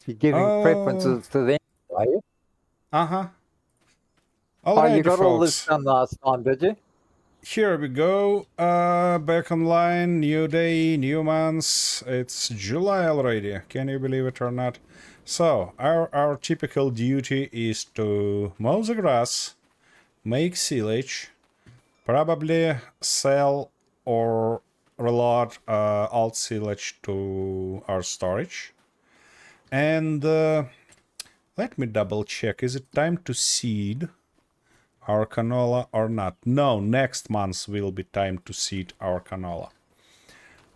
You're giving Oh, preferences to them, are you? uh-huh. Oh, you Alrighty, got all this folks. done last time, did you? Here we go. Back online. New day, new months. It's July already. Can you believe it or not? So, our typical duty is to mow the grass, make silage, probably sell or reload alt silage to our storage. And let me double check. Is it time to seed our canola or not? No, next month will be time to seed our canola.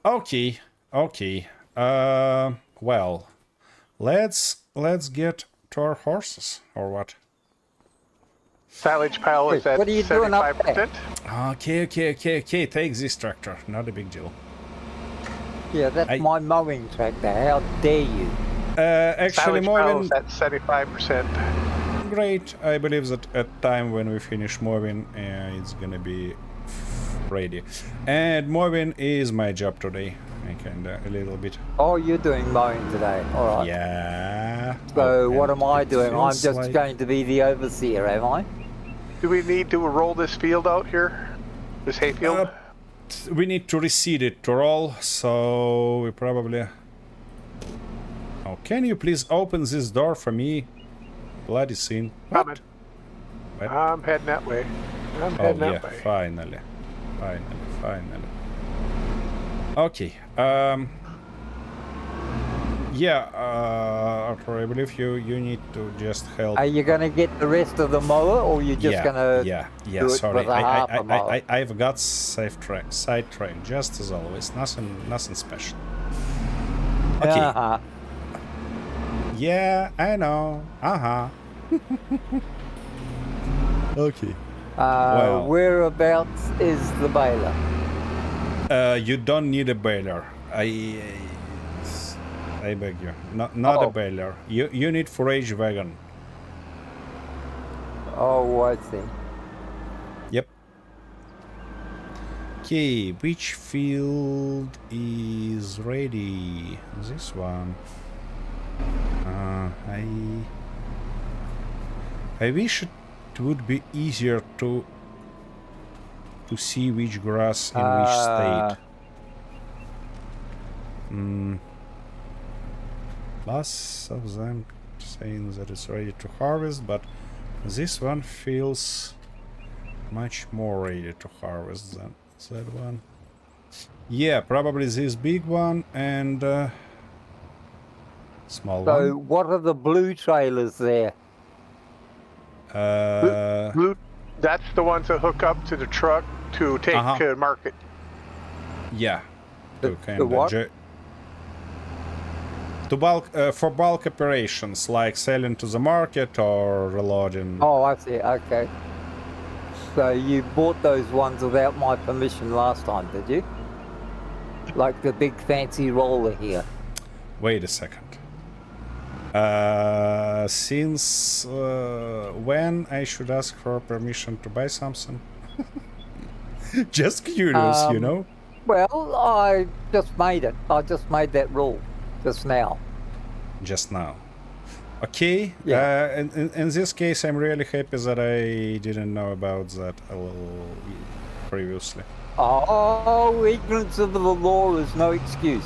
Okay, okay. Well, let's get to our horses, or what? Silage pile is Hey, at what are you doing up there? 75%. Okay. Take this tractor. Not a big deal. Yeah, that's my mowing tractor. How dare you? Actually, Silage pile mowing. is at 75%. Great. I believe that at time when we finish mowing, it's gonna be ready. And mowing is my job today. I kinda a little bit. Oh, you're doing mowing today. All right. Yeah. So what am I it doing? I'm feels just like- going to be the overseer, am I? Do we need to roll this field out here? This hayfield? We need to reseed it to roll, so we probably. Oh, can you please open this door for me? Bloody sin. Coming. What? I'm heading that way. I'm Oh heading yeah, that way. finally. Okay. Yeah, Arthur, I believe you need to just help. Are you going to get the rest of the mower, or you just going to? Yeah. do it Sorry, with a half a mower? I've got side track, just as always. Nothing special. Okay. Uh-huh. Yeah, I know. Okay. Well. Whereabouts is the baler? You don't need a baler. I beg you. Not a baler. You need forage wagon. Oh, I see. Yep. Okay, which field is ready? This one. I wish it would be easier to see which grass in which state. Lots of them saying that it's ready to harvest, but this one feels much more ready to harvest than that one. Yeah, probably this big one and small one. So what are the blue trailers there? Blue, that's the ones that hook up to the truck to take to market. Yeah. The what? To bulk for bulk operations like selling to the market or reloading. Oh, I see. Okay. So you bought those ones without my permission last time, did you? Like the big fancy roller here. Wait a second. Since when I should ask for permission to buy something? Just curious, you know? Well, I just made it. I just made that rule just now. Just now. Okay. Yeah. In this case, I'm really happy that I didn't know about that a little previously. Oh, ignorance of the law is no excuse.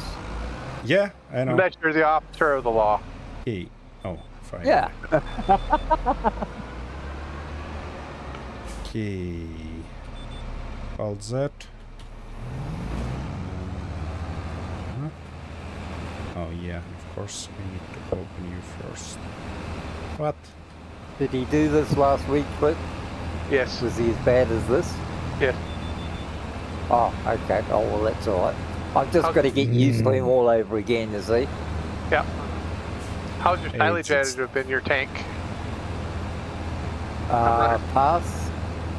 Yeah, I know. Unless you're the officer of the law. Hey. Oh, fine. Yeah. Okay. Hold that. Oh yeah, of course we need to open you first. What? Did he do this last week, Cliff? Yes. Was he as bad as this? Yes. Oh, okay. Oh, well, that's all right. I've just got to get used to him all over again, you see. Yeah. How's your silage It's- additive in your tank? Pass.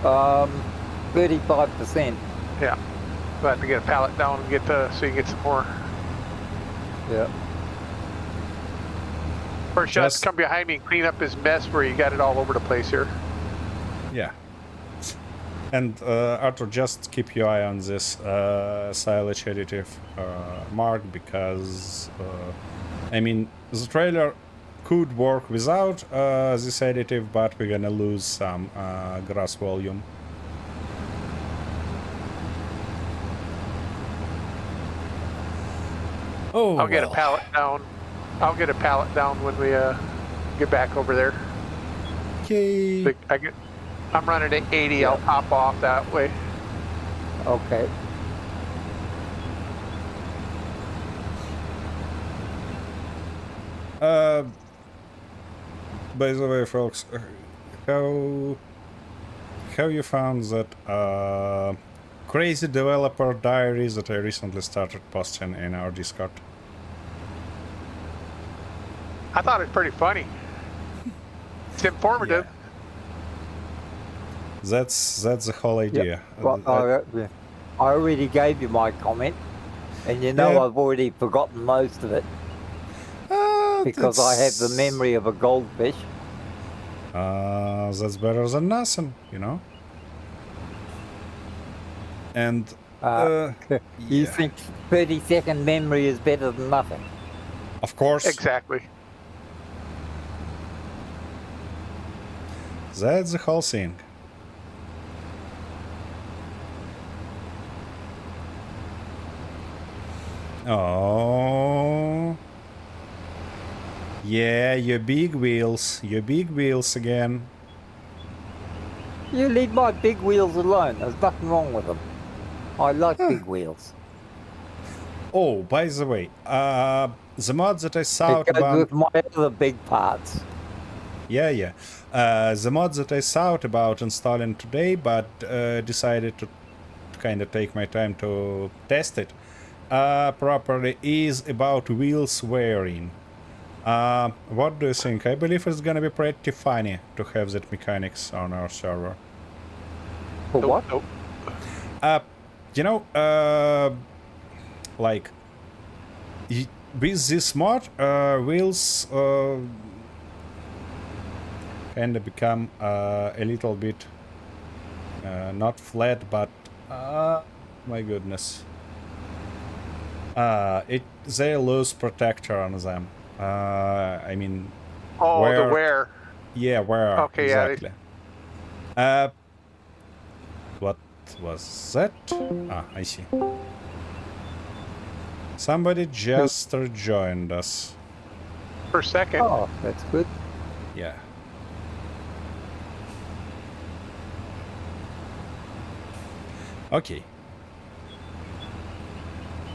35%. Yeah. We'll have to get a pallet down and get so you can get some more. Yeah. First shot, come behind me and clean up his mess where you got it all over the place here. Yeah. And Arthur, just keep your eye on this silage additive mark because I mean the trailer could work without this additive, but we're gonna lose some grass volume. Oh, I'll get a well. pallet down. I'll get a pallet down when we get back over there. Okay. I'm running at 80. I'll pop off that way. Okay. By the way, folks, how you found that crazy developer diaries that I recently started posting in our Discord? I thought it was pretty funny. It's informative. Yeah. That's the whole idea. Well, I already gave you my comment, and you know Yeah. I've already forgotten most of it because I have the memory of a goldfish. That's better than nothing, you know. And You think 30-second memory is better than nothing? of course, Exactly. that's the whole thing. Oh, yeah, your big wheels again. You leave my big wheels alone. There's nothing wrong with them. I like big wheels. Oh, by the way, the mod that I saw It goes with my other big parts. Yeah. The mod that I thought about installing today, but decided to kind of take my time to test it properly, is about wheels wearing. What do you think? I believe it's gonna be pretty funny to have that mechanics on our server. For what? Nope. You know, like with this mod, wheels kind of become a little bit not flat, but my goodness, they lose protector on them. I mean, Oh, the wear. Yeah, wear. Okay, exactly. What was that? Ah, I see. Somebody just rejoined us. For a second. Oh, that's good. Yeah. Okay.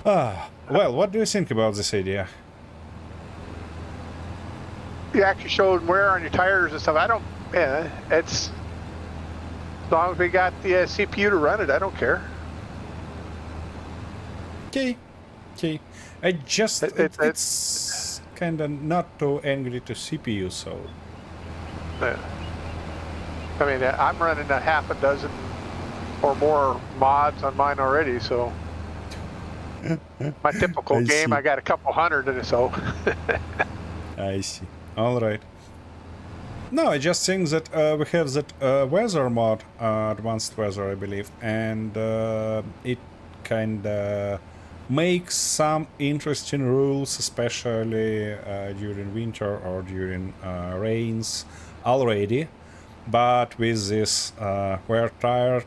Well, what do you think about this idea? You actually showed wear on your tires and stuff. I don't. Yeah, it's as long as we got the CPU to run it. I don't care. Okay. I just it's kind of not too angry to CPU, so. I mean, I'm running a half a dozen or more mods on mine already, so my typical game, I got a couple hundred in it, so. I see. All right. No, I just think that we have that weather mod, advanced weather, I believe, and it kind of makes some interesting rules, especially during winter or during rains already. But with this wear tires,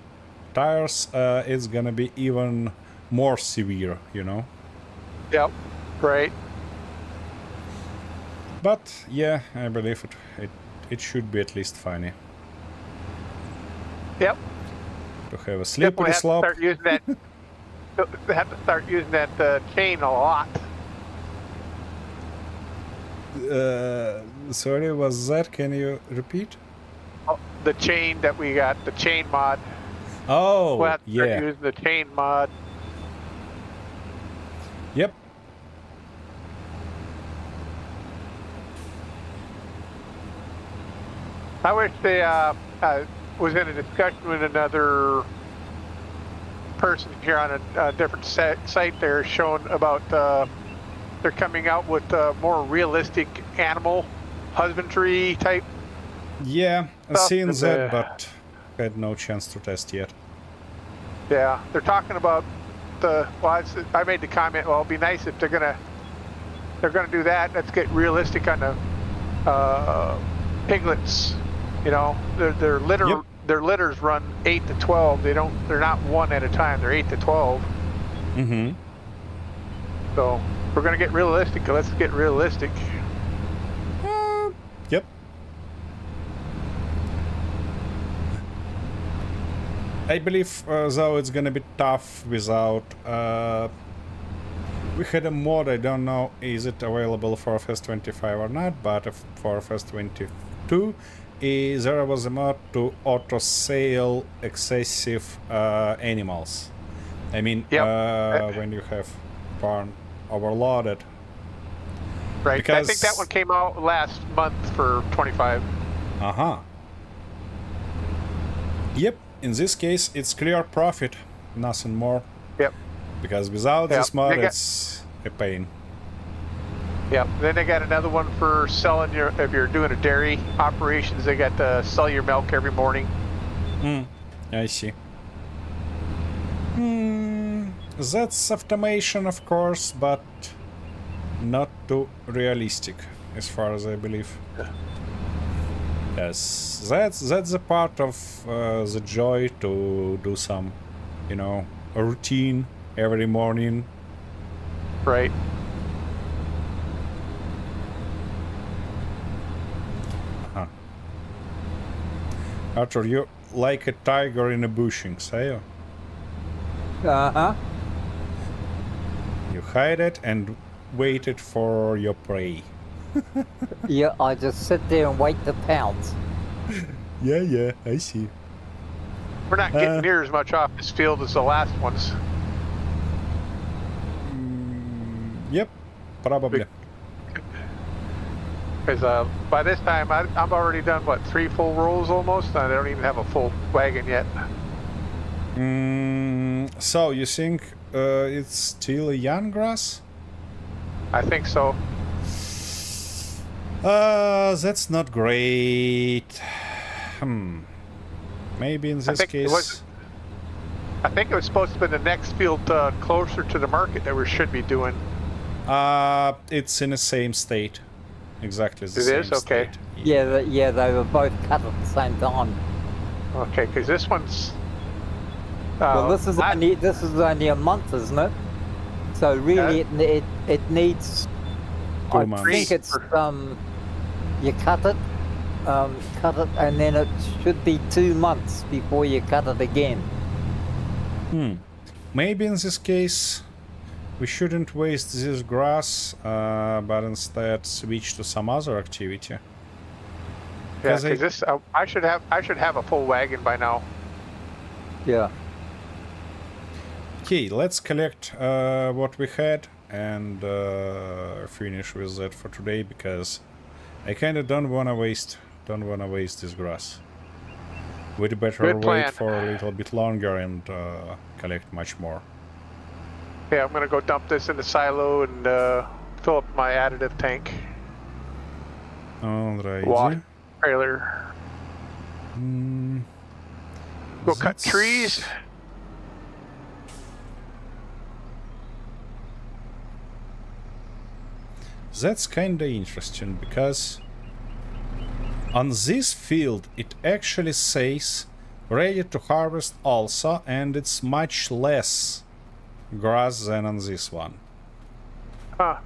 it's gonna be even more severe, you know. Yep. Right. But yeah, I believe it should be at least funny. Yep. To have a slippery slope. Have to start using that chain a lot. Sorry, was that? Can you repeat? Oh, the chain that we got, the chain mod. Oh, We'll have to yeah. start using the chain mod. Yep. I wish they was in a discussion with another person here on a different site there showing about they're coming out with more realistic animal husbandry type. Yeah, I've stuff, seen and, that, but had no chance to test yet. Yeah, they're talking about I made the comment, well, it'd be nice if they're gonna do that. Let's get realistic on the piglets. You know, their litter Yep. their litters run 8 to 12. They're not one at a time. They're 8 to 12. Mm-hmm. So if we're gonna get realistic. Let's get realistic. Yep. I believe, though, it's gonna be tough without... we had a mod, I don't know, is it available for FS25 or not, but for FS22, there was a mod to auto-sale excessive animals. I mean, Yep. when you have barn overloaded. Right. I think that Because- one came out last month for 25. Uh-huh. Yep, in this case, it's clear profit, nothing more. Yep. Because without Yeah, this mod, they got- it's a pain. Yep. Then they got another one for selling your, if you're doing a dairy operations, they got to sell your milk every morning. I see. That's automation, of course, but not too realistic, as far as I believe. Yes, that's a part of the joy to do some, you know, a routine every morning. Right. Arthur, you like a tiger in a bushing, say you? Uh-huh. You hide it and waited for your prey. Yeah, I just sit there and wait to pounce. Yeah, I see. We're not getting near as much off this field as the last ones. Yep, probably. Because by this time, I'm already done, what, 3 full rolls almost? And I don't even have a full wagon yet. So, you think it's still a young grass? I think so. That's not great. Maybe in this think it case... was- I think it was supposed to be the next field closer to the market that we should be doing. It's in the same state. Exactly the It same is? Okay. state. Yeah, they were both cut at the same time. Okay, because this one's... Well, this is I- only a month, isn't it? So really, it needs. 2 I months. think it's you cut it, and then it should be 2 months before you cut it again. Maybe in this case we shouldn't waste this grass, but instead switch to some other activity. Yeah, 'Cause because this... I should have a full wagon by now. Yeah. Okay, let's collect what we had and finish with that for today, because I kind of don't wanna waste this grass. We'd better Good wait plan. for a little bit longer and collect much more. Yeah, I'm gonna go dump this in the silo and fill up my additive tank. Alrighty. Water trailer. Go cut That's- trees. That's kinda interesting, because on this field it actually says ready to harvest also, and it's much less grass than on this one. Huh.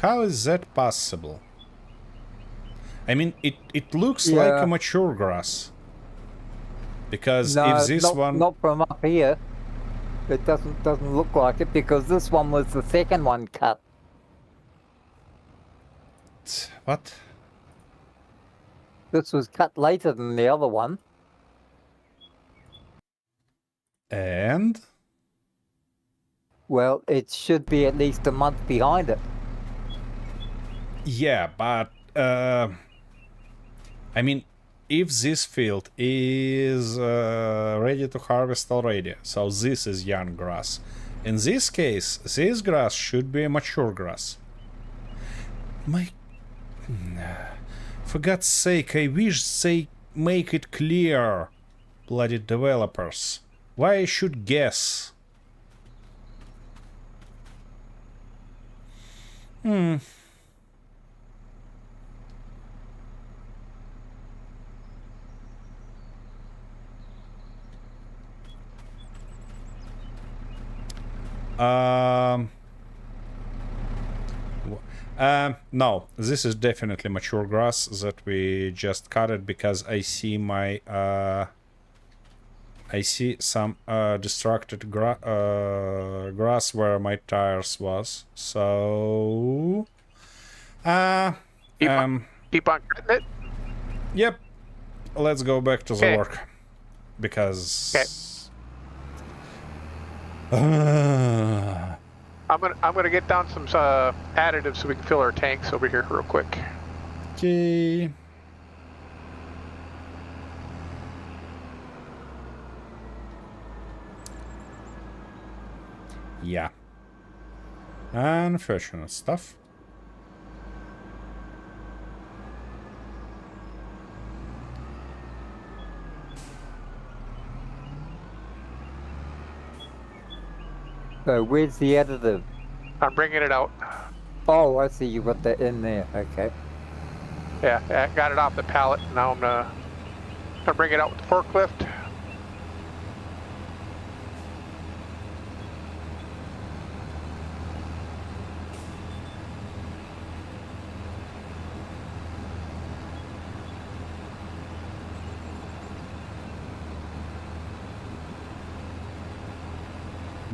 How is that possible? I mean, it looks like Yeah. a mature grass. Because No, if this not, one... not from up here. It doesn't look like it because this one was the second one cut. What? This was cut later than the other one. And? Well, it should be at least a month behind it. Yeah, but... I mean, if this field is ready to harvest already, so this is young grass. In this case, this grass should be a mature grass. For God's sake, I wish they make it clear, bloody developers. Why I should guess? No, this is definitely mature grass that we just cut it because I see my I see some destructed grass where my tires was. So Keep on cutting it. yep, let's go back to the Okay. work because Okay. I'm gonna get down some additives so we can fill our tanks over here real quick. okay. Yeah. Unfortunate stuff. So where's the additive? I'm bringing it out. Oh, I see. You got that in there. Okay. Yeah, I got it off the pallet. Now I'm gonna bring it out with the forklift.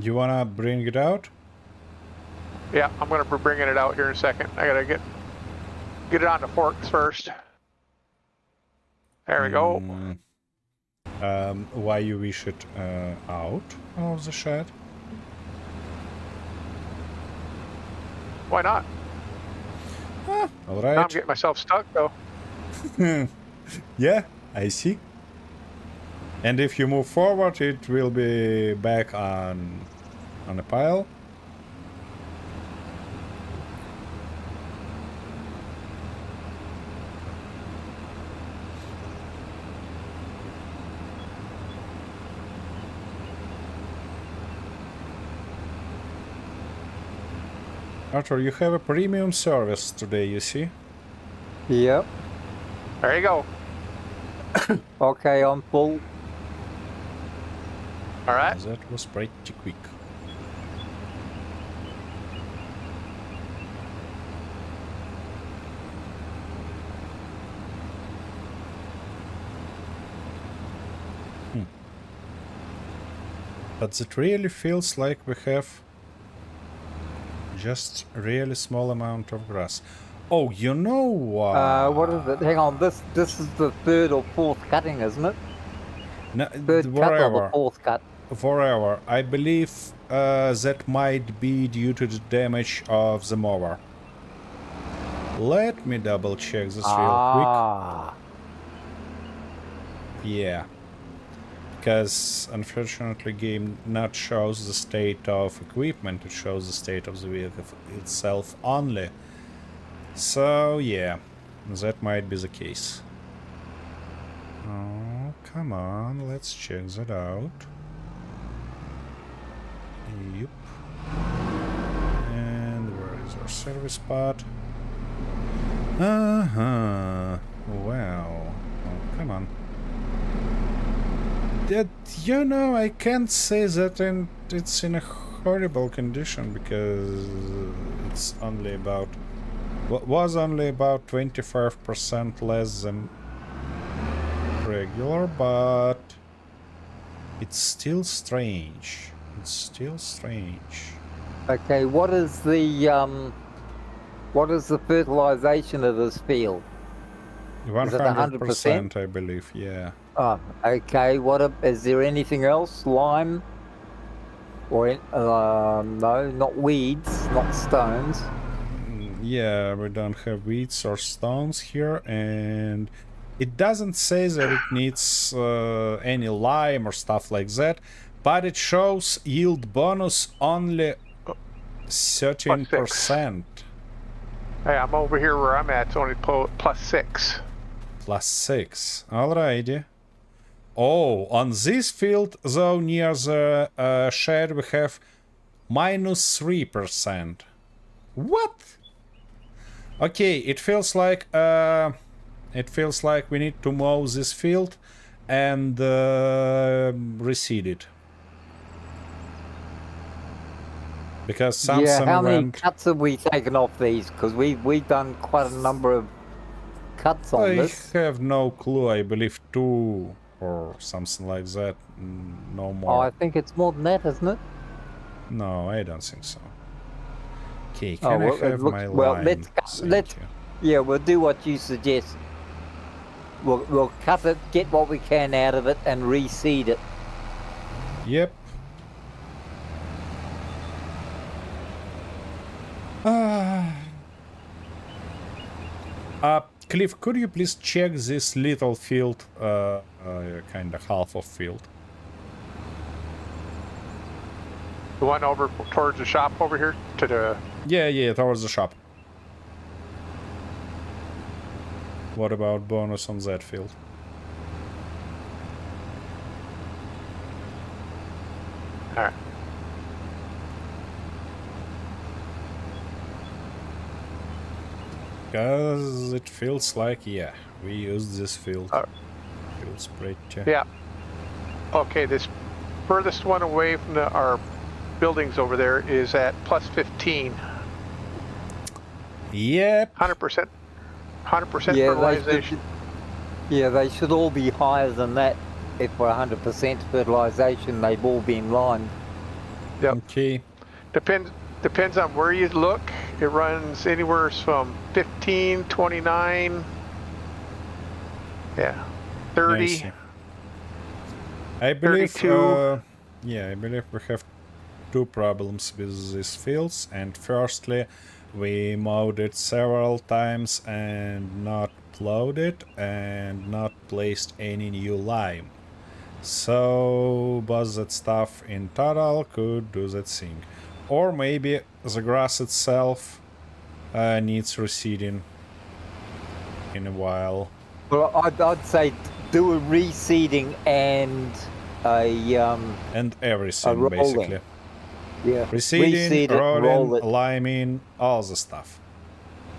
You wanna bring it out? Yeah, I'm gonna be bringing it out here in a second. I gotta get it on the forks first. There we go. Why you wish it out of the shed? Why not? All Now I'm right. getting myself stuck though. Yeah, I see. And if you move forward, it will be back on a pile. Arthur, you have a premium service today, you see? Yep. There you go. Okay, I'm full. All right. That was pretty quick. But it really feels like we have just a really small amount of grass. Oh, you know what? What is it? Hang on. This is the third or fourth cutting, isn't it? No, Third cut or the fourth cut? forever. I believe that might be due to the damage of the mower. Let me double check this real quick. Yeah. Because unfortunately game not shows the state of equipment, it shows the state of the vehicle itself only. So yeah, that might be the case. Oh, come on, let's check that out. Yep. And where is our service spot? Uh-huh. Wow. Oh, come on. That, you know, I can't say that it's in a horrible condition because it's only about... was only about 25% less than regular, but it's still strange. It's still strange. Okay, what is the fertilization of this field? 100%, I believe, yeah. Oh, okay. Is there anything else? Lime? Or no, not weeds, not stones. Yeah, we don't have weeds or stones here, and it doesn't say that it needs any lime or stuff like that, but it shows yield bonus only 13%. Hey, I'm over here where I'm at. It's only +6. +6. Alrighty. Oh, on this field, though, near the shed, we have -3%. What? Okay, it feels like we need to mow this field and reseed it. Because some Yeah, how many went... cuts have we taken off these? Because we've done quite a number of cuts on I this. have no clue. I believe 2 or something like that. No Oh, more. I think it's more than that, isn't it? No, I don't think so. Okay, Oh, can well, I it have looks my well. line? Let's yeah, we'll do what you suggest. We'll cut it, get what we can out of it, and reseed it. Yep. Cliff, could you please check this little field, kind of half of field? The one over towards the shop over here to the... Yeah, towards the shop. What about bonus on that field? All right. Because it feels like, yeah, we used this field. Feels pretty... Yeah. Okay, this furthest one away from our buildings over there is at plus 15. Yep. 100%. 100% Yeah, fertilization. they should all be higher than that. If we're 100% fertilization, they've all been lined. Yep. Okay. Depends on where you look. It runs anywhere from 15, 29, yeah, 30. I believe, 32. yeah, I believe we have 2 problems with these fields. And firstly, we mowed it several times and not plowed it and not placed any new lime. So, both that stuff in total could do that thing. Or maybe the grass itself needs reseeding in a while. Well, I'd say do a reseeding and a and everything, rolling. basically. Yeah. Reseeding, Reseed it, rolling, roll it. liming, all the stuff.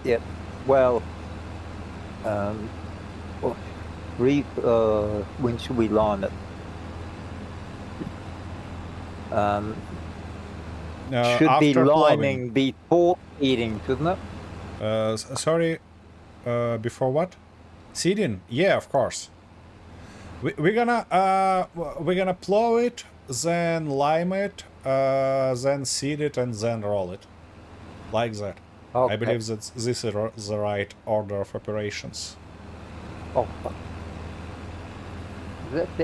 Yep. Well, when should we lime it? Should be after liming before seeding, shouldn't it? Sorry, before what? Seeding? Yeah, of course. We're gonna plow it, then lime it, then seed it, and then roll it, like that. Okay. I believe that this is the right order of operations. Oh,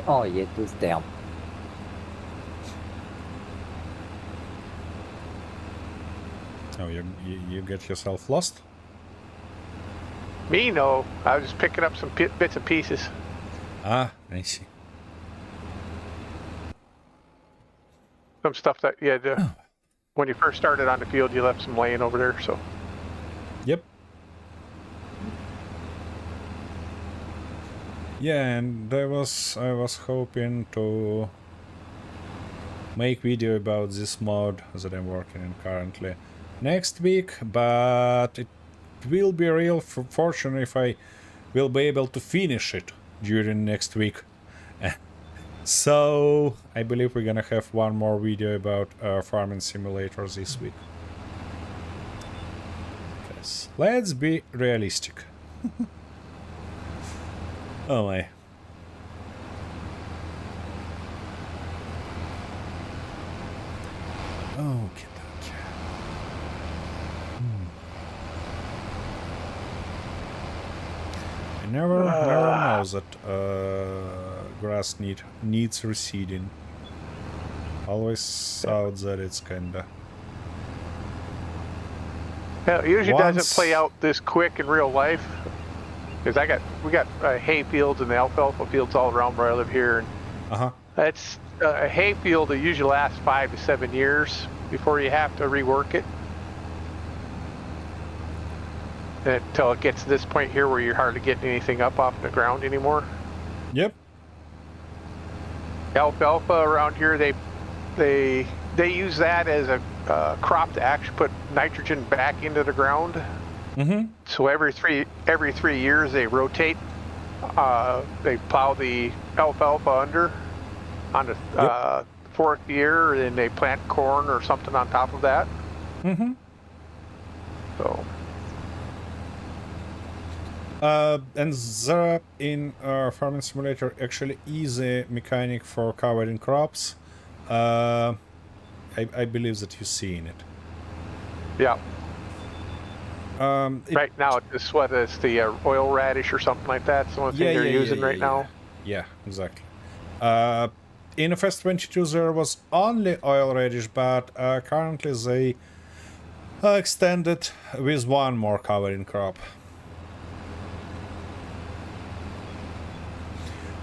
oh yeah, it was down. Oh, you get yourself lost? Me, no. I was just picking up some bits and pieces. Ah, I see. Some stuff that you had when you first started on the field, you left some laying over there, so. Yep. Yeah, and I was hoping to make video about this mod that I'm working in currently next week, but it will be real fortunate if I will be able to finish it during next week. So I believe we're gonna have one more video about farming simulator this week. Because let's be realistic. Oh my. Okay. I never know that grass needs reseeding. Always thought that it's kinda. Yeah, it usually doesn't play out this quick in real life. Because we got hay fields and the alfalfa fields all around where I live here. And that's a hay field that usually lasts 5 to 7 years before you have to rework it. Until it gets to this point here where you're hardly getting anything up off the ground anymore. Yep. Alfalfa around here, they use that as a crop to actually put nitrogen back into the ground. So every 3 years they rotate. They plow the alfalfa under on the fourth year, and then they plant corn or something on top of that. So. And there in Farming Simulator actually is a mechanic for covering crops. I believe that you've seen it. Yeah. Right now, it's what is the oil radish or something like that. It's the only thing they're using right now. Yeah, exactly. In FS22 there was only oil radish, but currently they extended with one more covering crop.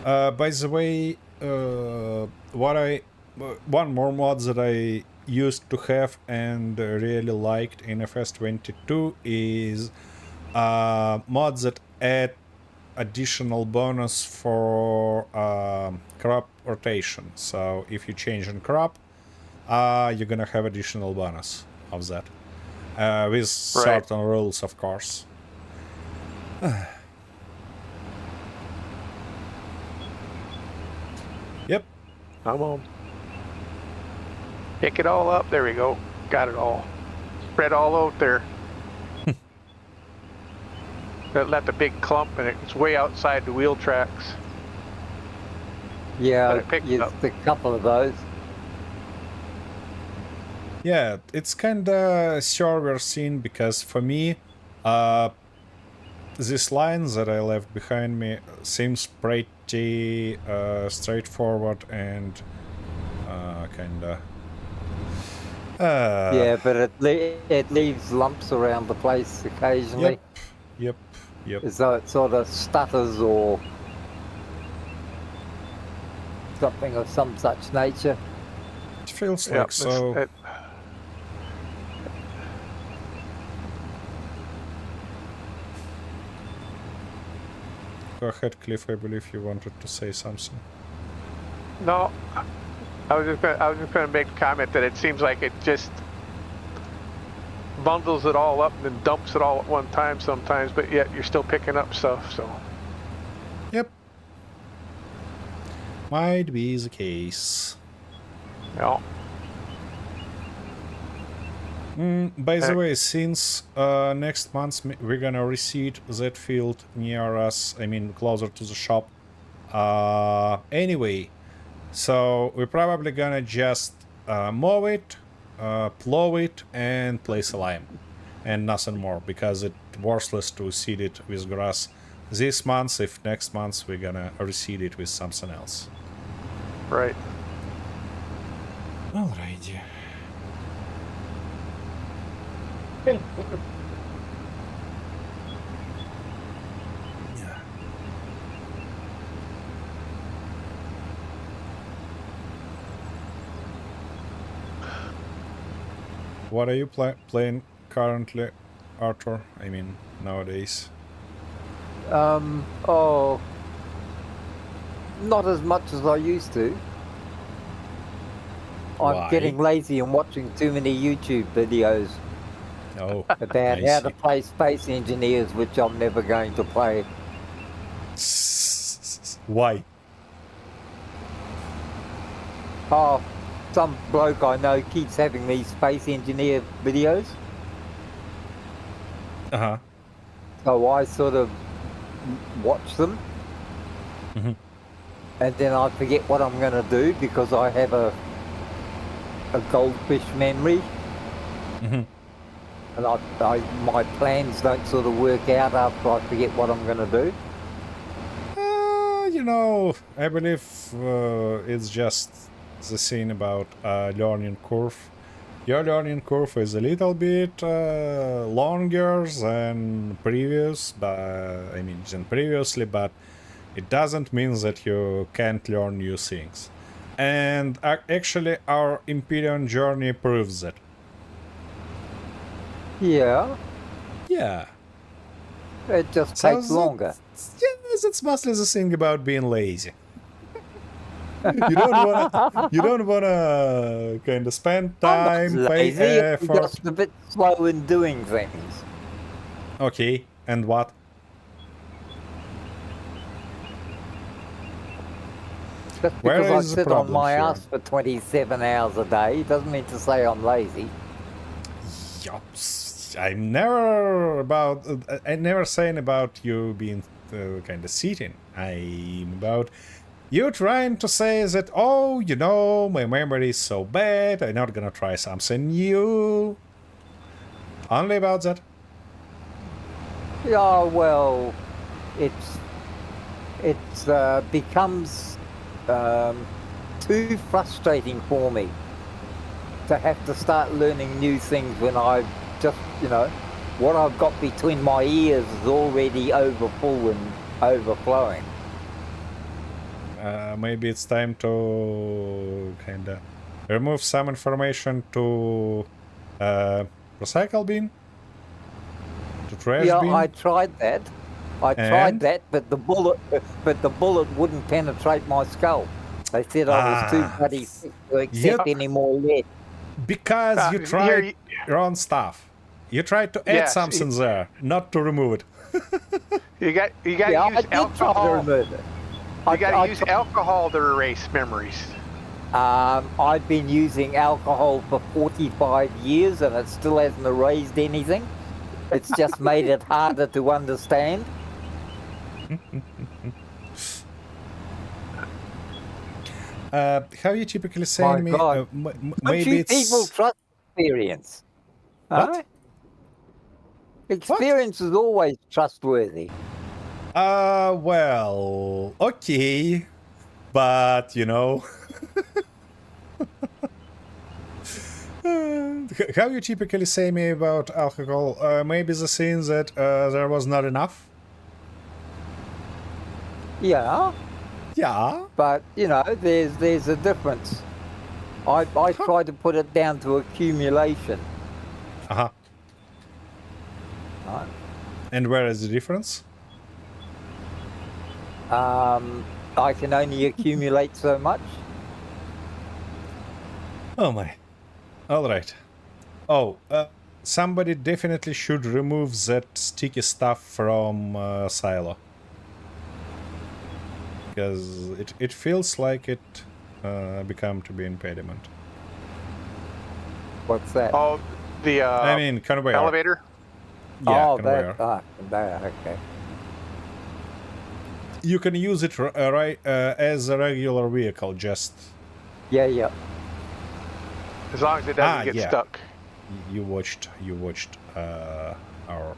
By the way, one more mod that I used to have and really liked in FS22 is mods that add additional bonus for crop rotation. So if you change in crop, you're gonna have additional bonus of that, with certain rules, of course. Yep. Come on. Pick it all up. There we go. Got it all. Spread all out there. Left a big clump, and it's way outside the wheel tracks. Yeah, yes, a couple of those. Yeah, it's kinda server scene because for me, this line that I left behind me seems pretty straightforward and kinda. Yeah, but it leaves lumps around the place occasionally. Yep. As though it sort of stutters or something of some such nature. It feels like so. Go ahead, Cliff. I believe you wanted to say something. No, I was just gonna make a comment that it seems like it just bundles it all up and then dumps it all at one time sometimes, but yet you're still picking up stuff. So. Yep. Might be the case. Yeah. By the way, since next month we're gonna reseed that field near us, I mean closer to the shop, anyway, so we're probably gonna just mow it, plow it, and place a lime, and nothing more, because it's worthless to seed it with grass this month if next month we're gonna reseed it with something else. Right. Alrighty. Yeah. What are you playing currently, Arthur? I mean, nowadays. Oh, not as much as I used to. I'm getting lazy and watching too many YouTube videos. Oh, about how to play Space Engineers, which I'm never going to play. Why? Oh, some bloke I know keeps having these Space Engineer videos. Uh-huh. So I sort of watch them. And then I forget what I'm going to do because I have a goldfish memory. And my plans don't sort of work out after I forget what I'm going to do. You know, I believe it's just the thing about learning curve. Your learning curve is a little bit longer than previous, than previously, but it doesn't mean that you can't learn new things. And actually, our Imperium journey proves that. Yeah. Yeah. It just takes longer. Yes, it's mostly the thing about being lazy. You don't wanna kind of spend time, pay effort. Just a bit slow in doing things. Okay, and what? Just Where because I is the sit on problem my here? ass for 27 hours a day doesn't mean to say I'm lazy. Yups. I'm never about. I never saying about you being kind of sitting. I'm about you trying to say that. Oh, you know, my memory is so bad. I'm not gonna try something new. Only about that. Yeah, well, it becomes too frustrating for me to have to start learning new things when I've just, what I've got between my ears is already overfull and overflowing. Maybe it's time to kind of remove some information to recycle bin, to trash Yeah, bin. I tried that. And? But the bullet wouldn't penetrate my skull. They said I was too bloody sick to accept any more lead. Because you tried wrong stuff. You tried to add Yes, something there, not to remove it. You got to Yeah, I use did try to alcohol. remove it. You got to use alcohol to erase memories. I've been using alcohol for 45 years and it still hasn't erased anything. It's just made it harder to understand. How you typically say to me? God. Maybe it's people trust experience. What? Huh? Experience is always trustworthy. Well, okay, but you know. How you typically say me about alcohol? Maybe the scene that there was not enough? Yeah, Yeah. but there's a difference. I try to put it down to accumulation. Uh-huh. Right? And where is the difference? I can only accumulate so much. Oh my. All right. Oh, somebody definitely should remove that sticky stuff from silo. Because it feels like it become to be impediment. What's that? Oh, the I mean, conveyor. elevator. Yeah, oh, conveyor. that, okay. You can use it as a regular vehicle, just... Yeah. As long as it doesn't get stuck. You watched our...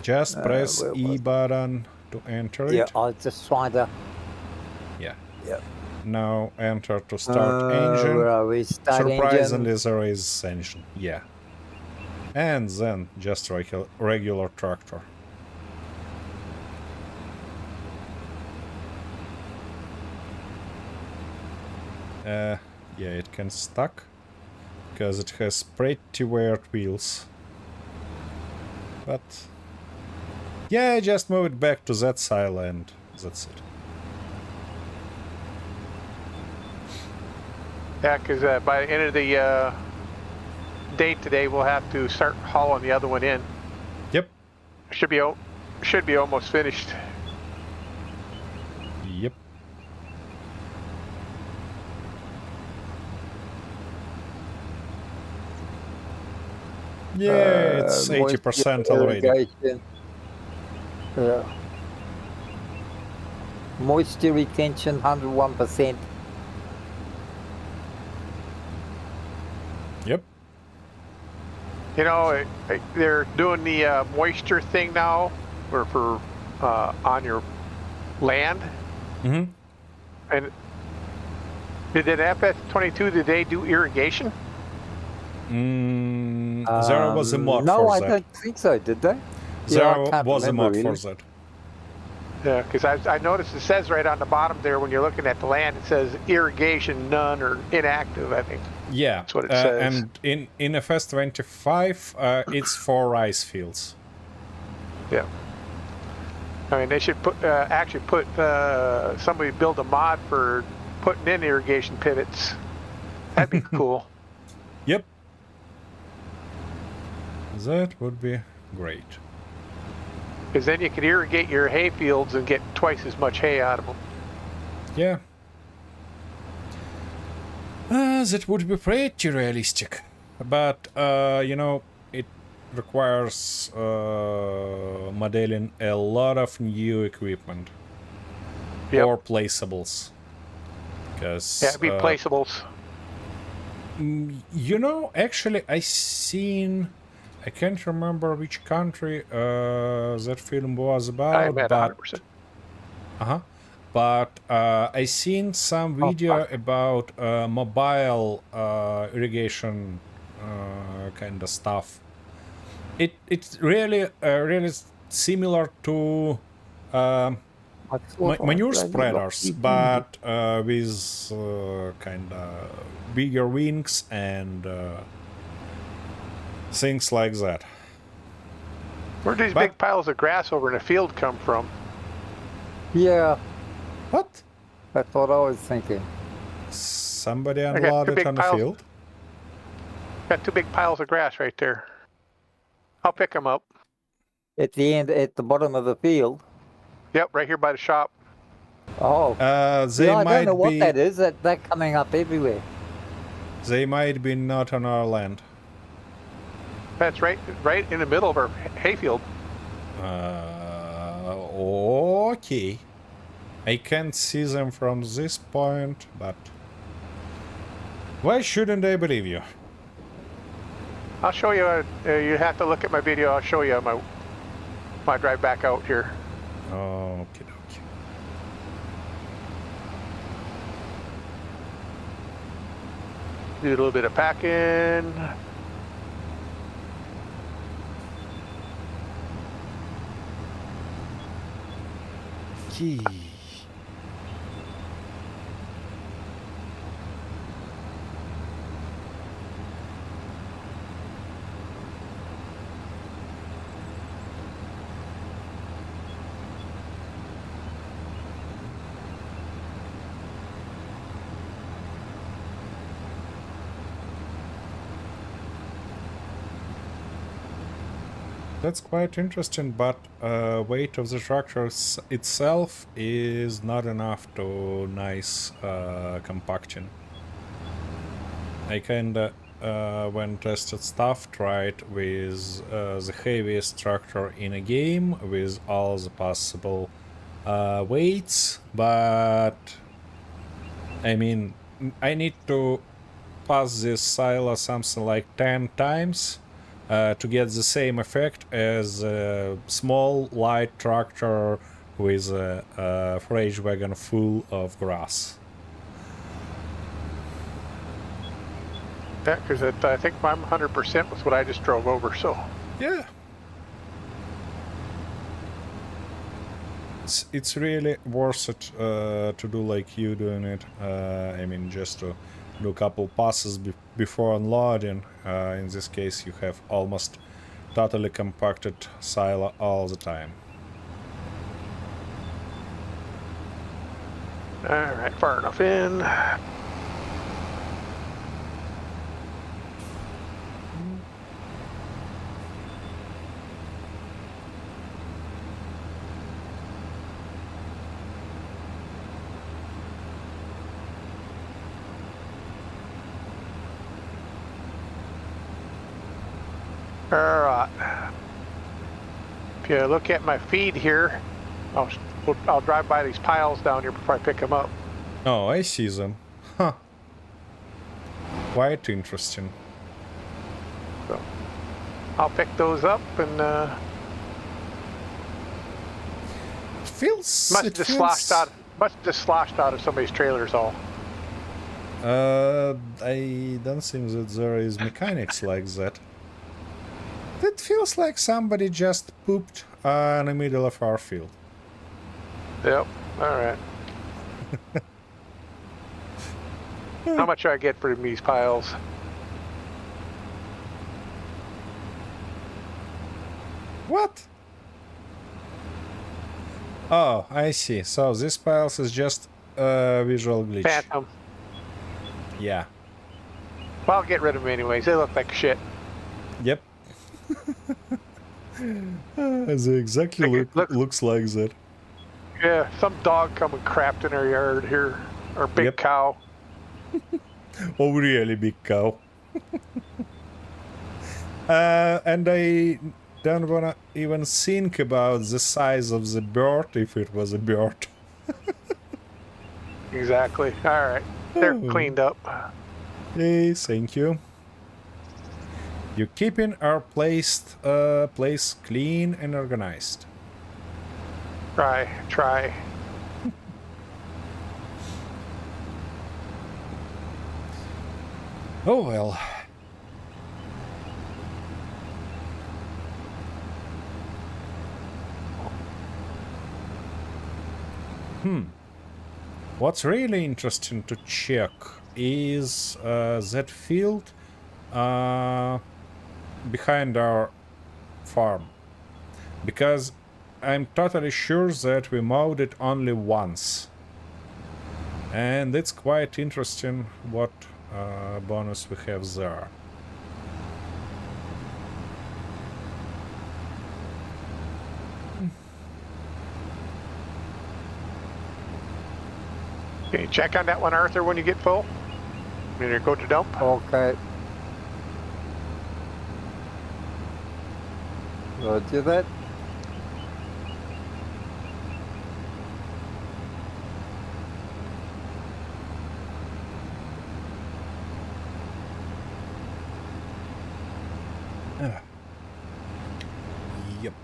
Just press E button to enter it. Yeah, I was just trying to... Yeah. Yep. Now enter to start engine. Where are we? Start Surprisingly, engine. there is engine. Yeah. And then just regular tractor. Yeah, it can stuck because it has pretty weird wheels. But yeah, just move it back to that silo and that's it. Yeah, because by the end of the day today, we'll have to start hauling the other one in. Yep. Should be almost finished. Yep. Yeah, it's 80% already. Irrigation. Yeah. Moisture retention, 101%. Yep. You know, they're doing the moisture thing now for on your land. Mm-hmm. And did FS22, did they do irrigation? There was a mod no, for I that. don't think so, did they? There I can't was a mod remember, for that. Yeah, because I noticed it says right on the bottom there when you're looking at the land, it says irrigation none or inactive, I think. Yeah, That's what it says. and in FS25, it's for rice fields. Yeah. I mean, they should actually put somebody build a mod for putting in irrigation pivots. That'd be cool. Yep. That would be great. Because then you could irrigate your hay fields and get twice as much hay out of them. Yeah. That would be pretty realistic. But, you know, it requires modeling a lot of new equipment. Yep. Or placeables. Because, Yeah, it'd be placeables. you know, actually, I can't remember which country that film was about, I'm at but 100%. but I seen some video about mobile irrigation kind of stuff. It's really really similar to manure spreaders, but with kind of bigger wings and things like that. Where do these big piles of grass over in the field come from? Yeah, What? that's what I was thinking. Somebody got two unloaded big on the piles. field? Got two big piles of grass right there. I'll pick them up. At the end, at the bottom of the field. Yep, right here by the shop. Oh, They yeah, I might don't know what be. that is. That coming up everywhere. They might be not on our land. That's right in the middle of our hayfield. Okay. I can't see them from this point, but why shouldn't I believe you? I'll show you. You have to look at my video. I'll show you my drive back out here. Okay, okay. Do a little bit of packing. Gee. That's quite interesting, but weight of the tractor itself is not enough to nice compacting. I kinda when tested stuff, tried with the heaviest tractor in a game with all the possible weights, but I mean, I need to pass this silo something like 10 times to get the same effect as a small light tractor with a forage wagon full of grass. Yeah, because I think I'm 100% with what I just drove over. So Yeah. It's really worth it to do like you doing it. I mean, just to do a couple passes before unloading. In this case, you have almost totally compacted silo all the time. all right, far enough in. All right. If you look at my feed here, I'll drive by these piles down here before I pick them up. Oh, I see them. Huh. Quite interesting. So I'll pick those up and Feels. must have just sloshed out of somebody's trailers all. I don't think that there is mechanics like that. It feels like somebody just pooped in the middle of our field. Yep. All right. How much do I get for these piles? What? Oh, I see. So this piles is just a visual glitch. Phantom. Yeah. Well, I'll get rid of them anyways. They look like shit. Yep. They exactly looks like that. Yeah, some dog come and crapped in our yard here, or big Yep. cow. Oh, really big cow. And I don't wanna even think about the size of the bird if it was a bird. Exactly. All right, they're Oh. cleaned up. Yay, thank you. You're keeping our place clean and organized. Try. Oh well. What's really interesting to check is that field behind our farm, because I'm totally sure that we mowed it only once, and it's quite interesting what bonus we have there. Can you check on that one, Arthur, when you get full? When you go to dump? Okay. Roger that. Yep.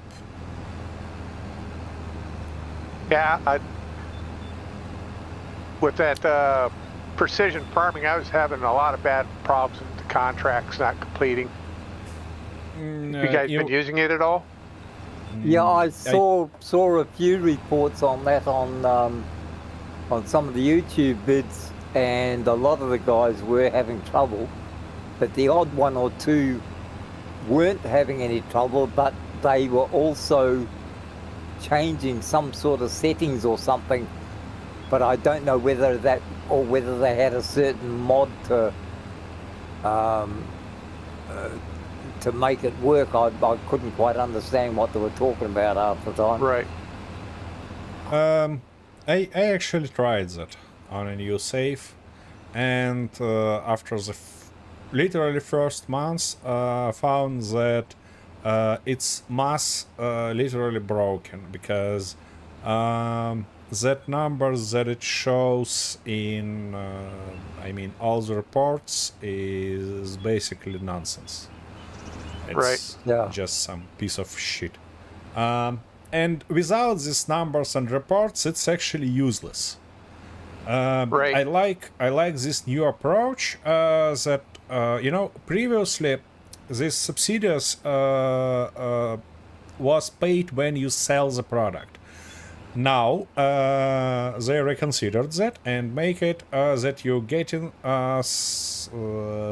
Yeah, with that precision farming, I was having a lot of bad problems with the contracts not completing. You guys been using it at all? Yeah, I saw a few reports on that on some of the YouTube vids, and a lot of the guys were having trouble, but the odd one or two weren't having any trouble, but they were also changing some sort of settings or something. But I don't know whether that, or whether they had a certain mod to make it work. I couldn't quite understand what they were talking about half the time. Right. I actually tried that on a new save, and after the literally first month, found that its mass literally broken, because that number that it shows in all the reports is basically nonsense. It's just some piece of shit. And without these numbers and reports, it's actually useless. I like this new approach that previously this subsidies was paid when you sell the product. Now they reconsidered that and make it that you're getting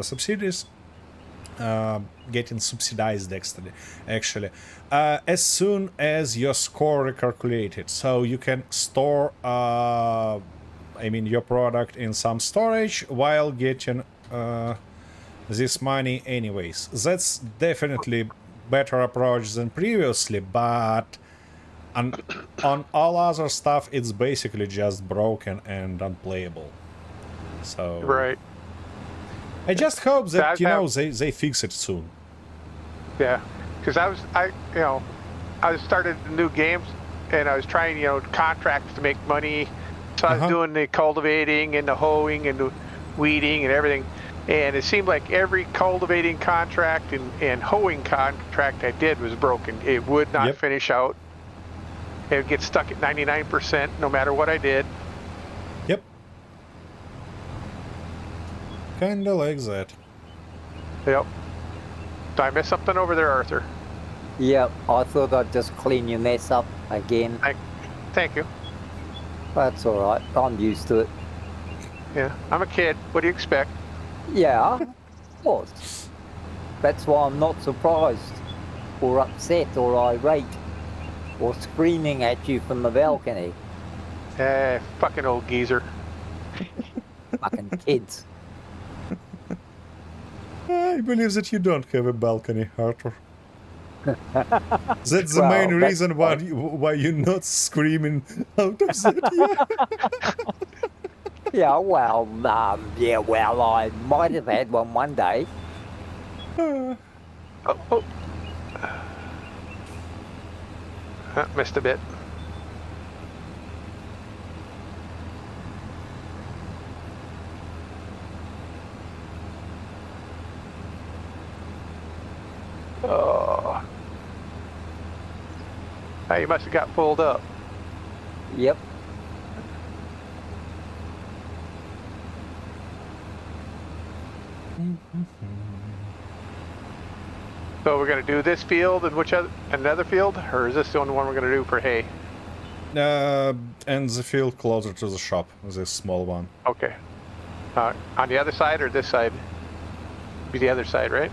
subsidies, getting subsidized actually as soon as your score recalculated, so you can store your product in some storage while getting this money anyways. That's definitely better approach than previously, but on all other stuff it's basically just broken and unplayable. So I just hope that they fix it soon. Yeah, because I started new games and I was trying contracts to make money, so I was doing the cultivating and the hoeing and the weeding and everything, and it seemed like every cultivating contract and hoeing contract I did was broken. It would not finish out. It would get stuck at 99% no matter what I did. Yep. Kinda like that. Yep. Did I miss something over there, Arthur? Yeah, I thought I'd just clean your mess up again. Thank you. That's all right. I'm used to it. Yeah, I'm a kid. What do you expect? Yeah, of course. That's why I'm not surprised or upset or irate or screaming at you from the balcony. Fucking old geezer. Fucking kids. I believe that you don't have a balcony, Arthur. That's the Well, main that's reason why you're not screaming out of that. Yeah, well, I might have had one day. Yeah. Oh. Missed a bit. Oh. Hey, you must have got pulled up. Yep. So we're gonna do this field and another field, or is this the only one we're gonna do for hay? And the field closer to the shop, this small one. Okay. On the other side or this side? Be the other side, right?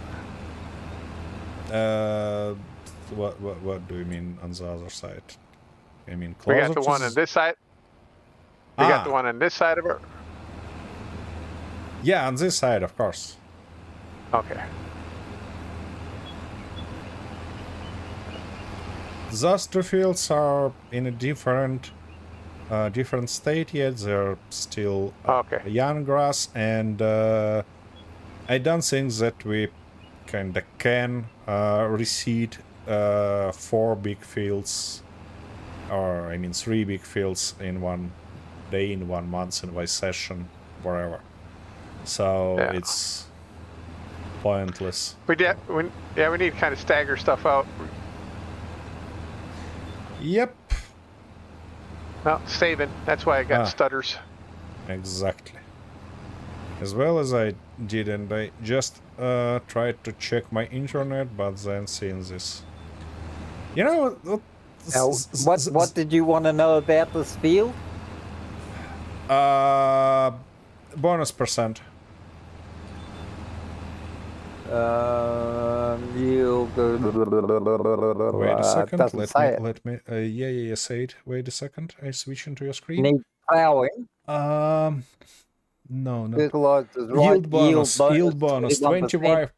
What do you mean on the other side? I mean We closer got the to one on this side. We got the one on this side of it. Yeah, on this side, of course. Okay. Those two fields are in a different state yet. They're still Okay. young grass, and I don't think that we kinda can reseed 4 big fields, or I mean 3 big fields in one day, in 1 month, in one session, wherever. So Yeah. it's pointless. We need to kind of stagger stuff out. Yep, Well, saving. That's why I got stutters. exactly. As well as I did, and I just tried to check my internet, but then seeing this. You know, Now, what did you want to know about this field? bonus percent. You Wait a second. doesn't say it. Let me. Yeah. Say it. Wait a second. I switch into your screen. Need plowing. No. Fertilizers, right? Yield bonus. Yield bonus. 21%. 25.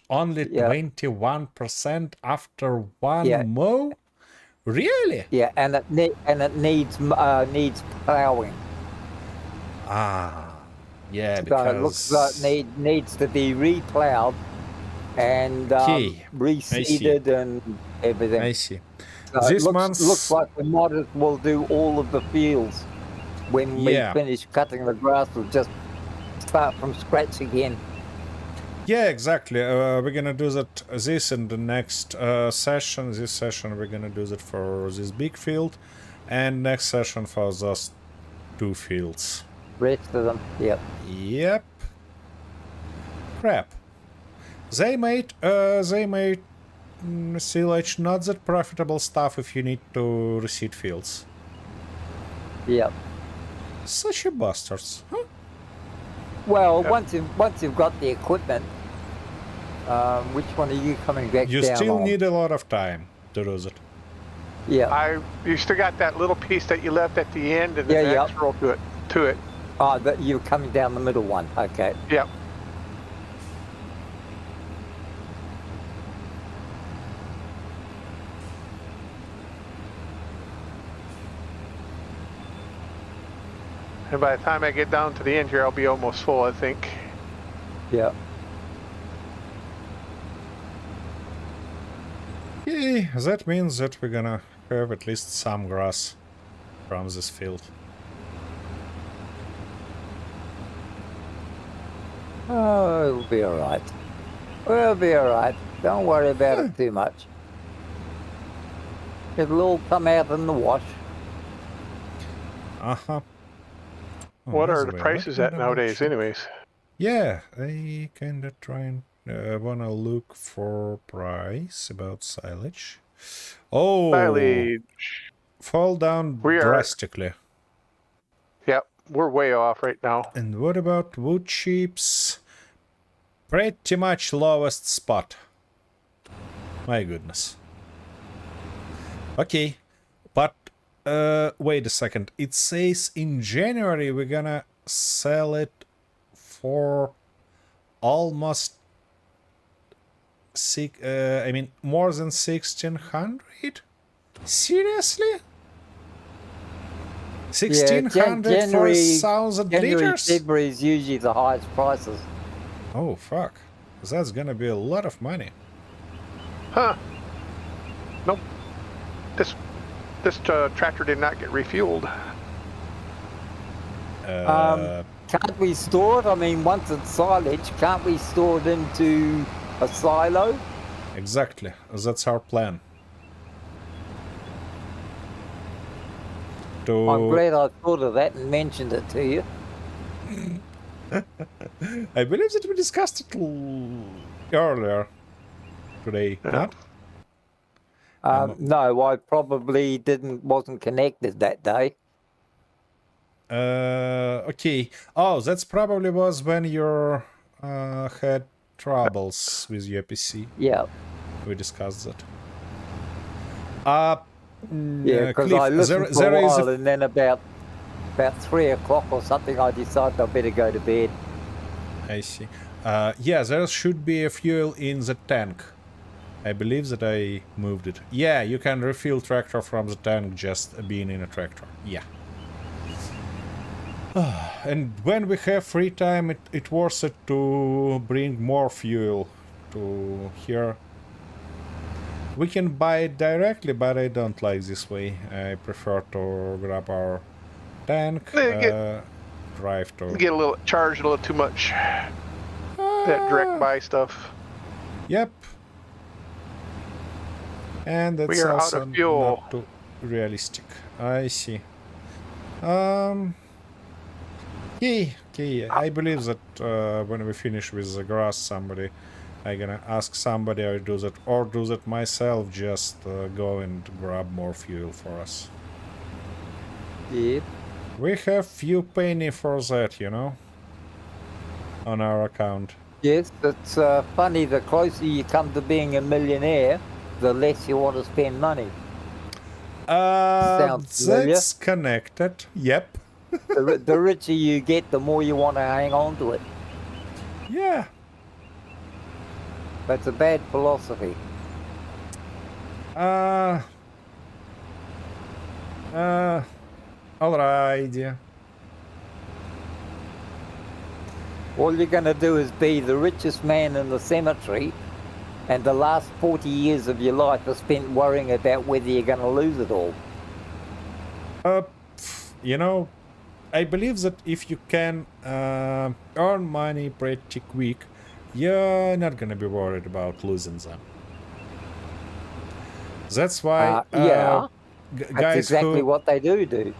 Only Yeah. 21% after one Yeah. mow. Really? Yeah, and it needs plowing. Yeah, So because it looks like needs to be replowed and Okay, reseeded and everything. I see. So This it month's looks like we might as well do all of the fields when we Yeah. finish cutting the grass. We'll just start from scratch again. Yeah, exactly. We're gonna do that this in the next session. This session we're gonna do that for this big field, and next session for those 2 fields. Rest of them, yep. Yep. Crap. They made silage not that profitable stuff if you need to reseed fields. Yep. Such a bastards. Huh? Well, once you've got the equipment, which one are you coming back You down still on? need a lot of time to do that. Yeah. You still got that little piece that you left at the end and the Yeah, next roll to it. Oh, that you're coming down the middle one. Okay. Yep. And by the time I get down to the end here, I'll be almost full, I think. Yeah. Yay, that means that we're gonna have at least some grass from this field. Oh, it'll be all right. We'll be all right. Don't worry about it too much. It'll all come out in the wash. Uh-huh. Oh, What that's are the weird. prices Let at me double nowadays, check. anyways? Yeah, I kinda try and wanna look for price about silage. Oh, Silage. fall down We are- drastically. Yep, we're way off right now. And what about wood chips? Pretty much lowest spot. My goodness. Okay, but wait a second. It says in January we're gonna sell it for almost more than 1,600? Seriously? 1,600 for 1,000 January, liters? February is usually the highest prices. Oh, fuck. That's gonna be a lot of money. Huh. Nope. This tractor did not get refueled. Can't we store it? I mean, once it's silage, can't we store it into a silo? Exactly. That's our plan. I'm glad I thought of that and mentioned it to you. I believe that we discussed it earlier today. Not? No, I probably wasn't connected that day. Okay. Oh, that's probably was when you had troubles with your PC. Yeah. We discussed that. Yeah, because Cliff, I listened for there a is while, and then about 3 o'clock or something, I decided I better go to bed. I see. Yeah, there should be a fuel in the tank. I believe that I moved it. Yeah, you can refill tractor from the tank just being in a tractor. Yeah. And when we have free time, it worth it to bring more fuel to here. We can buy it directly, but I don't like this way. I prefer to grab our tank, drive to... Get a little charged a little too much. That direct buy stuff. Yep. And that's We are out also of fuel. not too realistic. I see. Okay. I believe that when we finish with the grass, I'm gonna ask somebody or do that myself. Just go and grab more fuel for us. Yeah. We have few penny for that, you know, on our account. Yes, it's funny, the closer you come to being a millionaire, the less you want to spend money. Sounds familiar. That's connected. Yep. The richer you get, the more you want to hang on to it. Yeah. That's a bad philosophy. Alright, yeah. All you're going to do is be the richest man in the cemetery, and the last 40 years of your life are spent worrying about whether you're going to lose it all. You know, I believe that if you can earn money pretty quick, you're not gonna be worried about losing them. That's why yeah, guys that's exactly who... what they do.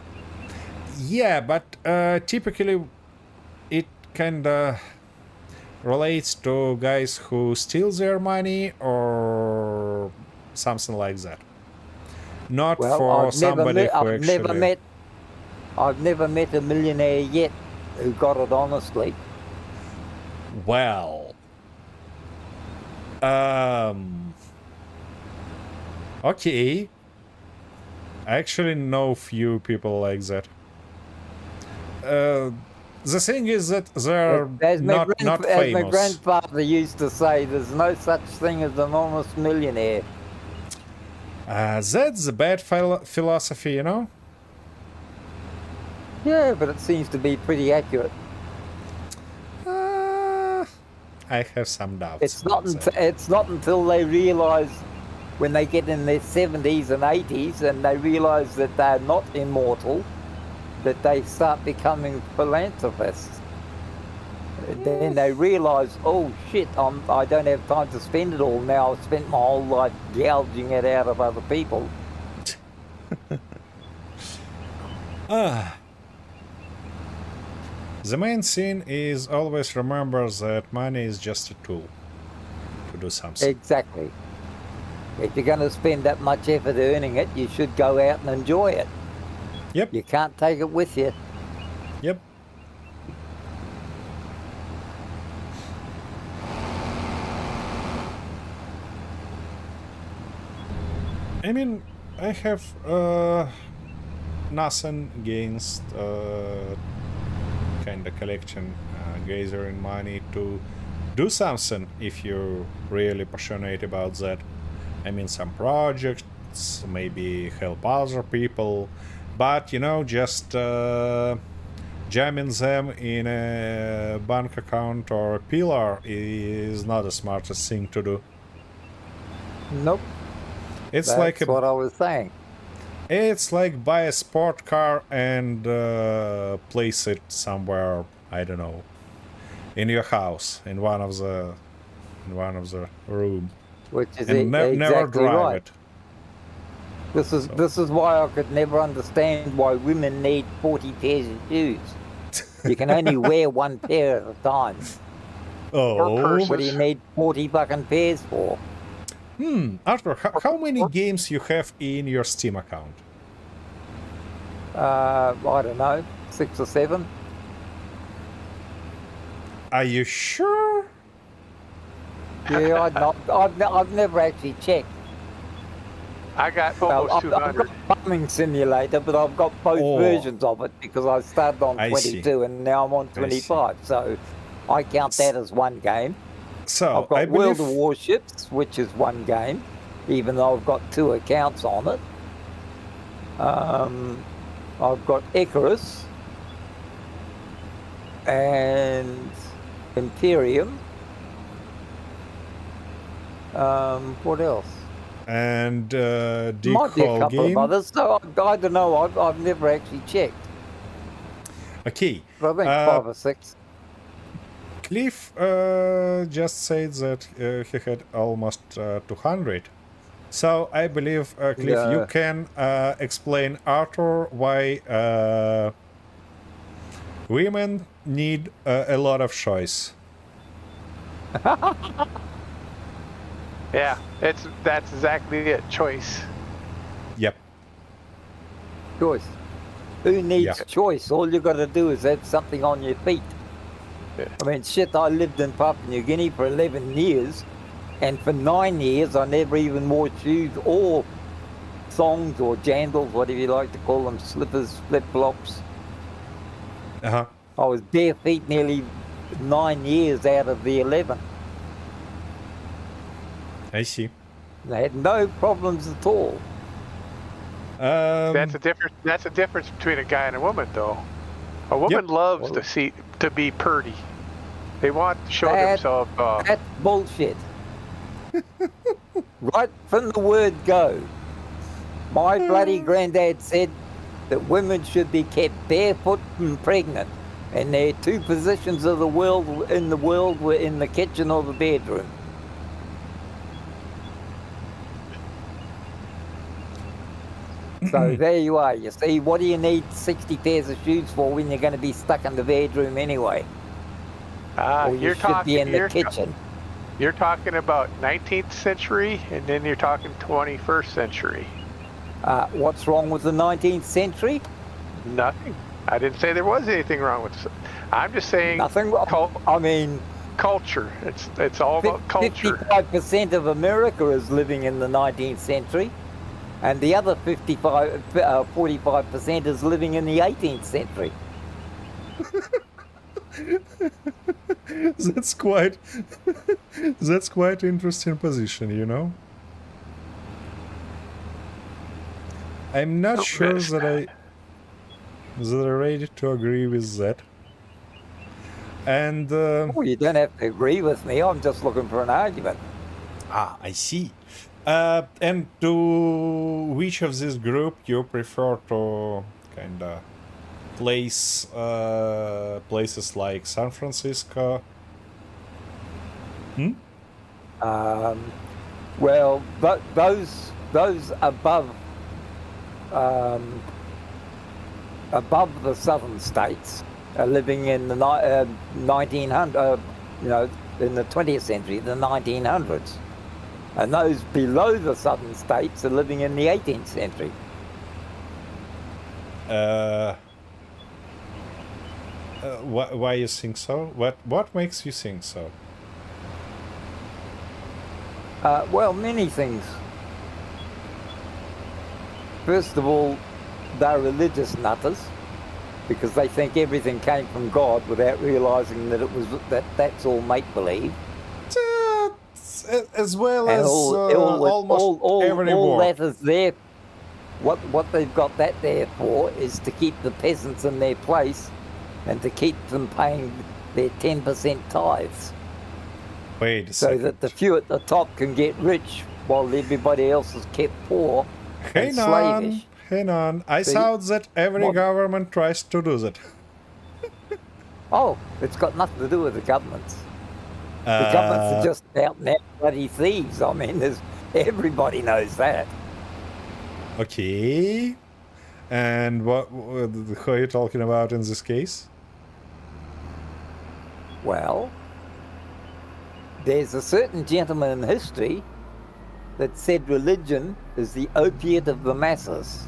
Yeah, but typically it kinda relates to guys who steal their money or something like that. Not for somebody who actually... I've never met a millionaire yet who got it honestly. Well, okay. I actually know few people like that. The thing is that they're not famous. As my grandfather used to say, there's no such thing as an honest millionaire. That's a bad philosophy, you know? Yeah, but it seems to be pretty accurate. I have some doubts. It's not until they realise, when they get in their 70s and 80s and they realise that they're not immortal, that they start becoming philanthropists. Then they realise, oh shit, I don't have time to spend it all now. I've spent my whole life gouging it out of other people. The main thing is always remember that money is just a tool to do something. Exactly. If you're going to spend that much effort earning it, you should go out and enjoy it. Yep. You can't take it with you. Yep. I mean, I have nothing against kind of collection, gathering money to do something if you're really passionate about that. I mean, some projects, maybe help other people, but just jamming them in a bank account or a pillar is not the smartest thing to do. Nope. It's That's like what I was saying. it's like buy a sport car and place it somewhere, I don't know, in your house, in one of the room, Which is and never exactly drive right. it. This is why I could never understand why women need 40 pairs of shoes. You can only wear one pair at a time. Oh, purses. What do you need 40 fucking pairs for? Arthur, how many games you have in your Steam account? I don't know, 6 or 7. Are you sure? Yeah, I've never actually checked. I got Well, almost I've 200. got Farming Simulator, but I've got both Oh. versions of it because I started on I 22 see. and now I'm on 25. So I count that as one game. So I've got I World believe of Warships, which is one game, even though I've got 2 accounts on it. I've got Icarus and Imperium. What else? and Dick Might be a Hall couple game. of others. So I don't know. I've never actually checked. Okay. But I think 5 or 6. Cliff just said that he had almost 200. So I believe, Cliff, you Yeah. can explain Arthur why women need a lot of choice. Yeah, that's exactly it. Choice. Yep. Choice. Who needs Yeah. choice? All you got to do is have something on your feet. Yeah. I mean, shit, I lived in Papua New Guinea for 11 years, and for 9 years I never even wore shoes or thongs or jandals, whatever you like to call them, slippers, flip-flops. Uh-huh. I was bare feet nearly 9 years out of the 11. I see. I had no problems at all. That's a difference. That's a difference between a guy and a woman, though. A woman loves to be purty. They want to show themselves off. That's bullshit. Right from the word go. My bloody granddad said that women should be kept barefoot and pregnant. And their 2 positions of the world were in the kitchen or the bedroom. So there you are. You see, what do you need 60 pairs of shoes for when you're going to be stuck in the bedroom anyway? Or you You're should talking. be in the kitchen. You're talking about 19th century, and then you're talking 21st century. What's wrong with the 19th century? Nothing. I didn't say there was anything wrong with it. I'm just saying Nothing wrong. I mean, culture. It's all about culture. 55% of America is living in the 19th century, and the other 45% is living in the 18th century. That's quite that's quite interesting position, you know. I'm not sure that I'm ready to agree with that. And Oh, you don't have to agree with me. I'm just looking for an argument. I see. And to which of this group you prefer to kind of place places like San Francisco? Well, those above the southern states are living in the 1900, in the 20th century, the 1900s, and those below the southern states are living in the 18th century. Why you think so? What makes you think so? Well, many things. First of all, they're religious nutters. because they think everything came from God without realizing that it was that's all make-believe. As well And as almost every all war. that is there. What they've got that there for is to keep the peasants in their place and to keep them paying their 10% tithes, Wait a so second. that the few at the top can get rich while everybody else is kept poor and slavish. Hang on. I See? thought that every What? government tries to do that. Oh, it's got nothing to do with the governments. The governments are just out and out bloody thieves. I mean, everybody knows that. Okay. And who are you talking about in this case? Well, there's a certain gentleman in history that said religion is the opiate of the masses.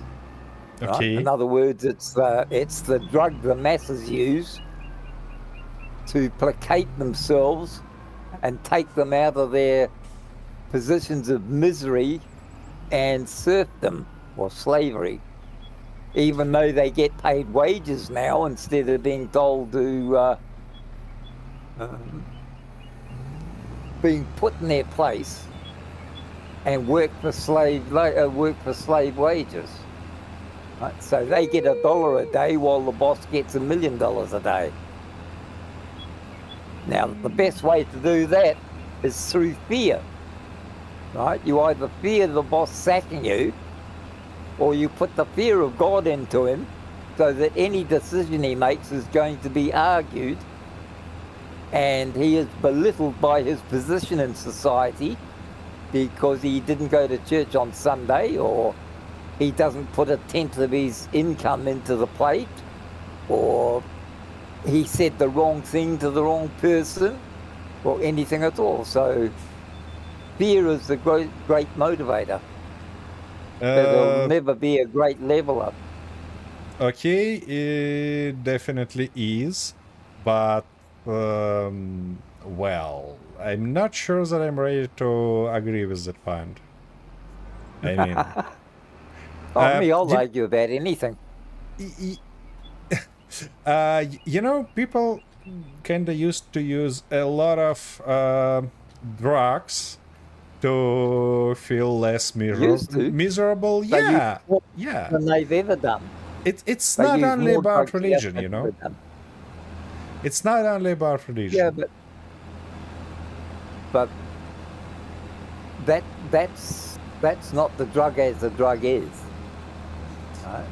Right? Okay. In other words, it's the drug the masses use to placate themselves and take them out of their positions of misery and serfdom or slavery, even though they get paid wages now instead of being told to being put in their place and work for slave wages. Right? So they get $1 a day while the boss gets $1 million a day. Now, the best way to do that is through fear. Right? You either fear the boss sacking you, or you put the fear of God into him, so that any decision he makes is going to be argued, and he is belittled by his position in society because he didn't go to church on Sunday, or he doesn't put a tenth of his income into the plate, or he said the wrong thing to the wrong person, or anything at all. So fear is the great motivator. There'll never be a great leveler. Okay, it definitely is, but well, I'm not sure that I'm ready to agree with that point. I mean, I'll argue about anything. You know, people kind of used to use a lot of drugs to feel less miserable. Yeah, yeah. Than they've ever done. It's They not use only more about drugs than religion, they've you know. ever done. It's not only about religion. Yeah, but that's not the drug as the drug is. Right?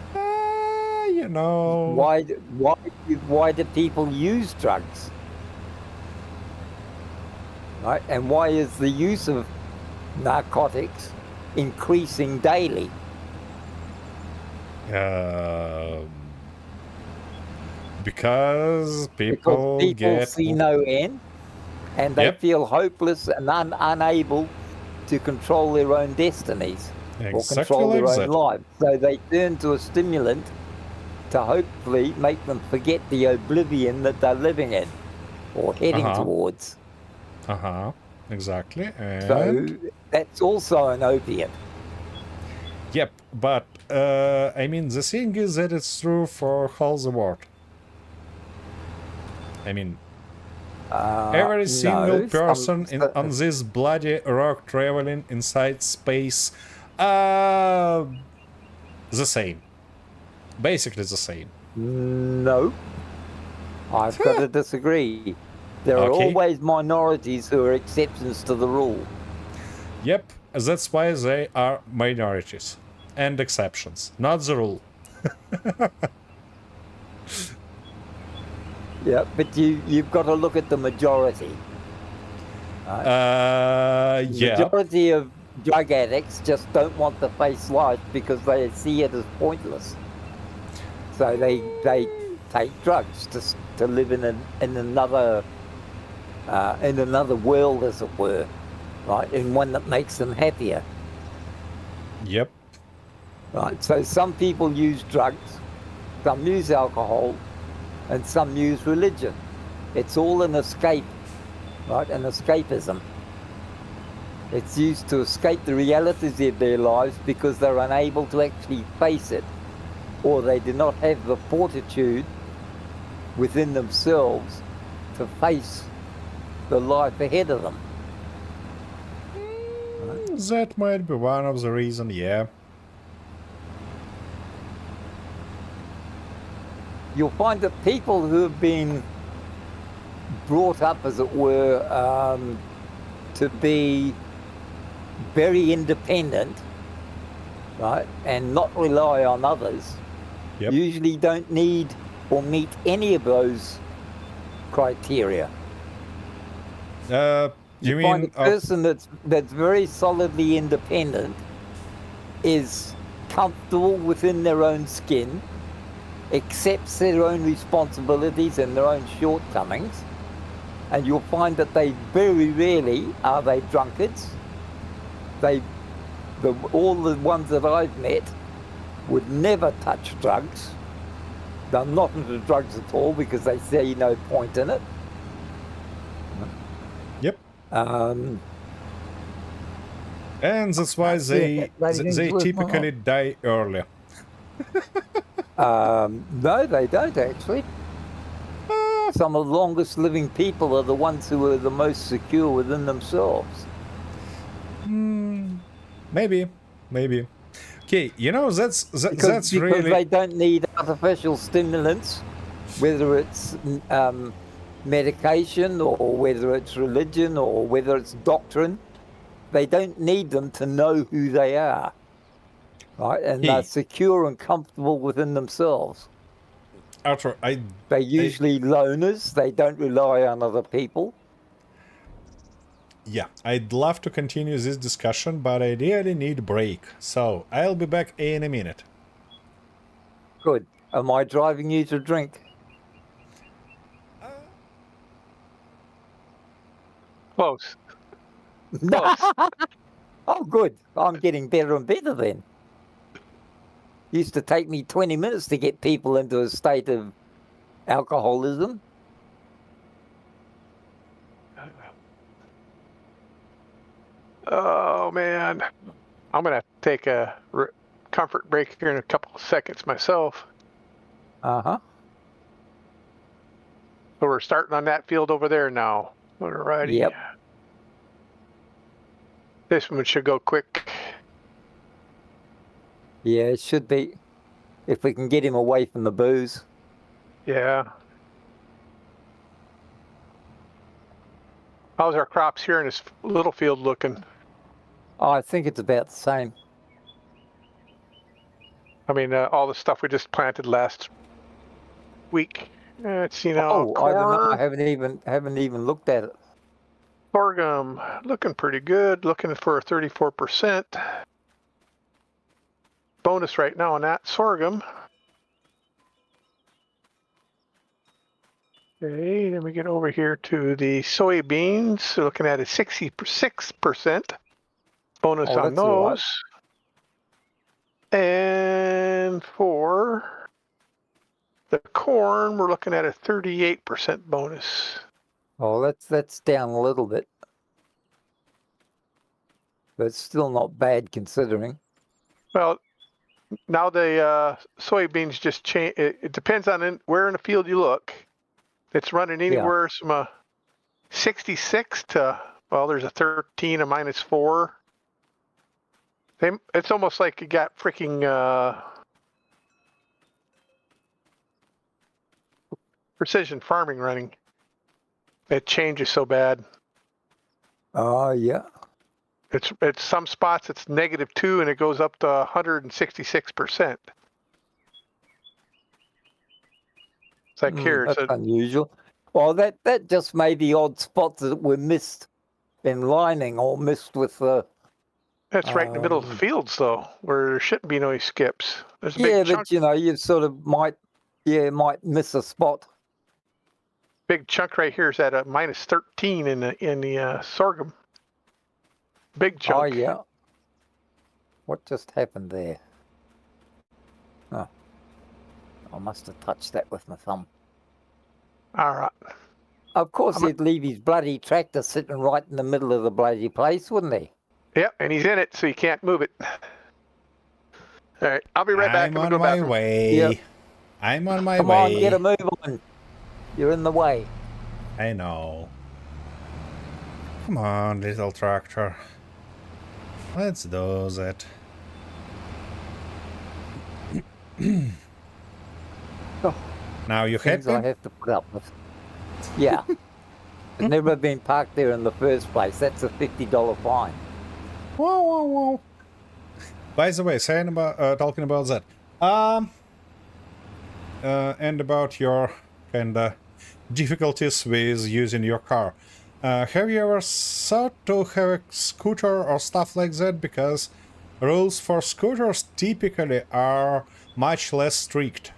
You know. Why do people use drugs? Right? And why is the use of narcotics increasing daily? Because people see no end, and they feel hopeless and unable to control their own destinies or control their own lives. So they turn to a stimulant to hopefully make them forget the oblivion that they're living in or heading towards. Exactly. And so that's also an opiate. Yep, but I mean, the thing is that it's true for all the world. I mean, every single person on this bloody rock traveling inside space, the same. Basically the same. No, I've got to disagree. There are always minorities who are exceptions to the rule. Yep, that's why they are minorities and exceptions, not the rule. Yeah, but you've got to look at the majority. Right? Yeah. The majority of drug addicts just don't want to face life because they see it as pointless. So they take drugs to live in another world, as it were, right? In one that makes them happier. Yep. Right. So some people use drugs, some use alcohol, and some use religion. It's all an escape, right? An escapism. It's used to escape the realities of their lives because they're unable to actually face it, or they do not have the fortitude within themselves to face the life ahead of them. That might be one of the reasons, yeah. You'll find that people who have been brought up, as it were, to be very independent, right, and not rely on others, Yep. usually don't need or meet any of those criteria. You find mean a person that's very solidly independent is comfortable within their own skin, accepts their own responsibilities and their own shortcomings, and you'll find that they very rarely are they drunkards. All the ones that I've met would never touch drugs. They're not into drugs at all because they see no point in it. Yep. Um, And that's why they typically die early. no, they don't actually. Some of the longest living people are the ones who are the most secure within themselves. Maybe. Okay, you know, that's Because really... they don't need artificial stimulants, whether it's medication or whether it's religion or whether it's doctrine. They don't need them to know who they are, right? And they're secure and comfortable within themselves. Arthur, They're usually loners. They don't rely on other people. Yeah, I'd love to continue this discussion, but I really need a break. So, I'll be back in a minute. Good. Am I driving you to drink? Close. No. Oh, good. I'm getting better and better then. Used to take me 20 minutes to get people into a state of alcoholism. Oh, man. I'm going to take a comfort break here in a couple of seconds myself. Uh-huh. So we're starting on that field over there now. Alrighty. Yep. This one should go quick. Yeah, it should be. If we can get him away from the booze. Yeah. How's our crops here in this little field looking? Oh, I think it's about the same. I mean, all the stuff we just planted last week. It's, you know, I don't know. I corn, haven't even looked at it. sorghum, looking pretty good. Looking for a 34%. Bonus right now on that sorghum. Okay, then we get over here to the soybeans. So looking at a 66% bonus on that's all right. those. And for the corn, we're looking at a 38% bonus. Oh, that's down a little bit. But it's still not bad considering. Well, now the soybeans just change. It depends on where in the field you look. It's running anywhere from a 66 to, well, there's a 13, a -4. It's almost like you got freaking precision farming running. It changes so bad. Oh, yeah. It's some spots it's -2 and it goes up to 166%. It's like here. That's unusual. Well, that just made the odd spots that were missed in lining or missed with the. That's right in the middle of the fields, though, where there shouldn't be no skips. There's a big chunk. But you know, you sort of might miss a spot. Big chunk right here is at a -13 in the sorghum. Big chunk. Oh yeah. What just happened there? Oh, I must have touched that with my thumb. All right. Of course, he'd leave his bloody tractor sitting right in the middle of the bloody place, wouldn't he? Yep, and he's in it, so you can't move it. All right, I'll be right back. I'm on my way. Yep. I'm on my Come way. on, get a move on. You're in the way. I know. Come on, little tractor. Let's do that. Oh, Now you things I happy? have to put up with. Yeah. I've never been parked there in the first place. That's a $50 fine. Whoa, whoa, whoa. By the way, saying about talking about that, and about your kinda difficulties with using your car. Have you ever thought to have a scooter or stuff like that? Because rules for scooters typically are much less strict.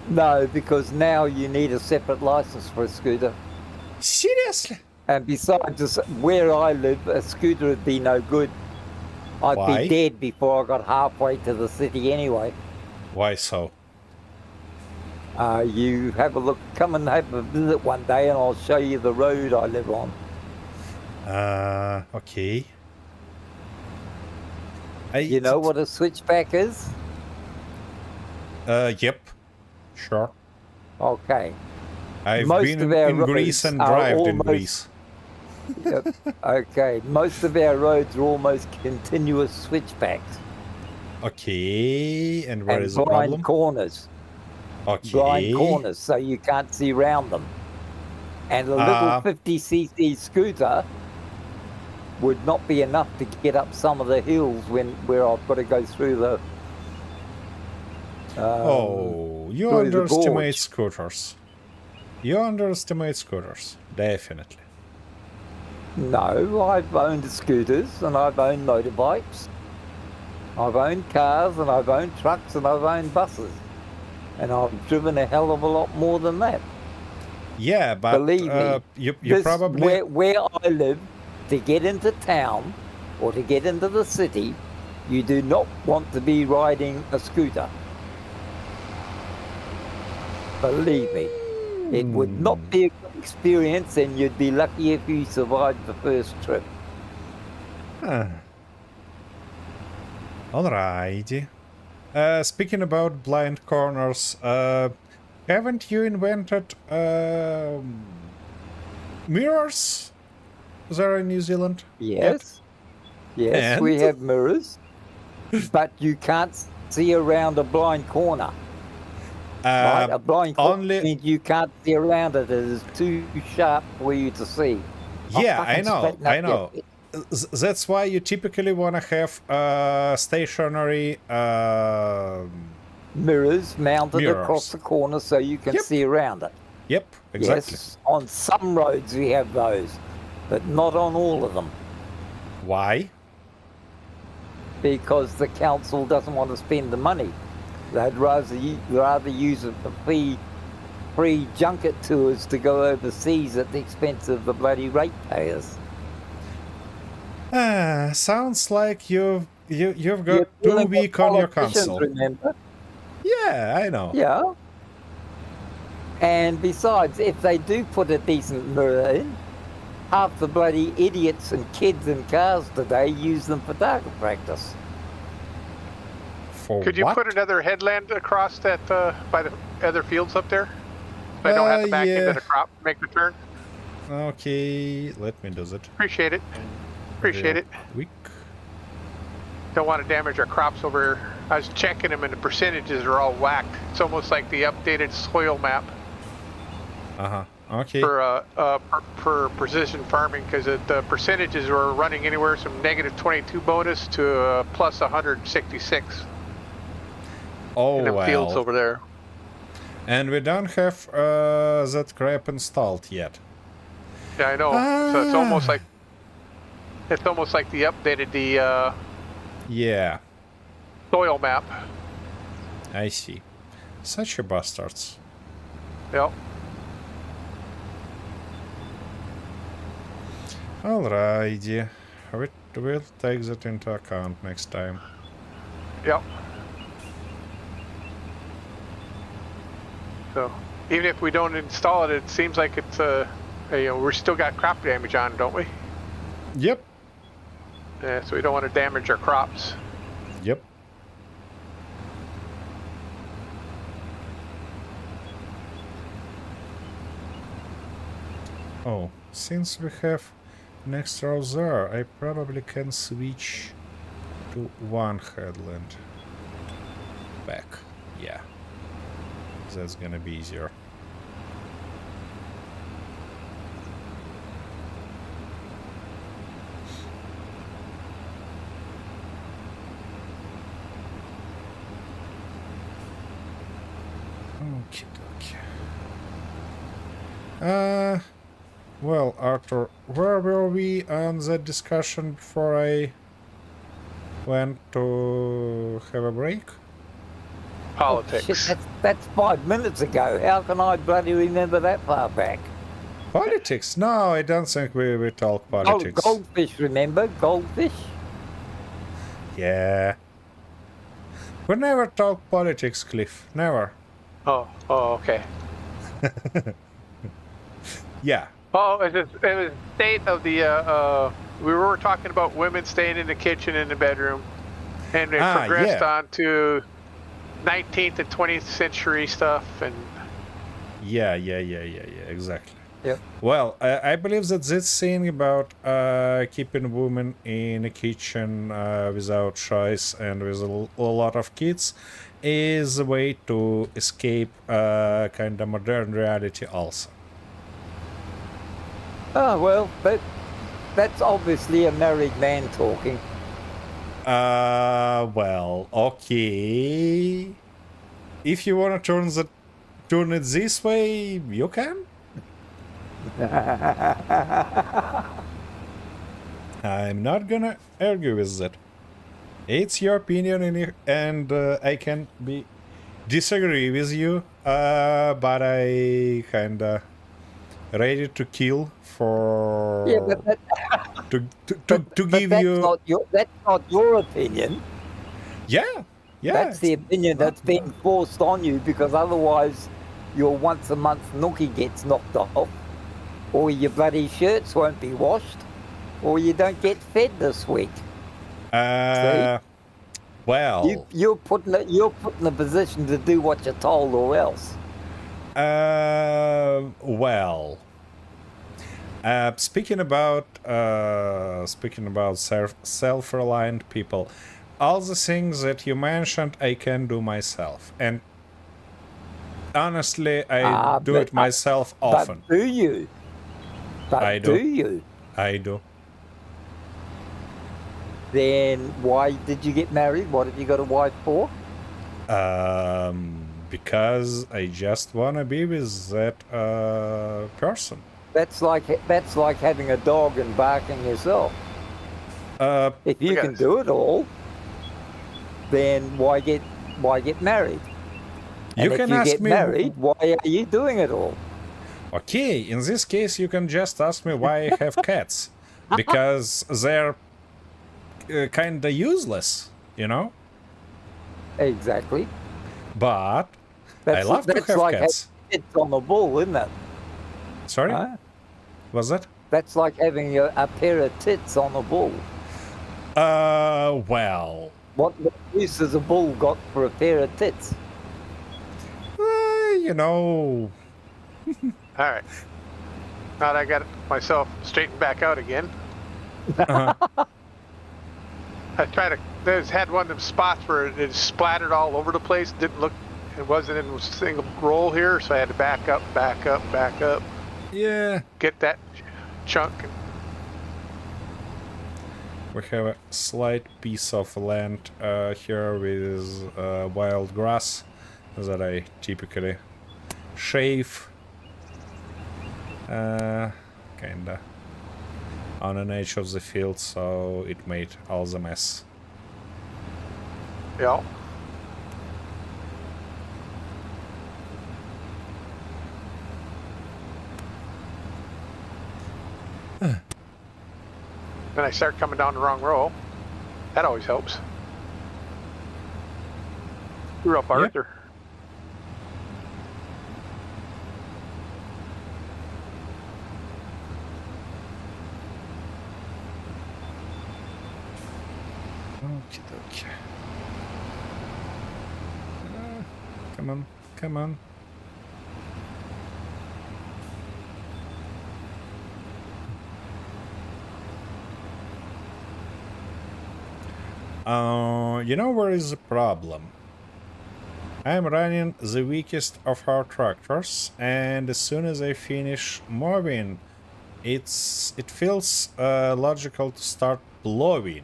No, because now you need a separate license for a scooter. Seriously? And besides, where I live, a scooter would be no good. I'd Why? be dead before I got halfway to the city anyway. Why so? You have a look, come and have a visit one day and I'll show you the road I live on. Okay. You know what a switchback is? Yep. Sure. Okay. I've Most been of our in Greece roads and are drived in almost- Greece. Yep. Okay. Most of our roads are almost continuous switchbacks Okay, and where and is the blind problem? corners. Okay. Blind corners, so you can't see around them. And a little 50cc scooter would not be enough to get up some of the hills where I've got to go through the. Oh, you through the underestimate gorge. scooters. You underestimate scooters, definitely. No, I've owned scooters and I've owned motorbikes. I've owned cars and I've owned trucks and I've owned buses. And I've driven a hell of a lot more than that. Yeah, but Believe me, you This- probably where I live, to get into town or to get into the city, you do not want to be riding a scooter. Believe me, it would not be a good experience, and you'd be lucky if you survived the first trip. Alrighty. Speaking about blind corners, haven't you invented mirrors there in New Zealand? Yes, yes, we And? have mirrors, but you can't see around a blind corner. Right? A blind corner only- means you can't see around it. It is too sharp for you to see. Yeah, I fucking know, straighten I up know. your- That's why you typically want to have stationary Mirrors mounted Mirrors. across the corner so you can Yep. see around it. Yep, exactly. Yes, on some roads we have those, but not on all of them, Why? because the council doesn't want to spend the money. They'd rather use it for free junket tours to go overseas at the expense of the bloody ratepayers. Sounds like you've got You're too dealing with weak on your politicians, console. Remember? Yeah, I know. Yeah. And besides, if they do put a decent mirror in, half the bloody idiots and kids in cars today use them for target practice. For Could you what? put another headland across that by the other fields up there? So I don't have to back yeah. into the crop, make the turn. Okay, let me do that. Appreciate it. Appreciate it. Quick. Don't want to damage our crops over here. I was checking them and the percentages are all whacked. It's almost like the updated soil map Okay. for precision farming, because the percentages were running anywhere from -22 bonus to plus 166 Oh in the fields well. over there. And we don't have that crap installed yet. Yeah, I know. So it's almost like the updated Yeah, soil map. I see. Such a bastards. Yep. Alrighty. We'll take that into account next time. Yep. So even if we don't install it, it seems like it's we're still got crop damage on, don't we? Yep. Yeah, so we don't want to damage our crops. Yep. Oh, since we have an extra there, I probably can switch to one headland. Back. Yeah. That's gonna be easier. Okay, okay. Well, Arthur, where were we on that discussion before I went to have a break? Politics. Oh, shit, that's 5 minutes ago. How can I bloody remember that far back? Politics? No, I don't think we talk politics. Goldfish, remember? Goldfish? Yeah. We never talk politics, Cliff. Never. Oh, okay. Yeah. Oh, it was state of the. We were talking about women staying in the kitchen and the bedroom, and it progressed on to 19th and 20th century stuff, and. Yeah. Exactly. Yep. Well, I believe that this thing about keeping women in the kitchen without choice and with a lot of kids is a way to escape kind of modern reality also. Oh, well, that's obviously a married man talking. Well, okay. If you want to turn it this way, you can. I'm not gonna argue with that. It's your opinion, and I can disagree with you, but I kinda ready to kill for to give you. That's not your opinion. Yeah. That's the opinion that's being forced on you, because otherwise your once a month nookie gets knocked off, or your bloody shirts won't be washed, or you don't get fed this week. Well, you're put in a position to do what you're told, or else. Well. Speaking about self-reliant people, all the things that you mentioned, I can do myself, and honestly, I do it myself often. But do you? I do. Do you? I do. Then why did you get married? What have you got a wife for? Because I just want to be with that person. That's like having a dog and barking yourself. If you can do it all, then why get married? You and can if you ask get me married, why are you doing it all? Okay, in this case, you can just ask me why I have cats, because they're kind of useless, you know. Exactly. But I love to have cats. It's on the bull, isn't it? Sorry? Huh? What's that? That's like having a pair of tits on a bull. Well. What use has a bull got for a pair of tits? You know. All right. Now that I got myself straightened back out again. I had one of them spots where it splattered all over the place. It wasn't in a single roll here, so I had to back up. Yeah. Get that chunk. We have a slight piece of land here with wild grass that I typically shave. Kinda on an edge of the field, so it made all the mess. Yeah. Then I start coming down the wrong row. That always helps. Screw up Arthur. Okay. Come on. You know where is the problem? I'm running the weakest of our tractors, and as soon as I finish moving, it feels logical to start blowing.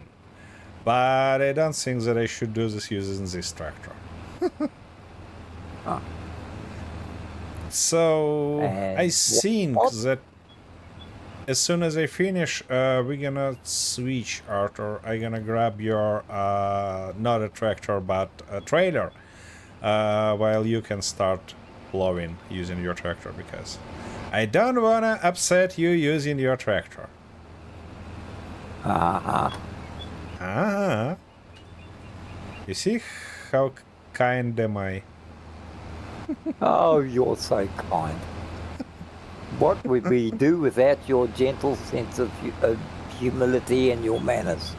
But I don't think that I should do this using this tractor. So I think that as soon as I finish, we're gonna switch, Arthur. I'm gonna grab your not a tractor but a trailer, while you can start blowing using your tractor, because I don't wanna upset you using your tractor. You see how kind am I? Oh, you're so kind. What would we do without your gentle sense of humility and your manners?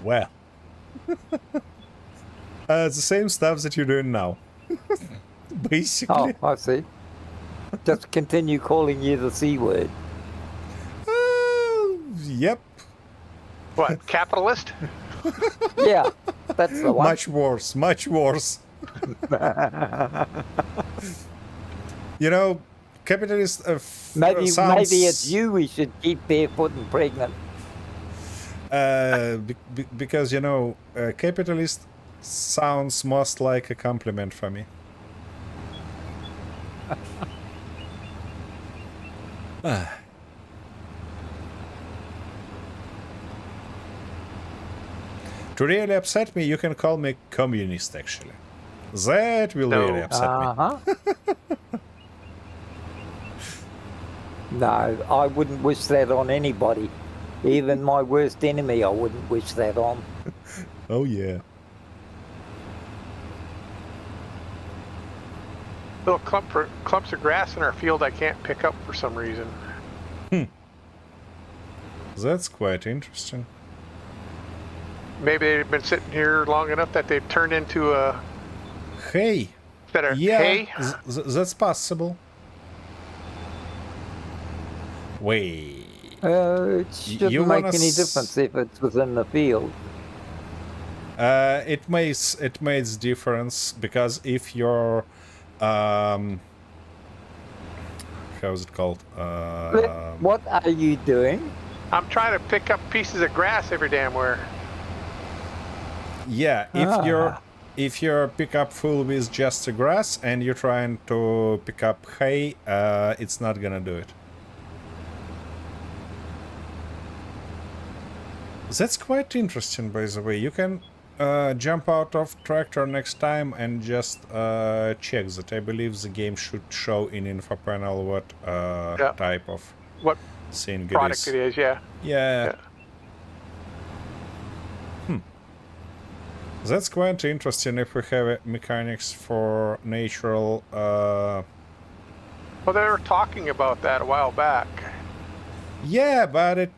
Well, it's the same stuff that you're doing now. Basically. Oh, I see. Just continue calling you the C word. Yep. What, capitalist? Yeah, that's the one. Much worse, much worse. You know, capitalist Maybe sounds... it's you we should keep barefoot and pregnant. Because, you know, capitalist sounds most like a compliment for me. To really upset me, you can call me communist, actually. That will really upset me. No, I wouldn't wish that on anybody. Even my worst enemy, I wouldn't wish that on. Oh, yeah. Little clumps of grass in our field I can't pick up for some reason. That's quite interesting. Maybe they've been sitting here long enough that they've turned into a... Hey. Better. Yeah, Hay? that's possible. Wait. It shouldn't make any difference if it's within the field. It makes difference, because if you're how's it called? What are you doing? I'm trying to pick up pieces of grass every damn where. Yeah, if your pickup full with just the grass and you're trying to pick up hay, it's not gonna do it. That's quite interesting, by the way. You can jump out of tractor next time and just check that. I believe the game should show in info panel what type of thing product it is. Yeah. That's quite interesting if we have mechanics for natural... Well, they were talking about that a while back. Yeah, but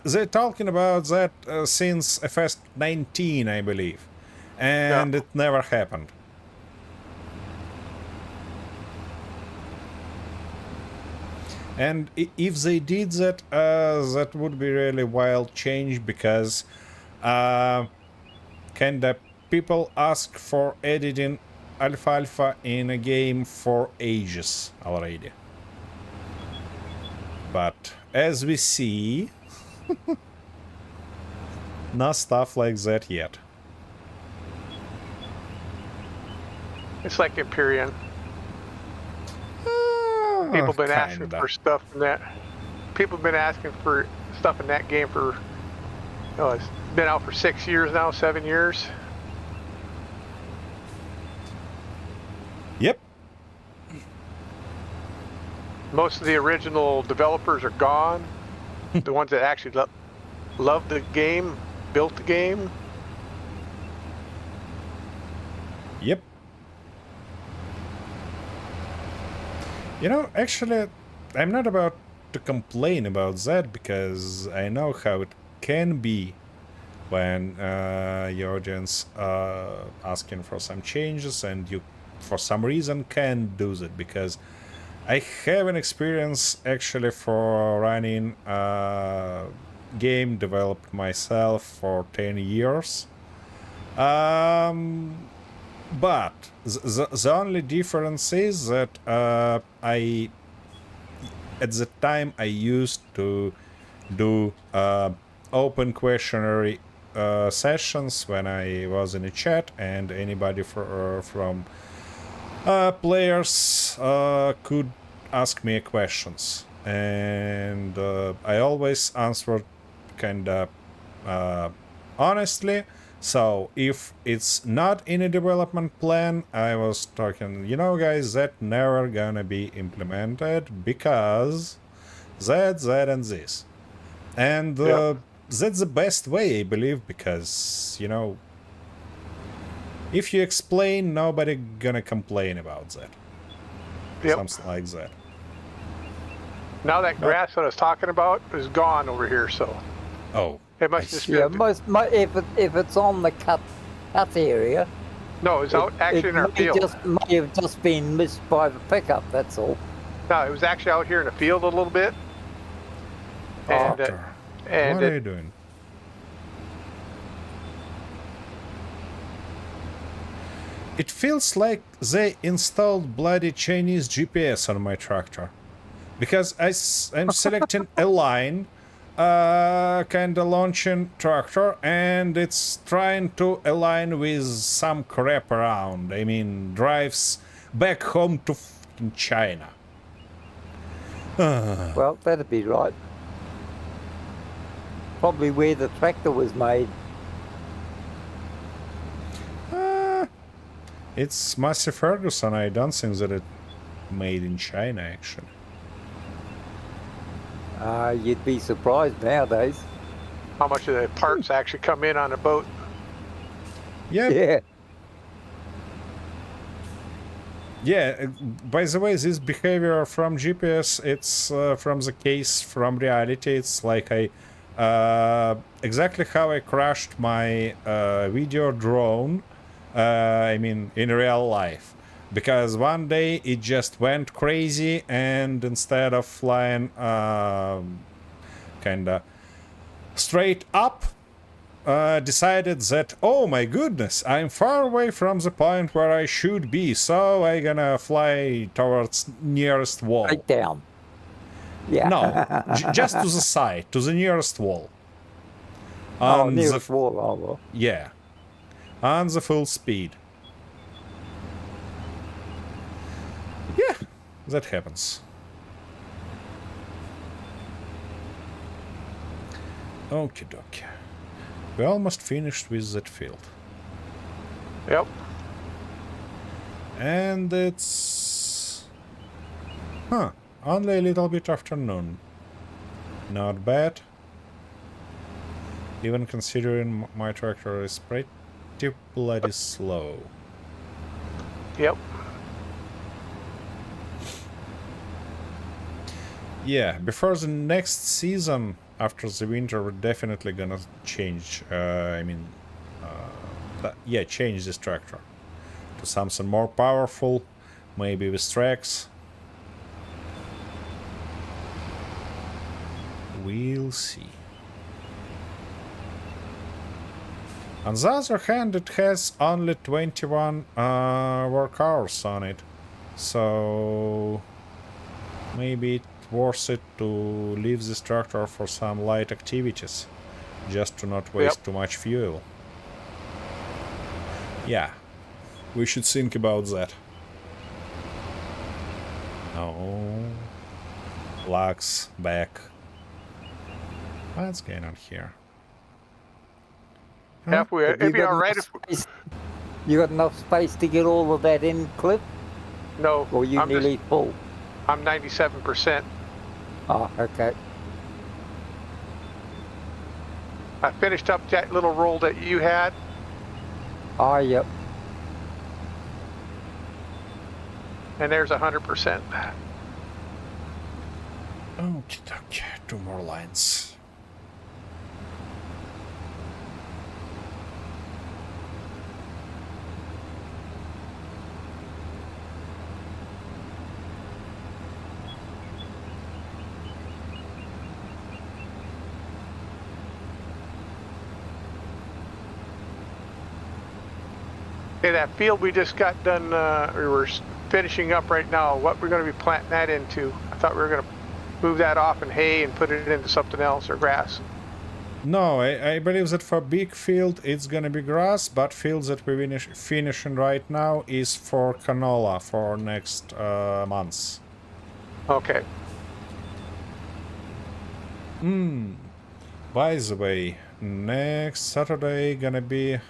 they're talking about that since FS19, I believe. And it never happened. And if they did that, that would be really wild change, because... kinda people ask for editing alfalfa in a game for ages already. But as we see, no stuff like that yet. It's like Empyrean. People have been asking for stuff in that. People have been asking for stuff in that game for... Oh, it's been out for 6 years now, 7 years. Yep. Most of the original developers are gone. The ones that actually loved the game, built the game. Yep. You know, actually, I'm not about to complain about that, because I know how it can be when your audience asking for some changes and you for some reason can't do that, because I have an experience actually for running game developed myself for 10 years. But the only difference is that I at the time I used to do open questionnaire sessions when I was in a chat, and anybody from players could ask me questions, and I always answered kind of honestly. So if it's not in a development plan, I was talking, you know, guys, that never gonna be implemented because that, and this. And that's the best way, I believe, because, you know, if you explain, nobody gonna complain about that. Something like that. Now that grass that I was talking about is gone over here, so. Oh. It must just be. Yeah, if it's on the cut area. No, it's out actually in our field. May have just been missed by the pickup. That's all. No, it was actually out here in the field a little bit. And, What are you doing? It feels like they installed bloody Chinese GPS on my tractor, because I'm selecting a line. Kind of launching tractor, and it's trying to align with some crap around. I mean, drives back home to China. Well, that'd be right. Probably where the tractor was made. It's Massey Ferguson. I don't think that it made in China, actually. You'd be surprised nowadays. how much of the parts actually come in on a boat. Yeah. Yeah. Yeah, by the way, this behavior from GPS, it's from the case from reality. It's like I exactly how I crashed my video drone, I mean, in real life. Because one day it just went crazy, and instead of flying kinda straight up, decided that, oh my goodness, I'm far away from the point where I should be, so I'm gonna fly towards nearest wall. Right down. Yeah. No, just to the side, to the nearest wall. Oh, nearest wall. Oh, well. Yeah, on the full speed. Yeah, that happens. Okie dokie. We almost finished with that field. Yep. And it's... Huh, only a little bit after noon. Not bad. Even considering my tractor is pretty bloody slow. Yep. Yeah, before the next season, after the winter, we're definitely gonna change, change this tractor to something more powerful, maybe with tracks. We'll see. On the other hand, it has only 21 work hours on it, so maybe it's worth it to leave this tractor for some light activities, just to not waste too much fuel. Yeah, we should think about that. Oh, Lux back. What's going on here? Yeah, it'd be all right if... You got enough space to get all of that in, Cliff? No. Or you nearly full? I'm 97%. Oh, okay. I finished up that little roll that you had. Oh, yep. And there's 100%. Okie dokie, 2 more lines. Hey, that field we just got done, we're finishing up right now. What we're going to be planting that into? I thought we were going to move that off in hay and put it into something else or grass. No, I believe that for big field it's gonna be grass, but fields that we finishing right now is for canola for next months. Okay. By the way, next Saturday gonna be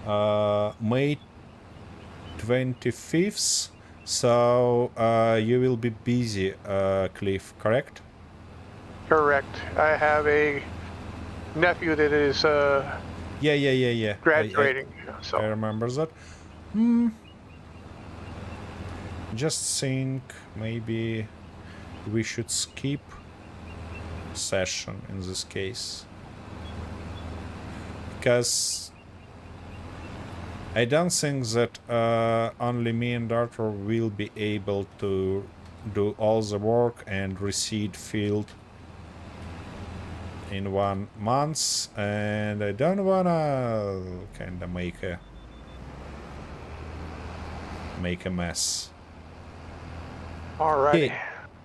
May 25th, so you will be busy, Cliff, correct? Correct. I have a nephew that is Yeah. graduating. I So remember that. Just think maybe we should skip session in this case. Because I don't think that only me and Arthur will be able to do all the work and reseed field in 1 month, and I don't wanna kinda make a mess. all right.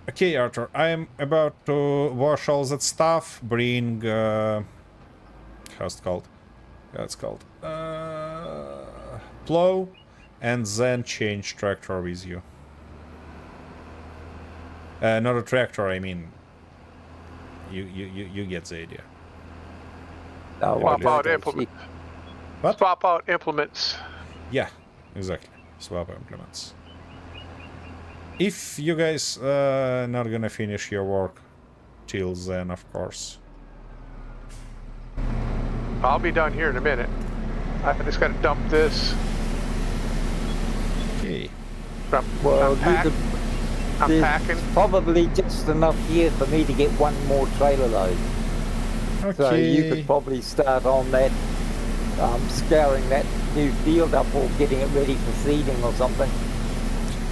Okay, Arthur, I am about to wash all that stuff, bring how's it called? That's called plow, and then change tractor with you. Not a tractor, I mean. You get the idea. Oh, Swap well, out okay, implements. What? Swap out implements. Yeah, exactly. Swap implements. If you guys not gonna finish your work till then, of course. I'll be done here in a minute. I just got to dump this. Okay. Well, I'm you could, there's packing. probably just enough here for me to get one more trailer load. So you Okay. could probably start on that, scouring that new field up or getting it ready for seeding or something.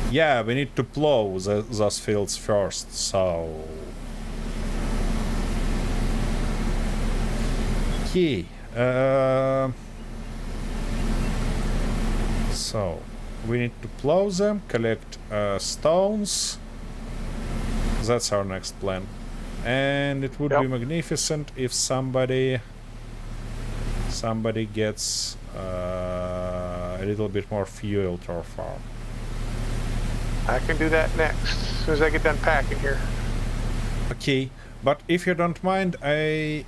Yeah, we need to plow those fields first, so... Okay. So, we need to plow them, collect stones. That's our next plan. And it would be magnificent if somebody gets a little bit more fuel to our farm. I can do that next, as soon as I get done packing here. Okay, but if you don't mind, I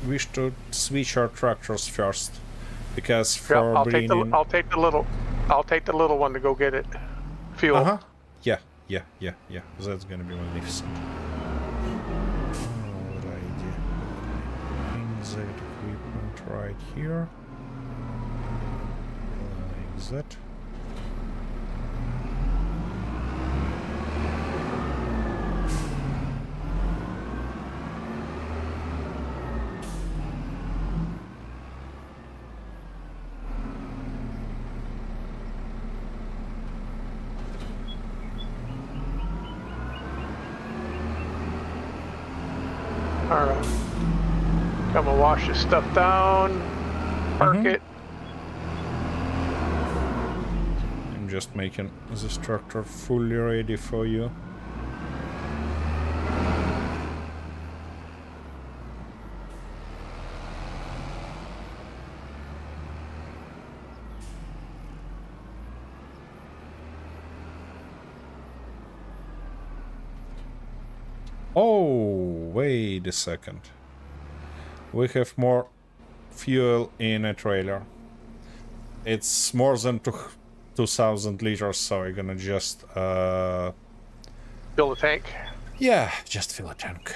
wish to switch our tractors first, because for Yep, I'll take bringing... I'll take the little one to go get it. Fuel. Uh-huh. Yeah. That's gonna be magnificent. Alrighty. Bring that equipment right here. Like that. All right. I'm gonna wash this stuff down, park it. I'm just making this tractor fully ready for you. Oh, wait a second. We have more fuel in a trailer. It's more than 2,000 liters, so we're gonna just... Fill the tank. Yeah, just fill a tank.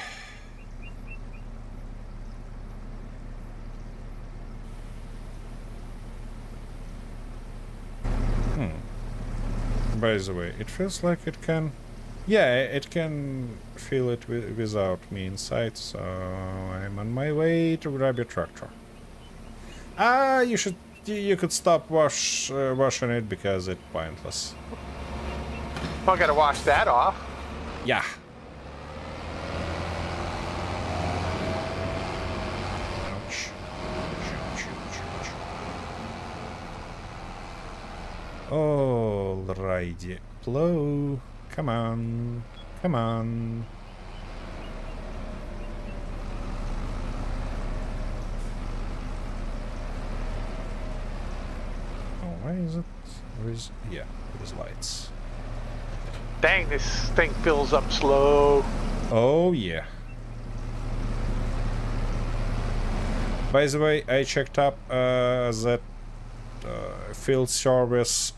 By the way, it feels like it can... Yeah, it can fill it without me inside, so I'm on my way to grab your tractor. You could stop washing it because it's pointless. I gotta wash that off. Yeah. Ouch. Alrighty. Plow. Come on. Come on. Oh, why is it? Where is... Yeah, there's lights. Dang, this thing fills up slow. Oh, yeah. By the way, I checked up that field service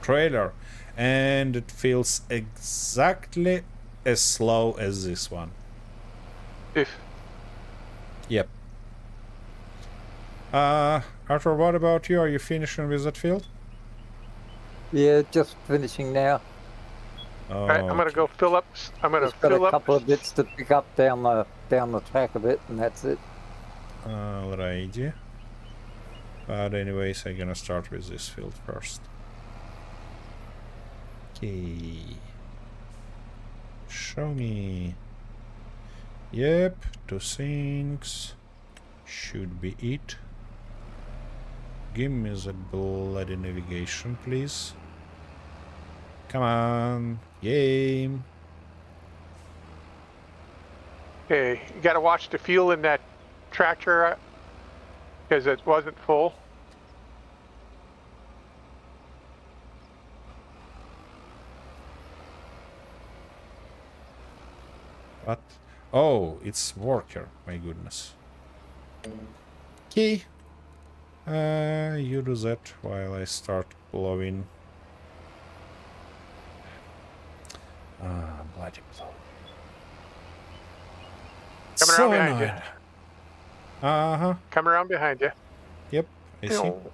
trailer, and it feels exactly as slow as this one. If Yep. Arthur, what about you? Are you finishing with that field? Yeah, just finishing now. Oh, Alright, I'm gonna go fill up. I'm gonna Just got fill a up. couple of bits to pick up down the track a bit, and that's it. alrighty. But anyways, I'm gonna start with this field first. Okay. Show me. Yep, 2 things. Should be it. Give me that bloody navigation, please. Come on, game. Okay, you gotta watch the fuel in that tractor because it wasn't full. What? Oh, it's worker. My goodness. Okay. You do that while I start blowing. Bloody blow. Coming So around behind you. annoying. Uh-huh. Come around behind you. Yep, I see. Oh,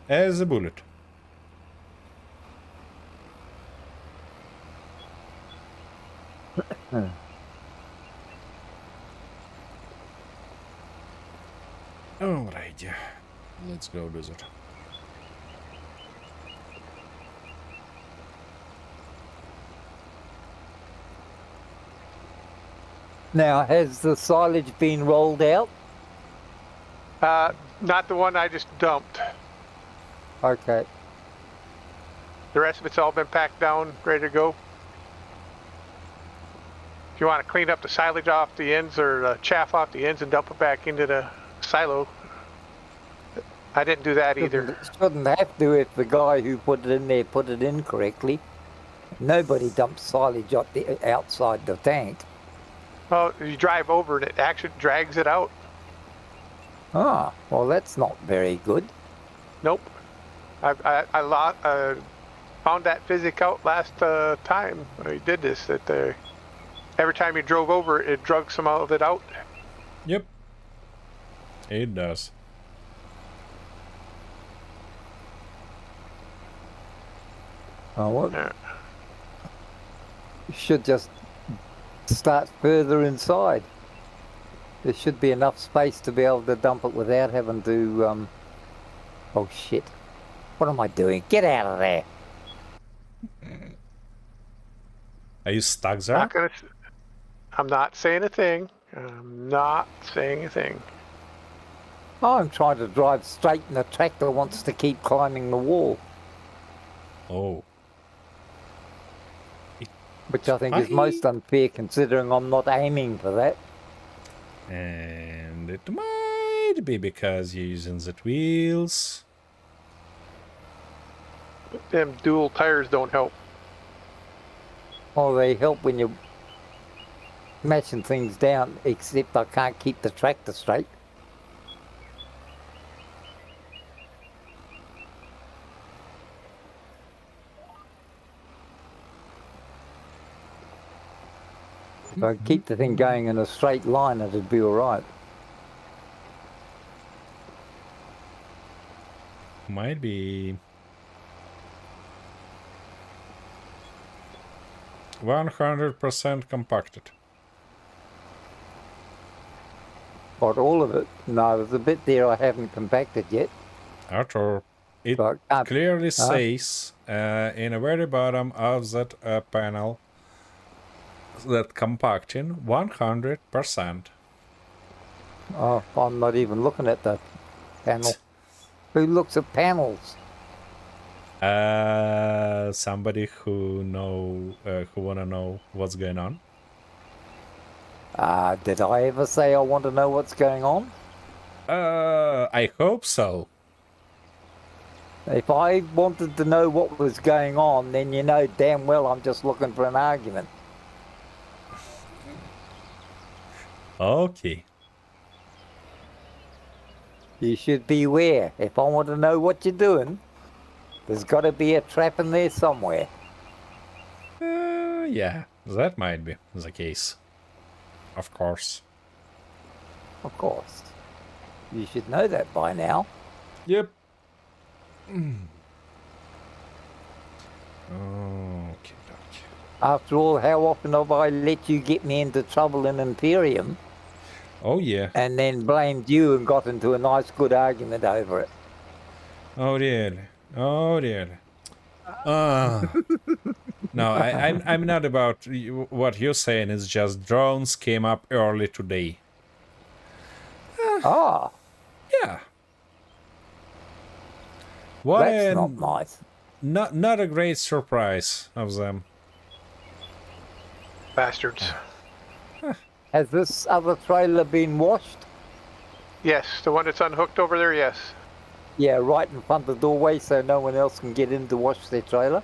As a bullet. Alright, let's go do that. Now, has the silage been rolled out? not the one I just dumped. Okay. The rest of it's all been packed down, ready to go. If you want to clean up the silage off the ends or the chaff off the ends and dump it back into the silo, I didn't do that either. Shouldn't have to if the guy who put it in there put it in correctly. Nobody dumps silage outside the tank. Well, you drive over and it actually drags it out. Ah, well, that's not very good. Nope. I found that physics out last time we did this, that every time you drove over it drug some of it out. Yep. It does. Oh, what? Yeah. You should just start further inside. There should be enough space to be able to dump it without having to, oh shit. What am I doing? Get out of there. Are you stuck there? I'm not saying a thing. I'm not saying a thing. I'm trying to drive straight and the tractor wants to keep climbing the wall, Oh. which I think is most unfair considering I'm not aiming for that. And it might be because you're using the wheels. Them dual tires don't help. Oh, they help when you're mashing things down, except I can't keep the tractor straight. If I keep the thing going in a straight line, it'd be all right. Might be 100% compacted. But all of it, no, there's a bit there I haven't compacted yet. Arthur, it So I can't- clearly says in the very bottom of that panel that compacting 100%. Oh, I'm not even looking at the panel. Who looks at panels? Somebody who wanna know what's going on. Did I ever say I want to know what's going on? I hope so. If I wanted to know what was going on, then you know damn well I'm just looking for an argument. Okay. You should beware. If I want to know what you're doing, there's got to be a trap in there somewhere. Yeah, that might be the case. Of course. Of course. You should know that by now. Yep. Okay. After all, how often have I let you get me into trouble in Imperium Oh yeah. and then blamed you and got into a nice good argument over it? Oh really? Oh really? No, I'm not about what you're saying. It's just drones came up early today. Ah, Yeah. What that's not nice. not a great surprise of them. Bastards. Has this other trailer been washed? Yes, the one that's unhooked over there, yes. Yeah, right in front of the doorway so no one else can get in to wash their trailer?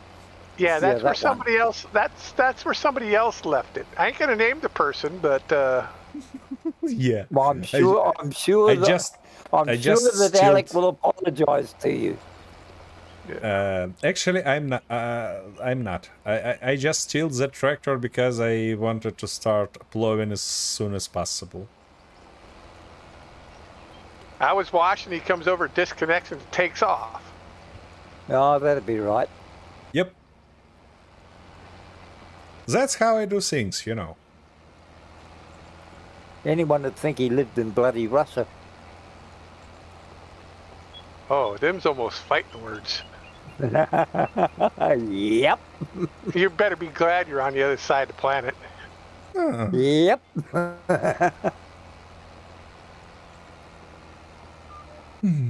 Yeah, that's where that one. somebody else. That's where somebody else left it. I ain't gonna name the person, but Yeah. Well, I'm sure I that just Alec stealed- will apologize to you. Actually, I'm not. I'm not. I just steal the tractor because I wanted to start plowing as soon as possible. I was washing. He comes over, disconnects, and takes off. Oh, that'd be right. Yep. That's how I do things, you know. Anyone would think he lived in bloody Russia. Oh, them's almost fighting words. Yep. You better be glad you're on the other side of the planet. Yep.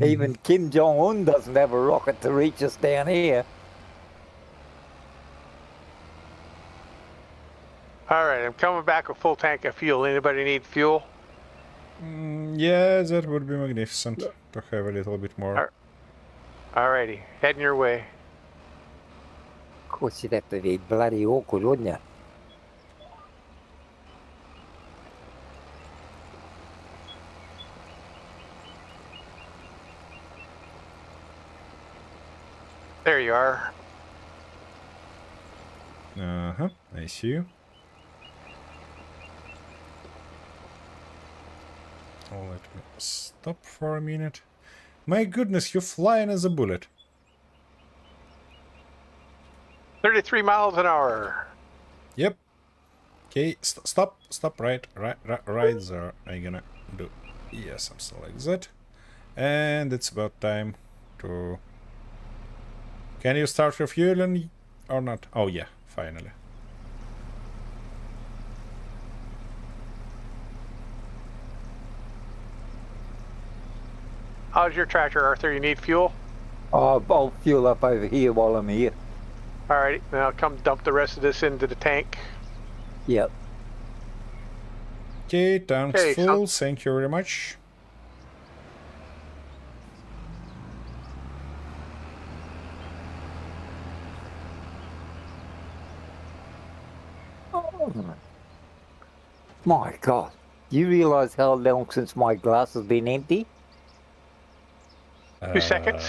Even Kim Jong-un doesn't have a rocket to reach us down here. All right, I'm coming back with full tank of fuel. Anybody need fuel? Yeah, that would be magnificent to have a little bit more. All righty, heading your way. Of course, you'd have to be bloody awkward, wouldn't you? There you are. Uh-huh, I see you. Oh, let me stop for a minute. My goodness, you're flying as a bullet. 33 miles an hour. Yep. Okay, stop, right there. I'm gonna do, yes, something like that. And it's about time to... Can you start refueling or not? Oh yeah, finally. How's your tractor, Arthur? You need fuel? I'll fuel up over here while I'm here. All right, then I'll come dump the rest of this into the tank. Yep. Okay, tank's Okay, full. Thank you very much. Oh. My God. Do you realize how long since my glass has been empty? 2 seconds.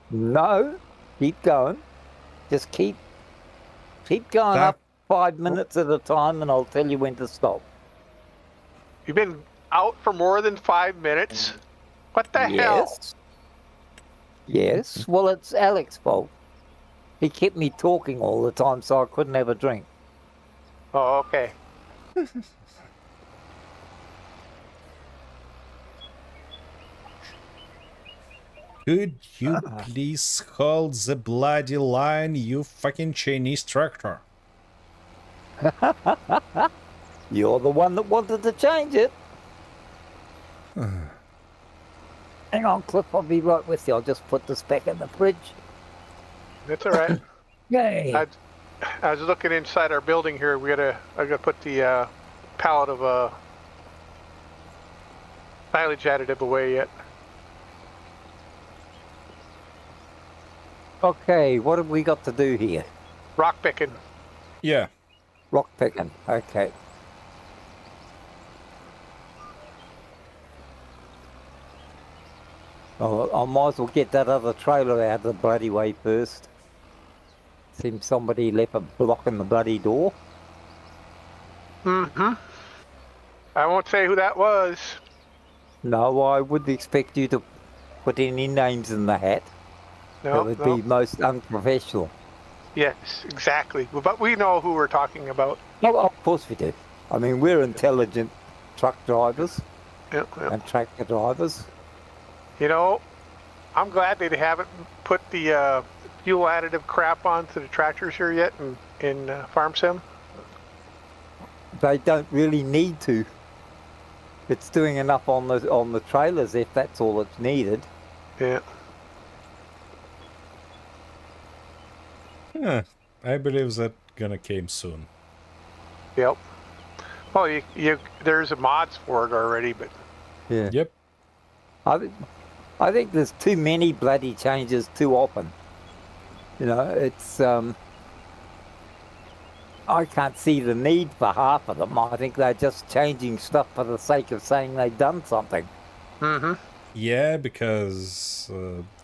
No. Keep going. Just keep going Stop. up 5 minutes at a time and I'll tell you when to stop. You've been out for more than 5 minutes? What the hell? Yes. Yes. Well, it's Alec's fault. He kept me talking all the time so I couldn't have a drink. Oh, okay. Could you please hold the bloody line, you fucking Chinese tractor? You're the one that wanted to change it. Hang on, Cliff, I'll be right with you. I'll just put this back in the fridge. That's all right. Yay. I was looking inside our building here. I gotta put the pallet of silage additive away yet. Okay, what have we got to do here? Rock picking. Yeah. Rock picking. Okay. Oh, I might as well get that other trailer out of the bloody way first. Seems somebody left a block in the bloody door. Mm-hmm. I won't say who that was. No, I wouldn't expect you to put any names in the hat. No, That would be most unprofessional. Yes, exactly. But we know who we're talking about. Oh, of course we do. I mean, we're intelligent truck drivers Yeah. and tractor drivers. You know, I'm glad they haven't put the fuel additive crap onto the tractors here yet in Farm Sim. They don't really need to. It's doing enough on the trailers if that's all it's needed. Yeah. Yeah. I believe that gonna came soon. Yep. Well, there's a mods for it already, but Yeah. Yep. I think there's too many bloody changes too often. You know, it's I can't see the need for half of them. I think they're just changing stuff for the sake of saying they've done something. mm-hmm. Yeah, because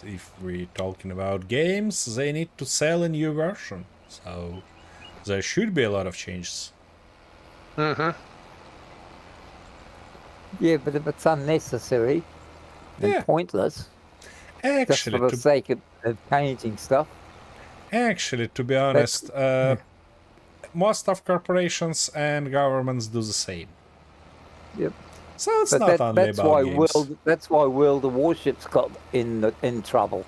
if we're talking about games, they need to sell a new version. So there should be a lot of changes. Mm-hmm. Yeah, but if it's unnecessary and Yeah. pointless, just Actually, for the sake of changing stuff. to be honest, most of corporations and governments do the same. Yep. So it's But not only that's about why games. that's why World of Warships got in trouble,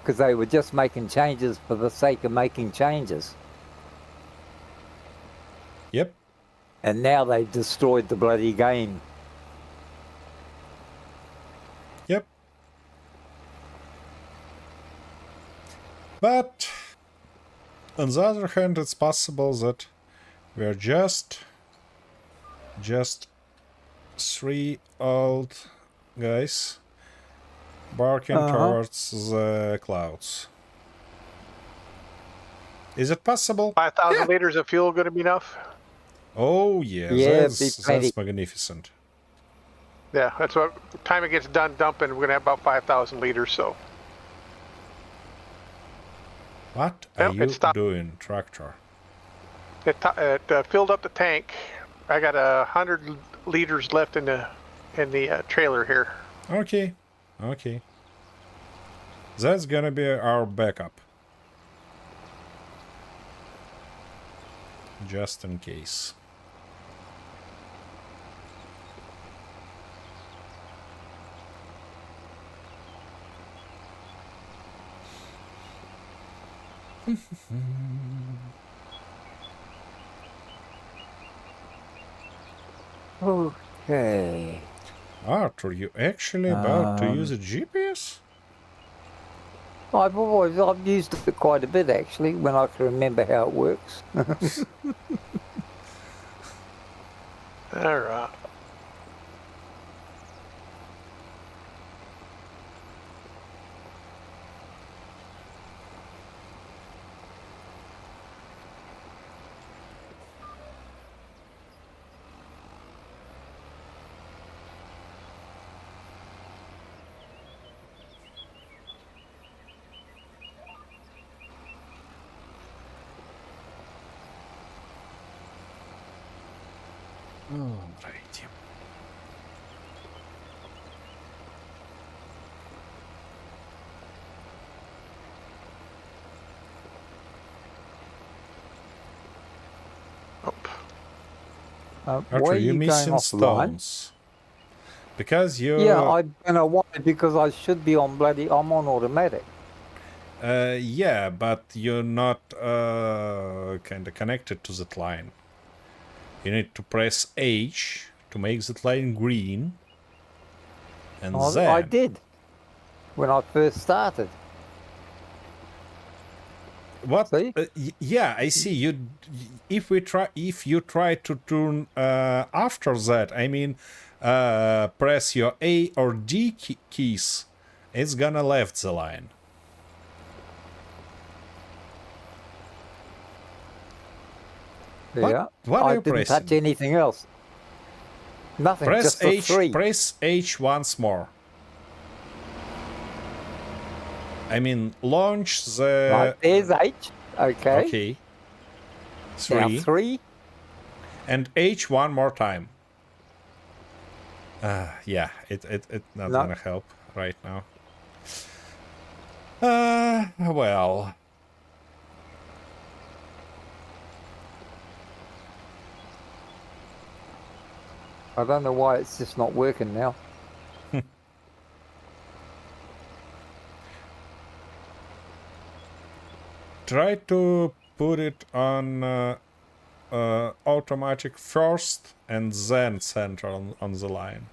because they were just making changes for the sake of making changes, Yep. and now they've destroyed the bloody game. Yep. But on the other hand, it's possible that we're just three old guys barking towards the clouds. Is it possible? 5,000 liters of fuel going to be enough? Oh yeah, Yeah, that's plenty. magnificent. Yeah, that's what time it gets done dumping. We're going to have about 5,000 liters. So What Well, are you it stopped. doing, tractor? it filled up the tank. I got 100 liters left in the trailer here. Okay, okay. That's gonna be our backup. Just in case. Okay. Arthur, you actually about to use a GPS? I've used it quite a bit actually when I can remember how it works. All right. Alrighty. Why Arthur, are you're you going missing offline? stones. Because you Yeah, I don't know why, because I should be on I'm on automatic. yeah, but you're not kinda connected to that line. You need to press H to make that line green. And I then did when I first started. what? See? Yeah, I see. If you try to turn after that, I mean, press your A or D keys, it's gonna left the line. Yeah. What are I you didn't touch pressing? anything else. Nothing, Press just the H. three. Press H once more. I mean, launch the. Right, there's H. Okay. Okay. Now 3. 3. And H one more time. Yeah, it not No. gonna help right now. Well. I don't know why it's just not working now. Try to put it on automatic first and then center on the line.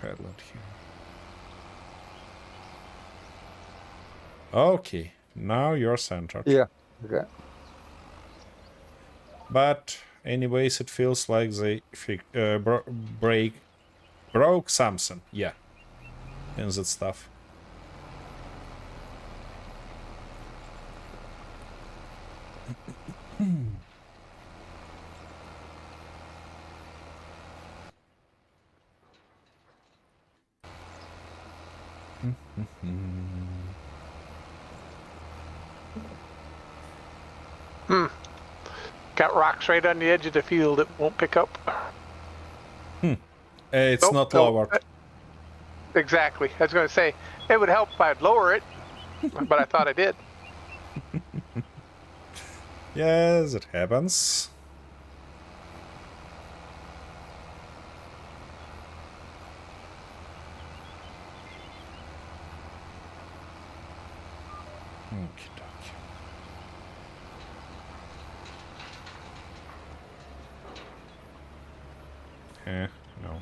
Headland here. Okay, now you're centered. Yeah. Okay. But anyways, it feels like they broke something. Yeah, in that stuff. Got rocks right on the edge of the field it won't pick up. It's Nope, not nope. lowered. Exactly. I was going to say, it would help if I'd lower it, but I thought I did. Yes, it happens. Okey-dokey. No.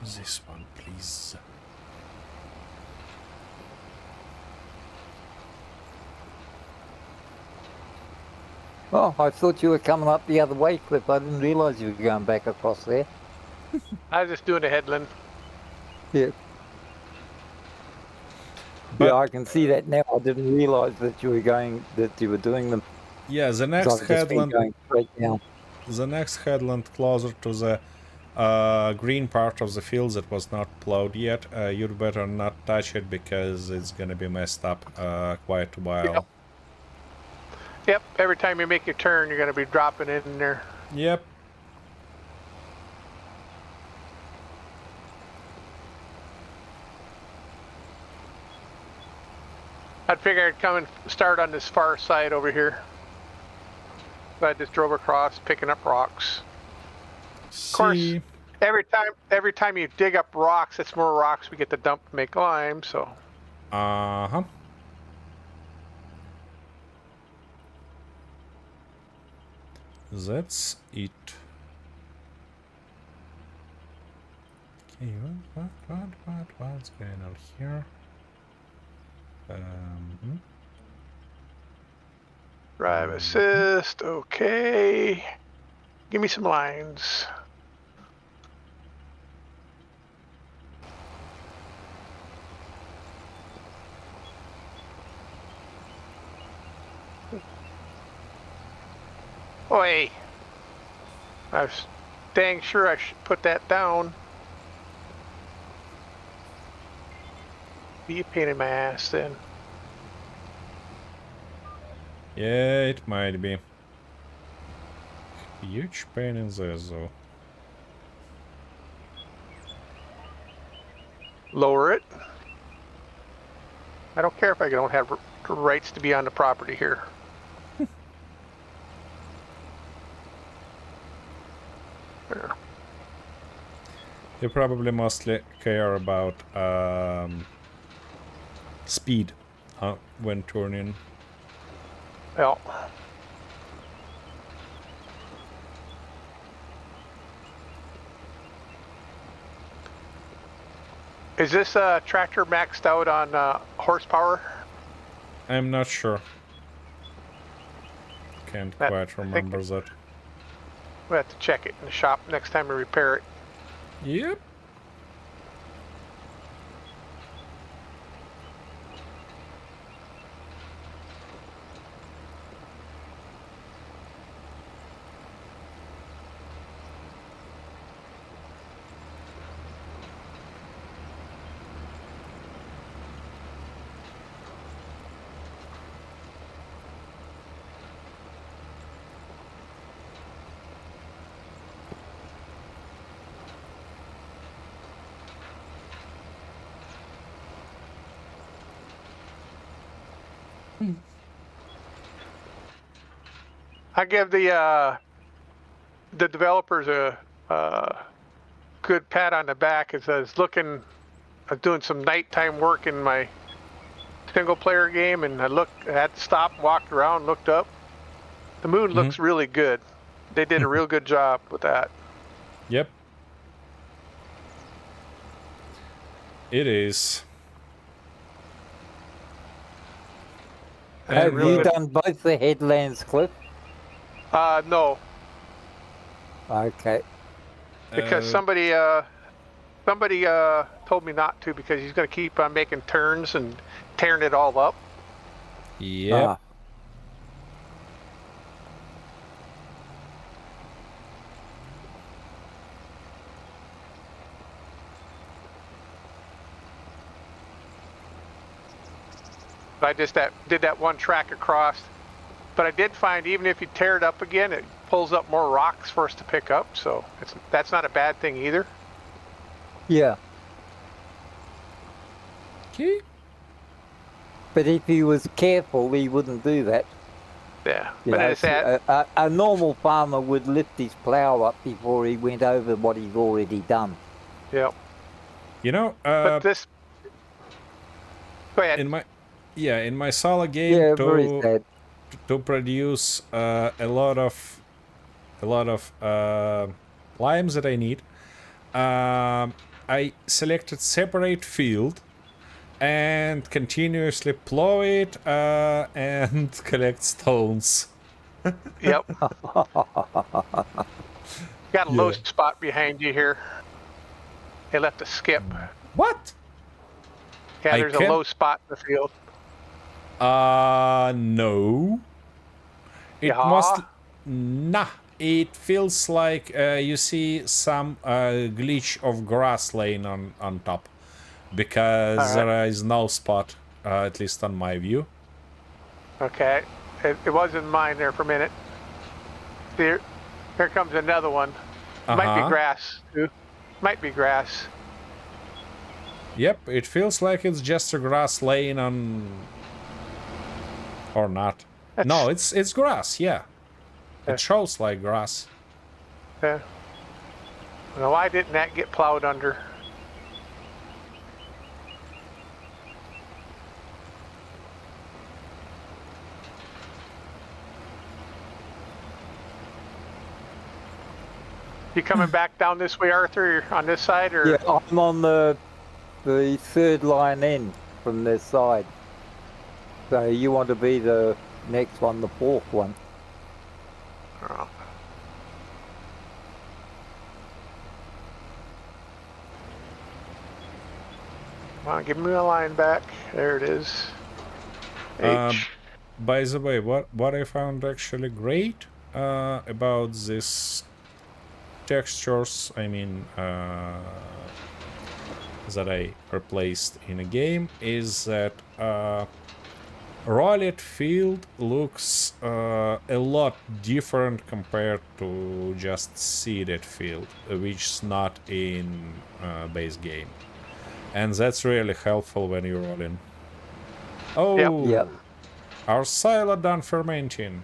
This one, please. Oh, I thought you were coming up the other way, Cliff. I didn't realise you were going back across there. I was just doing a headland. Yeah. But, yeah, I can see that now. I didn't realise that you were doing them. yeah, the So next I've just been headland, going straight down. the next headland closer to the green part of the field that was not plowed yet. You'd better not touch it because it's gonna be messed up quite a while. Yep, every time you make your turn, you're going to be dropping in there. Yep. I'd figure I'd come and start on this far side over here. So I just drove across, picking up rocks. Of course, See. every time you dig up rocks, it's more rocks we get to dump to make lime, so. Uh-huh. That's it. Okay, what's going on here? Drive assist, okay. Give me some lines. Oi. I was dang sure I should put that down. Be a pain in my ass then. Yeah, it might be. Huge pain in there, though. Lower it. I don't care if I don't have rights to be on the property here. There. You probably mostly care about speed when turning. Well, is this tractor maxed out on horsepower? I'm not sure. Can't That- quite remember that. We'll have to check it in the shop next time we repair it. Yep. I give the developers a good pat on the back as I was looking. I was doing some nighttime work in my single player game, and I had to stop, walked around, looked up. The moon looks really good. They did a real good job with that. Yep. It is. Have really you good. done both the headlands, Cliff? No, Okay. because somebody told me not to because he's going to keep on making turns and tearing it all up. Yep. Ah, I just did that one track across. But I did find even if you tear it up again, it pulls up more rocks for us to pick up. So that's not a bad thing either. yeah. Okay. But if he was careful, he wouldn't do that. Yeah. You But know, it's that. a normal farmer would lift his plough up before he went over what he's already done. Yeah. You know, But this. Go ahead. in my solo game Yeah, very sad. to produce a lot of limes that I need, I selected separate field and continuously plow it and collect stones. Yep. Got a low Yeah. spot behind you here. They left a skip. What? Yeah, I there's a can't- low spot in the field. No. It Yeah. must. Nah. It feels like you see some glitch of grass laying on top, because Alright. there is no spot, at least on my view. Okay. It was in mine there for a minute. Here comes another one. Might be grass too. Might be grass. Yep, it feels like it's just a grass laying on, or not. No, it's grass. Yeah, Yeah. it shows like grass. Yeah. Now, why didn't that get plowed under? You coming back down this way, Arthur? You're on this side, or Yeah, I'm on the third line in from this side. So you want to be the next one, the fourth one. Oh. Come on, give me a line back. There it is. H. By the way, what I found actually great about this textures, I mean, that I replaced in a game, is that rollet field looks a lot different compared to just seeded field, which is not in base game, and that's really helpful when you're rolling. Oh, Yep. our silo done fermenting.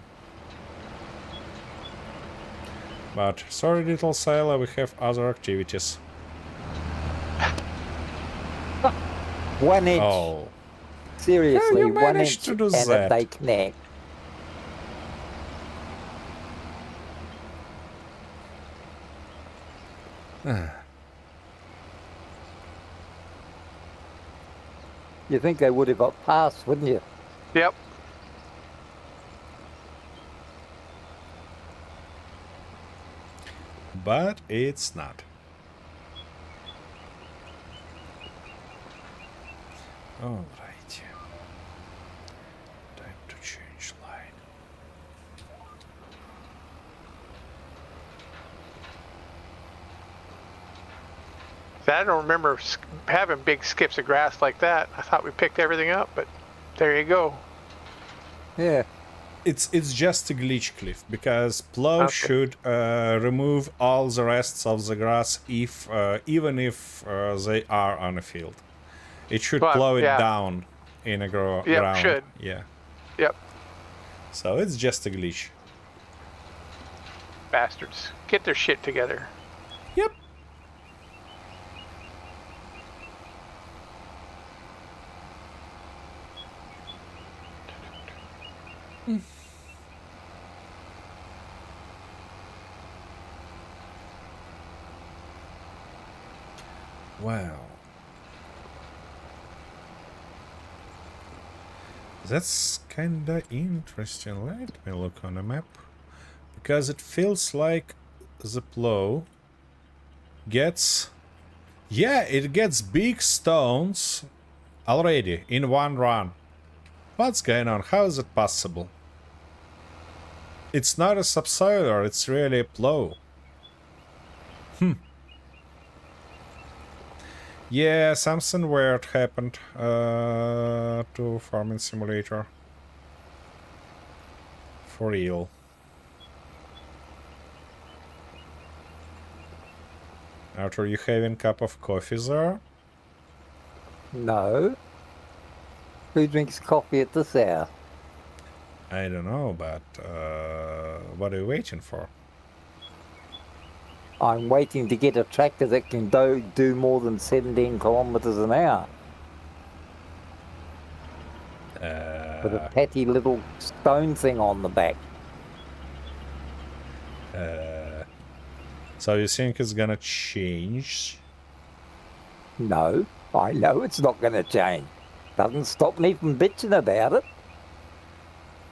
But sorry, little silo, we have other activities. 1 inch Oh, Seriously, you 1 managed inch to do and that? they connect. You think they would have got past, wouldn't you? Yep. But it's not. All right. Time to change line. I don't remember having big skips of grass like that. I thought we picked everything up, but there you go. Yeah. It's just a glitch, Cliff, because plow Okay. should remove all the rests of the grass if even if they are on a field. It should Well, plow it yeah. down in a Yep, ground. should. Yeah. Yep. So it's just a glitch. Bastards. Get their shit together. Yep. Wow. That's kinda interesting. Let me look on a map. Because it feels like the plow gets... Yeah, it gets big stones already in one run. What's going on? How is it possible? It's not a subsoiler, it's really a plow. Yeah, something weird happened to Farming Simulator. For real. Arthur, you having a cup of coffee there? No. Who drinks coffee at this hour? I don't know, but what are you waiting for? I'm waiting to get a tractor that can do more than 17 kilometres an hour. With a petty little stone thing on the back. So you think it's gonna change? No, I know it's not going to change. Doesn't stop me from bitching about it.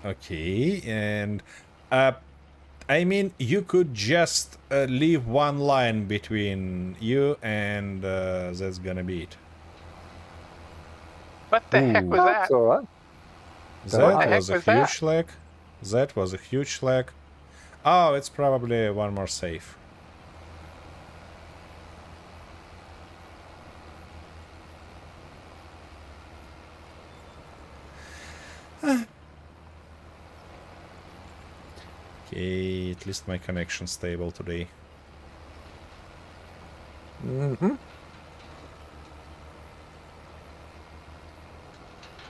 Okay, and I mean, you could just leave one line between you and that's gonna be it. What the heck was That's that? all right. That heck was a was that? huge lag. That was a huge lag. Oh, it's probably one more save. Okay, at least my connection's stable today. Mm-hmm.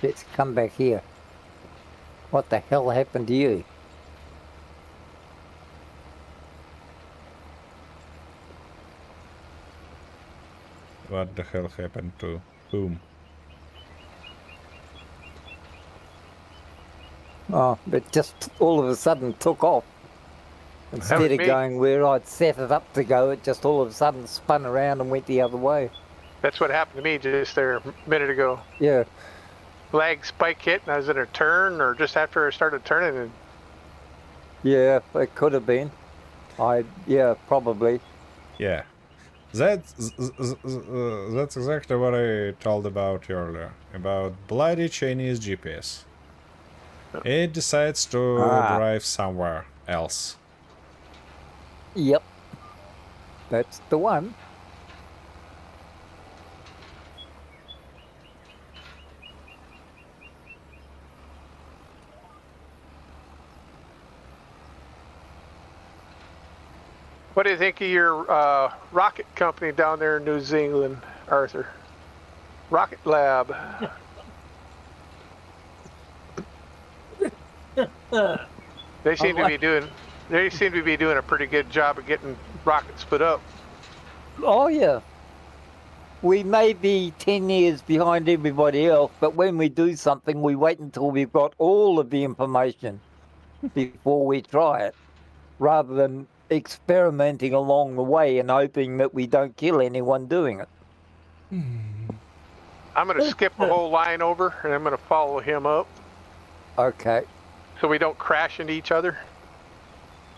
Let's come back here. What the hell happened to you? What the hell happened to whom? Oh, it just all of a sudden took off. Instead of me. going where I'd set it up to go, it just all of a sudden spun around and went the other way. That's what happened to me just there a minute ago. Yeah. Lag spike hit and I was in a turn or just after I started turning and Yeah, it could have been. Yeah, probably. Yeah. That's exactly what I told about earlier. About bloody Chinese GPS. It decides to drive somewhere else. Yep. That's the one. what do you think of your rocket company down there in New Zealand, Arthur? Rocket Lab. They seem to be doing a pretty good job of getting rockets put up. Oh, yeah. we may be 10 years behind everybody else, but when we do something, we wait until we've got all of the information before we try it, rather than experimenting along the way and hoping that we don't kill anyone doing it. I'm going to skip a whole line over, and I'm going to follow him up Okay. so we don't crash into each other.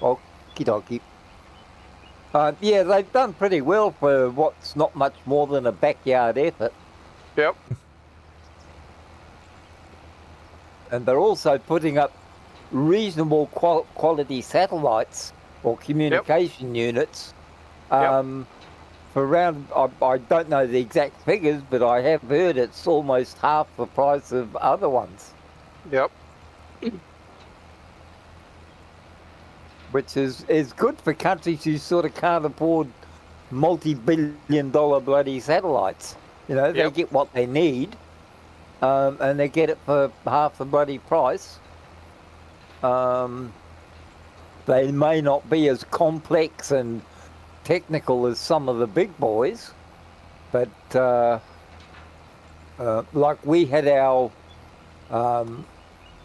Okie dokie. Yeah, they've done pretty well for what's not much more than a backyard effort. Yep. And they're also putting up reasonable quality satellites or communication units. For around, I don't know the exact figures, but I have heard it's almost half the price of other ones. Yep. Which is good for countries who sort of can't afford multi-billion-dollar bloody satellites. You know, they get what they need, and they get it for half the bloody price. They may not be as complex and technical as some of the big boys, but like we had our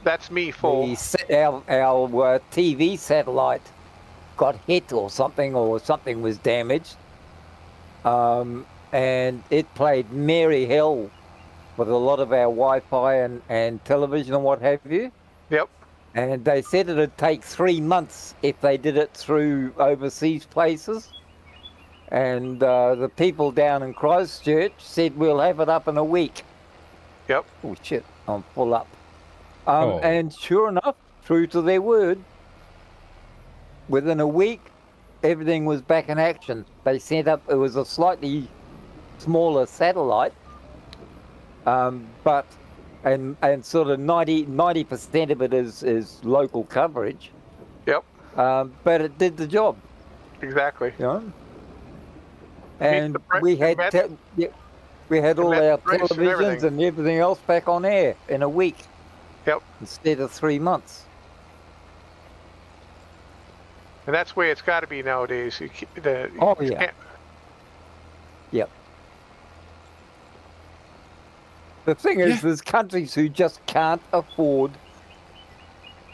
That's me full. our TV satellite got hit or something was damaged, and it played merry hell with a lot of our Wi-Fi and television and what have you. Yep. And they said it'd take 3 months if they did it through overseas places. And the people down in Christchurch said we'll have it up in a week. Yep. Oh shit, I'm full up. Oh. And sure enough, true to their word, within a week, everything was back in action. They sent up, it was a slightly smaller satellite, but sort of 90% of it is local coverage. Yep. But it did the job. Exactly. You know? And we had all our televisions and everything else back on air in a week. Yep. Instead of 3 months. And that's the way it's got to be nowadays. Yeah. Yep. The thing is, there's countries who just can't afford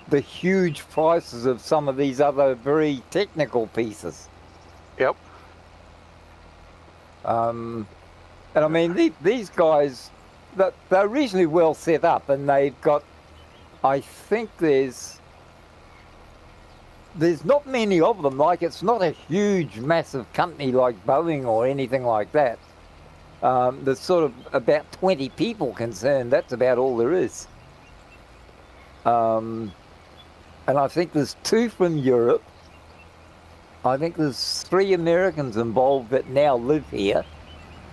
the huge prices of some of these other very technical pieces. Yep. And I mean, these guys, they're reasonably well set up, and they've got, I think there's not many of them. Like, it's not a huge, massive company like Boeing or anything like that. There's sort of about 20 people concerned. That's about all there is. And I think there's 2 from Europe. I think there's 3 Americans involved that now live here.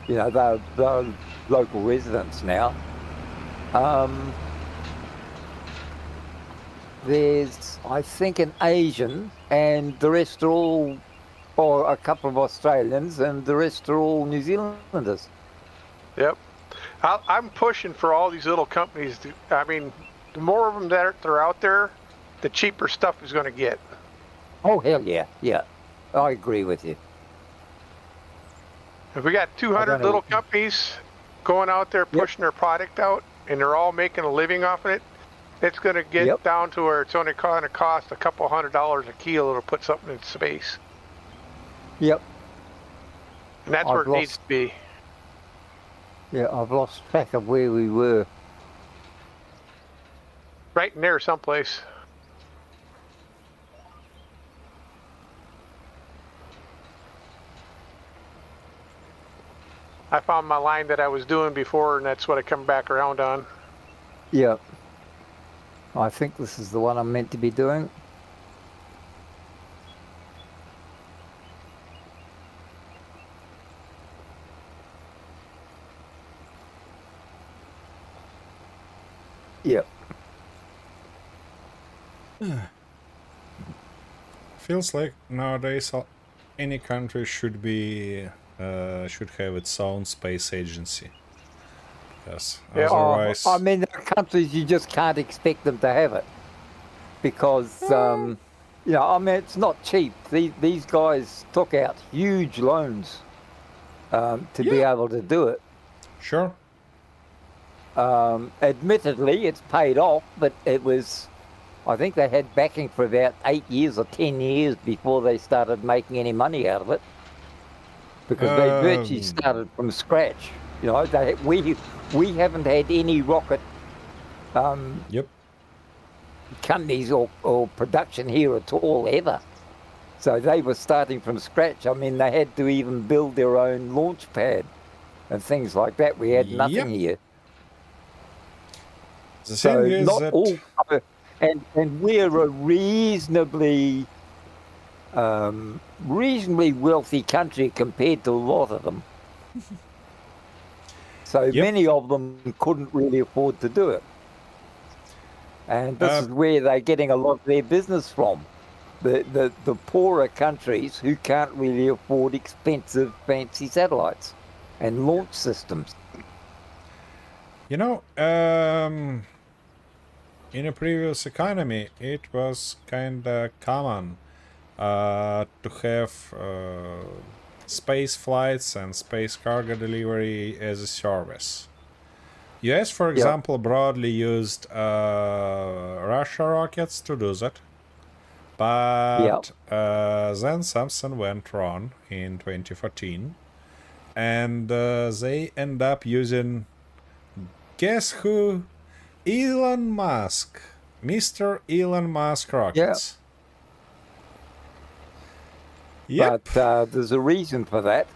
You know, they're local residents now. There's, I think, an Asian, and the rest are all, or a couple of Australians, and the rest are all New Zealanders. Yep. I'm pushing for all these little companies. I mean, the more of them that are out there, the cheaper stuff is going to get. Oh, hell yeah. Yeah. I agree with you. If we got 200 little companies going out there pushing their product out, and they're all making a living off of it, it's going to get down to where it's only going to cost a couple $100 a kilo to put something in space. Yep. And that's where it needs to be. Yeah, I've lost track of where we were. Right in there someplace. I found my line that I was doing before, and that's what I come back around on. Yeah. I think this is the one I'm meant to be doing. Yep. Feels like nowadays any country should be should have its own space agency. Yes. Otherwise, I mean, there are countries you just can't expect them to have it because, you know, I mean, it's not cheap. These guys took out huge loans to be Yeah. able to do it. Sure. Admittedly, it's paid off, but it was, I think they had backing for about 8 years or 10 years before they started making any money out of it, because they virtually started from scratch. You know, we haven't had any rocket Yep. companies or production here at all ever. So they were starting from scratch. I mean, they had to even build their own launch pad and things like that. We had nothing here. The So thing is not that all, and we're a reasonably wealthy country compared to a lot of them. So Yep. many of them couldn't really afford to do it. And this is where they're getting a lot of their business from. The poorer countries who can't really afford expensive, fancy satellites and launch systems. you know, in a previous economy, it was kind of common to have space flights and space cargo delivery as a service. US, for example, broadly used Russia rockets to do that. But then something went wrong in 2014. And they end up using, guess who? Elon Musk. Mr. Elon Musk rockets. Yep. But there's a reason for that.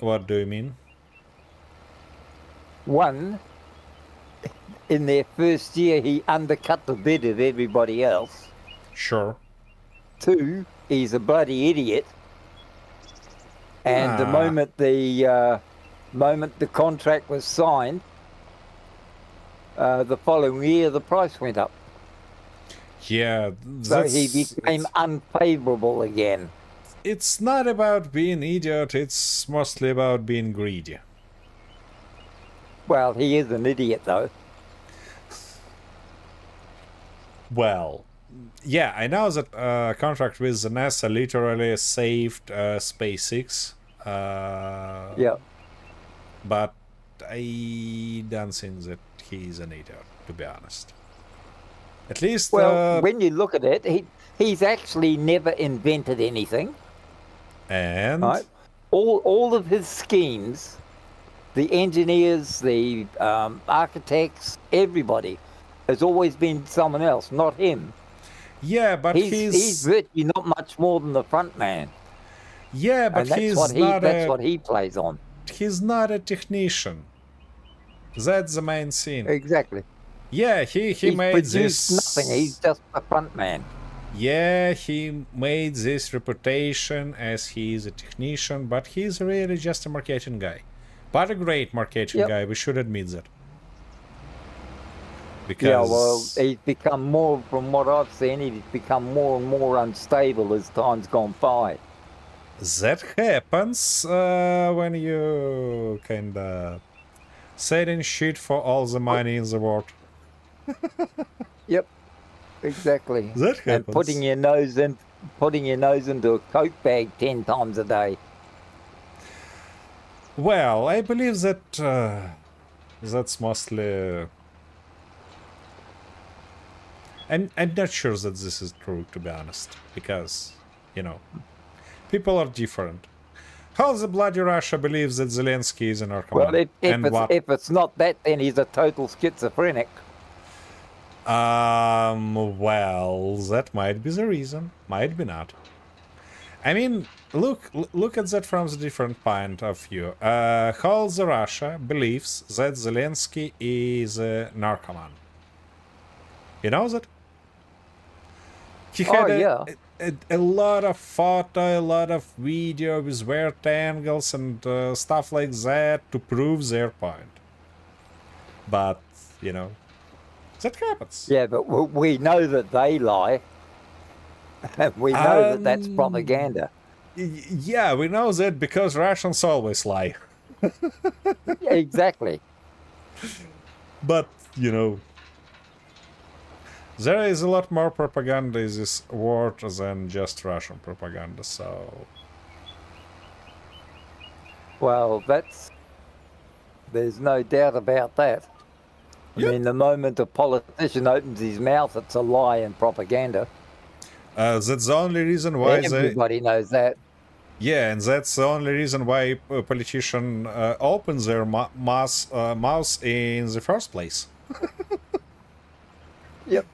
What do you mean? One, in their first year, he undercut the bid of everybody else. Sure. Two, he's a bloody idiot. And the moment the contract was signed, the following year the price went up. Yeah. So he became unfavourable again. It's not about being idiot, it's mostly about being greedy. Well, he is an idiot, though. Well, yeah, I know that contract with the NASA literally saved SpaceX. Yeah. But I don't think that he's an idiot, to be honest. At least... Well, when you look at it, he's actually never invented anything. And? Right? All of his schemes, the engineers, the architects, everybody, has always been someone else, not him. Yeah, but he's virtually not much more than the front man. Yeah, but that's what he plays on. He's not a technician. That's the main thing. Exactly. Yeah, he made this... nothing. He's just a front man. Yeah, he made this reputation as he is a technician, but he's really just a marketing guy. But a great marketing guy, we should admit that. Because... Yeah, well, he's become more, from what I've seen, he's become more and more unstable as time's gone by. That happens when you kinda setting shit for all the money in the world. Yep, exactly. That happens. And putting your nose into a Coke bag 10 times a day. Well, I believe that that's mostly... I'm not sure that this is true, to be honest, because, you know, people are different. How the bloody Russia believes that Zelensky is an Archon? Well, if it's not that, then he's a total schizophrenic. Well, that might be the reason. Might be not. I mean, look at that from the different point of view. How the Russia believes that Zelensky is a narcoman. You know that? He had a lot of photo, a lot of video with weird angles and stuff like that to prove their point. But, you know, that happens. Yeah, but we know that they lie. We know that that's propaganda. Yeah, we know that because Russians always lie. Exactly. But, you know, there is a lot more propaganda in this world than just Russian propaganda, so... Well, there's no doubt about that. Yep. I mean, the moment a politician opens his mouth, it's a lie and propaganda. That's the only reason why Everybody knows that. Yeah, and that's the only reason why a politician opens their mouth in the first place. Yep.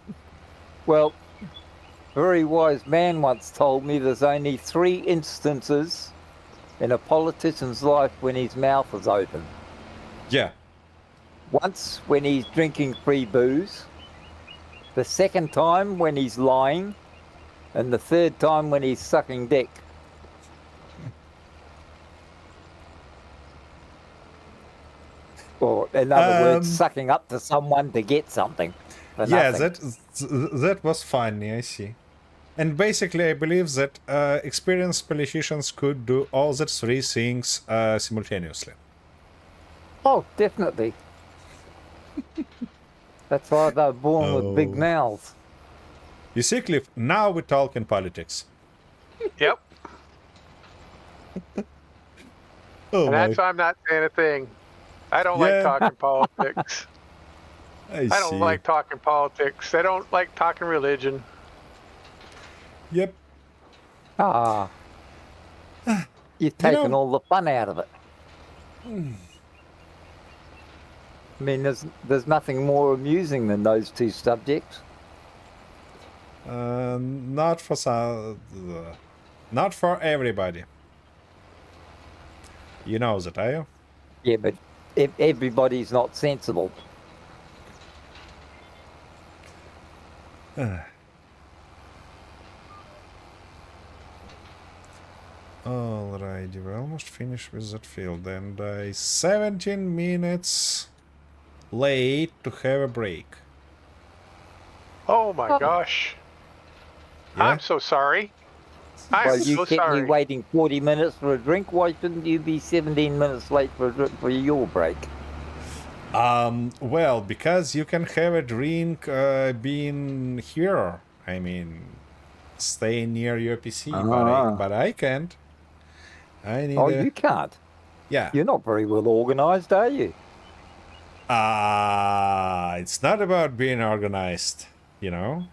Well, a very wise man once told me there's only 3 instances in a politician's life when his mouth is open. Yeah. Once when he's drinking free booze, the second time when he's lying, and the third time when he's sucking dick. Or, in other words, sucking up to someone to get something. Yeah, that was funny, I see. And basically, I believe that experienced politicians could do all the 3 things simultaneously. Oh, definitely. That's why they're born with big mouths. You see, Cliff, now we talk in politics. Yep. And that's why I'm not saying a thing. I don't like talking politics. I don't like talking politics. I don't like talking religion. Yep. Ah. You've taken all the fun out of it. I mean, there's nothing more amusing than those 2 subjects. Not for not for everybody. You know that, are you? Yeah, but everybody's not sensible. Alrighty, we're almost finished with that field, and 17 minutes late to have a break. Oh my gosh. Yeah? I'm so sorry. Well, I'm you so kept sorry. me waiting 40 minutes for a drink. Why shouldn't you be 17 minutes late for your break? Well, because you can have a drink being here. I mean, stay near your PC, but I can't. I need you can't. Yeah. You're not very well organized, are you? It's not about being organized, you know?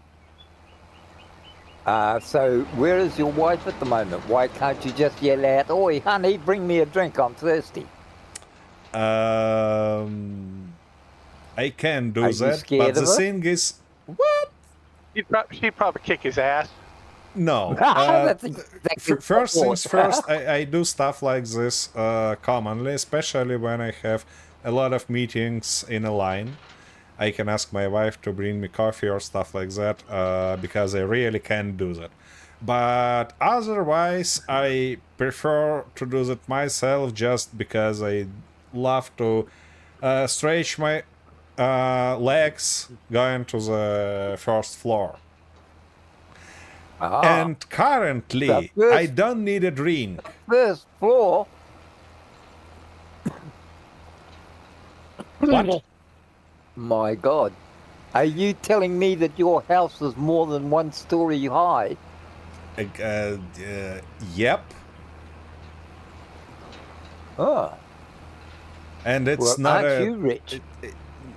So where is your wife at the moment? Why can't you just yell out, "Oi, honey, bring me a drink, I'm thirsty"? I can do Are you that, scared but of the her? thing is, what? She'd probably kick his ass. No. That's exactly First what I things thought. first, I do stuff like this commonly, especially when I have a lot of meetings in a line. I can ask my wife to bring me coffee or stuff like that, because I really can't do that. But otherwise, I prefer to do that myself just because I love to stretch my legs going to the first floor. And currently, I don't need a drink. First floor? What? My God. Are you telling me that your house is more than 1 story high? Yep. Oh. And it's Well, not aren't a... you rich?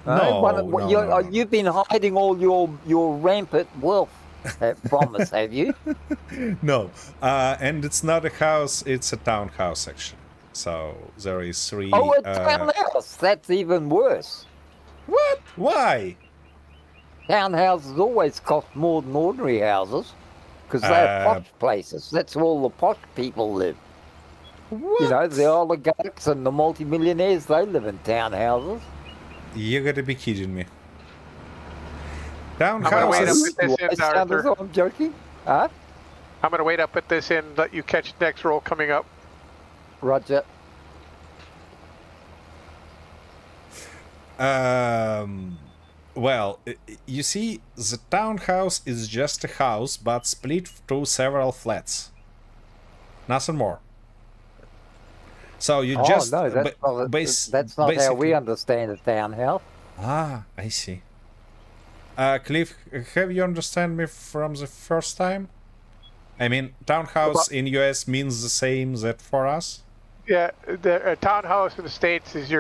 No, You've been hiding all your rampant wealth from us, have you? No. And it's not a house, it's a townhouse, actually. So there is 3... Oh, a townhouse. That's even worse. What? Why? Townhouses always cost more than ordinary houses because they're posh places. That's where all the posh people live. What? You know, the oligarchs and the multimillionaires, they live in townhouses. You gotta be kidding me. I'm gonna wait up Townhouses... at this end, Arthur. I'm joking. Huh? I'm gonna wait up at this end, let you catch the next roll coming up. Roger. Well, you see, the townhouse is just a house, but split to several flats. Nothing more. So you just... no, that's not how we understand a townhouse. Ah, I see. Cliff, have you understand me from the first time? I mean, townhouse in US means the same that for us? Yeah, a townhouse in the States is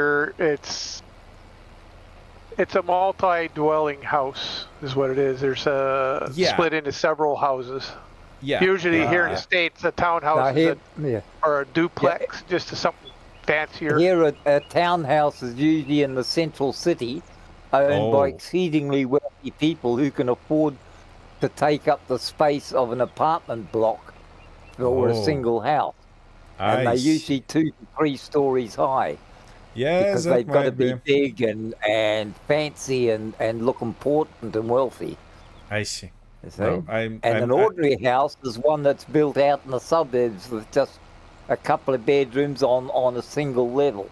it's a multi-dwelling house is what it is. There's split into several houses. Yeah. Usually here in the States, a townhouse or a duplex, just something fancier. Here, a townhouse is usually in the central city, owned by exceedingly wealthy people who can afford to take up the space of an apartment block or a single house. And they're usually 2 to 3 stories high. Yes, because they've got to be big and fancy and look important and wealthy. I see. You see? An ordinary house is one that's built out in the suburbs with just a couple of bedrooms on a single level.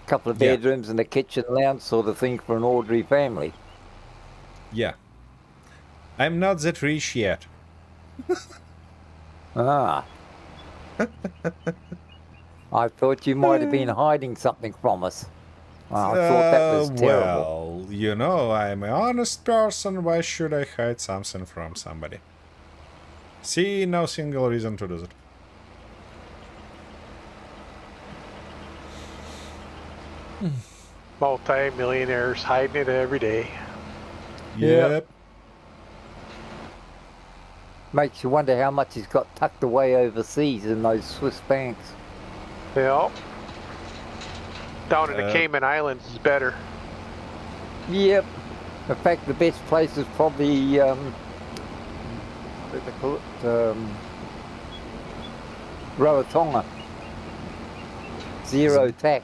A couple of bedrooms and a kitchen lounge sort of thing for an ordinary family. Yeah. I'm not that rich yet. I thought you might have been hiding something from us. I thought that was terrible. Well, you know, I'm an honest person. Why should I hide something from somebody? See, no single reason to do that. Multi-millionaires hiding it every day. Yep. Makes you wonder how much he's got tucked away overseas in those Swiss banks. Yeah. Down in the Cayman Islands is better. Yep. In fact, the best place is probably what do they call it? Rarotonga. Zero tax.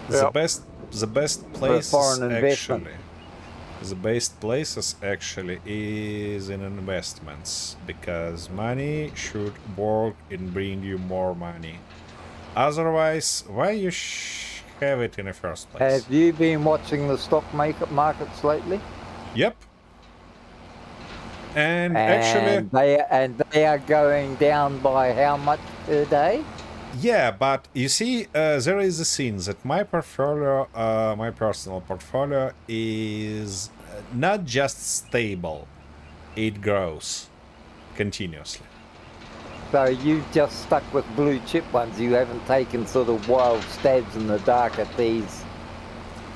The best places foreign investment. actually. The best places actually is in investments, because money should work and bring you more money. Otherwise, why you have it in the first place? Have you been watching the stock markets lately? Yep. And actually, they are going down by how much per day? yeah, but you see, there is a scene that my portfolio, my personal portfolio, is not just stable; it grows continuously. So you just stuck with blue chip ones. You haven't taken sort of wild stabs in the dark at these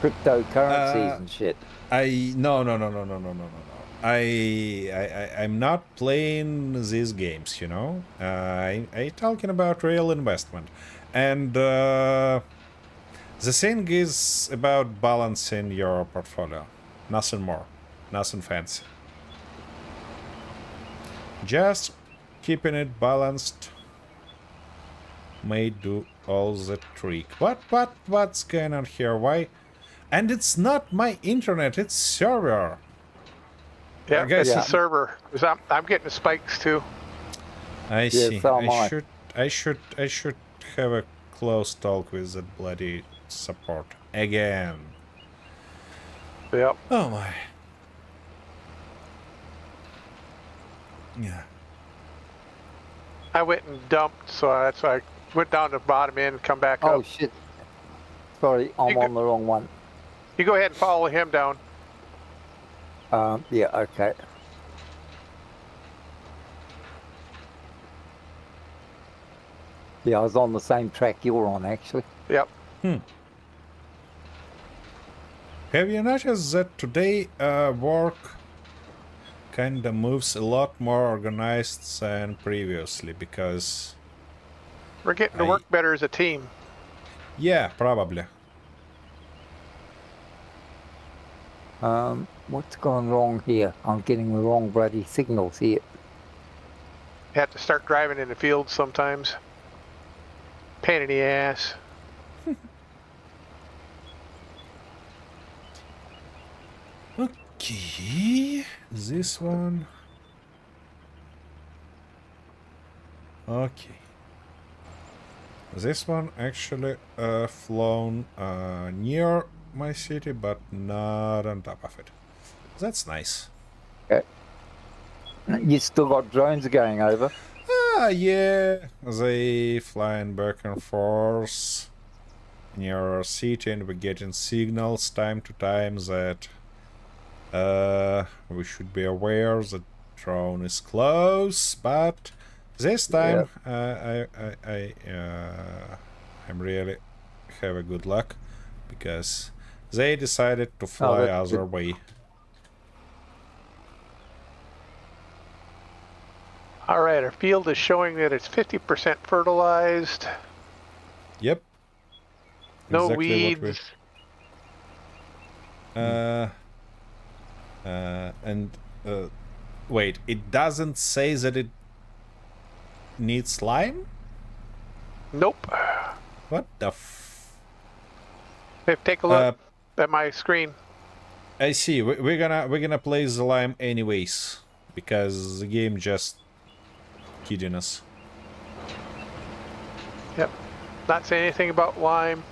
cryptocurrencies and shit. No. I'm not playing these games, you know. I talking about real investment, and the thing is about balancing your portfolio. Nothing more, nothing fancy. Just keeping it balanced may do all the trick. What's going on here? Why? And it's not my internet, it's server. Yeah, it's the server. I'm getting the spikes too. I see. So I should have a close talk with that bloody support again. Yep. Oh my. Yeah. I went and dumped, so that's why I went down to the bottom end and come back up. Oh shit! Sorry, I'm on the wrong one. You go ahead and follow him down. Yeah, okay. Yeah, I was on the same track you're on, actually. Yep. Have you noticed that today work kinda moves a lot more organized than previously, because we're getting to work better as a team. Yeah, probably. What's gone wrong here? I'm getting the wrong bloody signals here. You have to start driving in the field sometimes. Pain in the ass. Okay, this one. Okay. This one actually flown near my city, but not on top of it. That's nice. Okay. You still got drones going over? Yeah. They flying back and forth near our city, and we're getting signals time to time that we should be aware that drone is close, but this time I'm I'm really have a good luck because they decided to fly that's other good. way. All right, our field is showing that it's 50% fertilized. Yep. No Exactly what we. weeds. And wait, it doesn't say that it needs slime? Nope. What the f... Hey, take a look at my screen. I see. We're gonna play the lime anyways because the game just kidding us. Yep. Not saying anything about lime.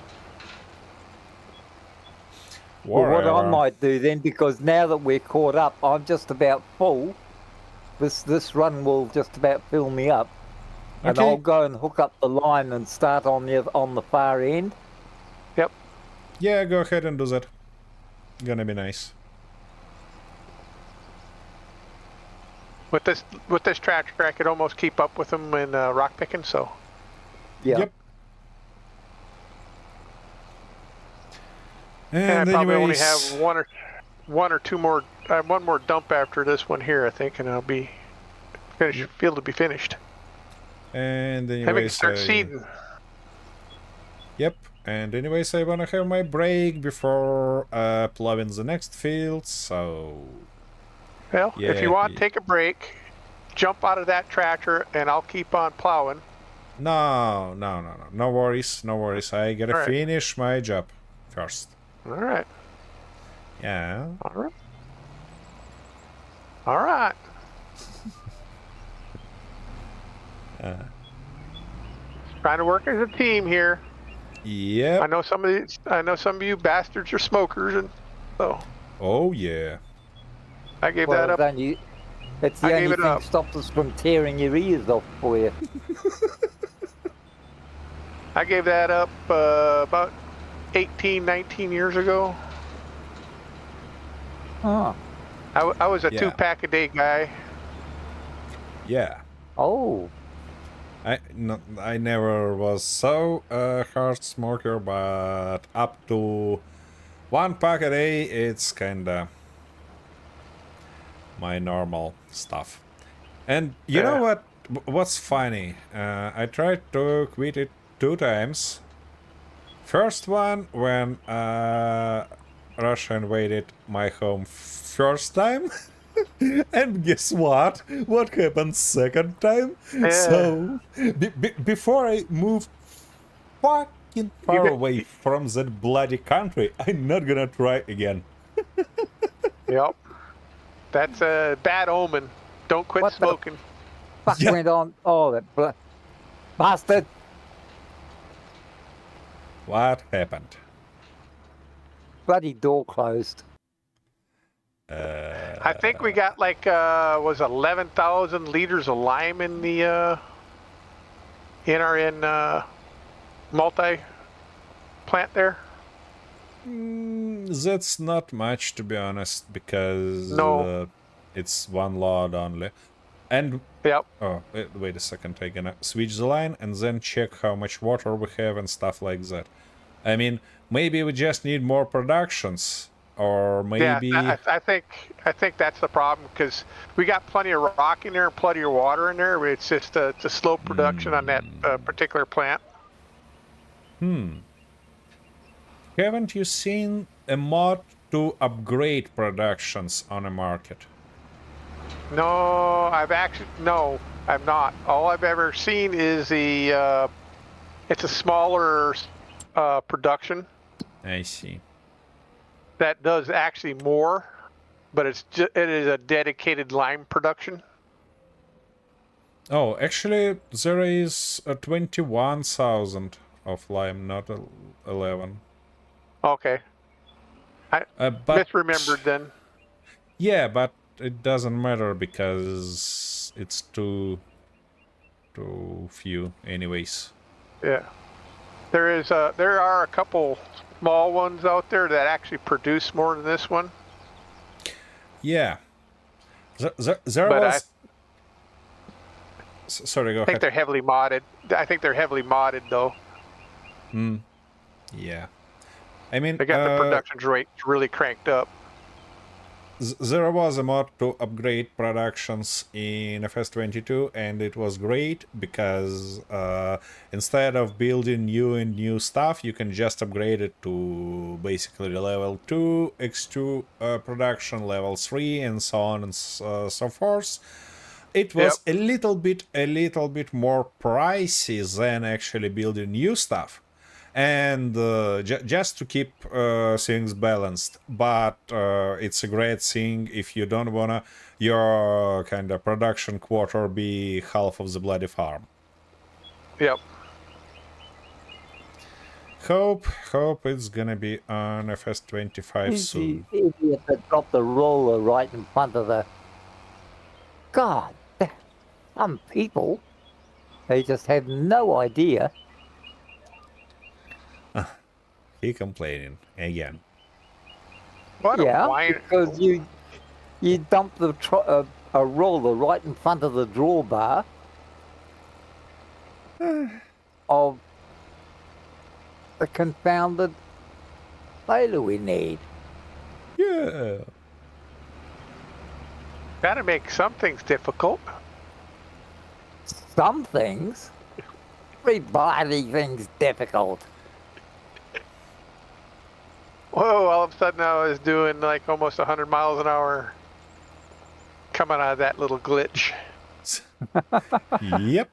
Well, what I Whatever. might do then, because now that we're caught up, I'm just about full. This run will just about fill me up, and Okay. I'll go and hook up the line and start on the far end. Yep. Yeah, go ahead and do that. Gonna be nice. With this tractor, I could almost keep up with them in rock picking. So. Yeah. Yep. And And I probably anyways, only have one or two more. I have one more dump after this one here, I think, and I'll be finished. Field to be finished. and And we can anyways, start seeding. Yep. And anyways, I wanna have my break before plowing the next field. So Well, if yeah, you want, take a break, jump out of that tractor, and I'll keep on plowing. no worries, no worries. I gotta All right. finish my job first. All right. Yeah. All right. All right. Trying to work as a team here. Yep. I know some of you bastards are smokers, and so Oh yeah. I gave Well, that up. it's I the gave only it thing up. stops us from tearing your ears off for you. I gave that up about 18, 19 years ago. Oh. I was a Yeah. 2-pack a day guy. Yeah. Oh. I never was so hard smoker, but up to 1 pack a day, it's kinda my normal stuff. And you know what? What's funny? I tried to quit it 2 times. First one when Russia invaded my home first time. And guess what? What happened second time? Yeah. So, before I moved fucking far bet- away from that bloody country, I'm not gonna try again. Yep. That's a bad omen. Don't quit What the- smoking. Fuck Yeah. went on. Oh, that bastard. What happened? Bloody door closed. I think we got like was 11,000 liters of lime in the in our multi plant there. That's not much, to be honest, because No. it's one load only. And Yep. oh, wait a second, I'm gonna switch the line and then check how much water we have and stuff like that. I mean, maybe we just need more productions, or maybe Yeah, I think that's the problem because we got plenty of rock in there and plenty of water in there. It's just it's a slow production on that particular plant. haven't you seen a mod to upgrade productions on a market? No, I've not. All I've ever seen is it's a smaller production I see. that does actually more, but it is a dedicated lime production. Oh, actually, there is a 21,000 of lime, not 11. Okay, I But misremembered then. yeah, but it doesn't matter because it's too few, anyways. Yeah, there are a couple small ones out there that actually produce more than this one. Yeah, there But was. Sorry, go I think ahead. they're heavily modded. I think they're heavily modded though. Yeah. I mean, They got the production rate really cranked up. there was a mod to upgrade productions in FS22, and it was great because instead of building new stuff, you can just upgrade it to basically level 2, X2 production, level 3, and so on and so forth. It was a little bit more pricey than actually building new stuff, and just to keep things balanced. But it's a great thing if you don't wanna your kind of production quarter be half of the bloody farm. Yep. Hope it's gonna be on FS25 Who's soon. the idiot that dropped the roller right in front of the... God, some people, they just have no idea. He complaining again. What Yeah, a whine. because you dump a roller right in front of the drawbar of the confounded trailer we need. Yeah. Gotta make some things difficult. Some things, every bloody thing's difficult. Whoa, all of a sudden I was doing like almost 100 miles an hour coming out of that little glitch. Yep.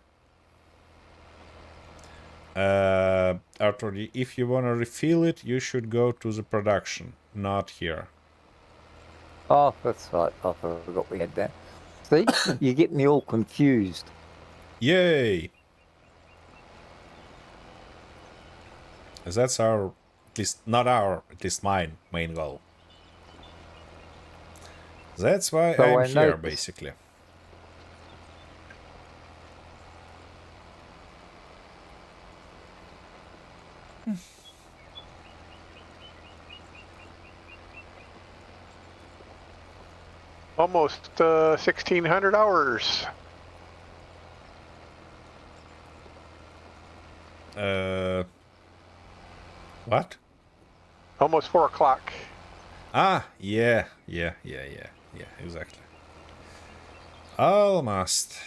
Arthur, if you want to refill it, you should go to the production, not here. Oh, that's right. I forgot we had that. See, you get me all confused. Yay! That's our, at least not our, at least mine, main goal. That's why So I'm I here, noticed. basically. Almost 1,600 hours. What? Almost 4 o'clock. Ah, yeah, exactly. Almost.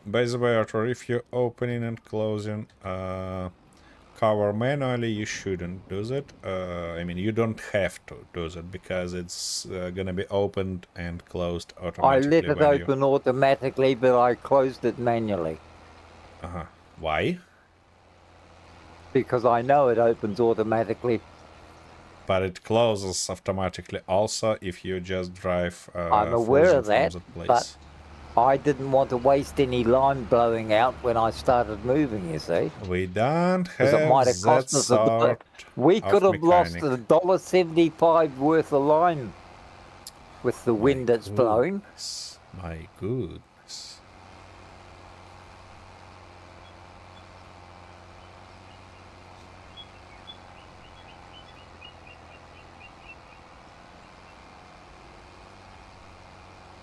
By the way, Arthur, if you're opening and closing cover manually, you shouldn't do that. I mean, you don't have to do that because it's gonna be opened and closed I automatically. let it open automatically, but I closed it manually Why? because I know it opens automatically. But it closes automatically also if you just drive I'm aware further of that, from that place. but I didn't want to waste any line blowing out when I started moving, you see. We don't have Because it might have that cost us sort we of could have lost mechanic. $1.75 worth of line with the My wind that's blowing. goodness, my goodness.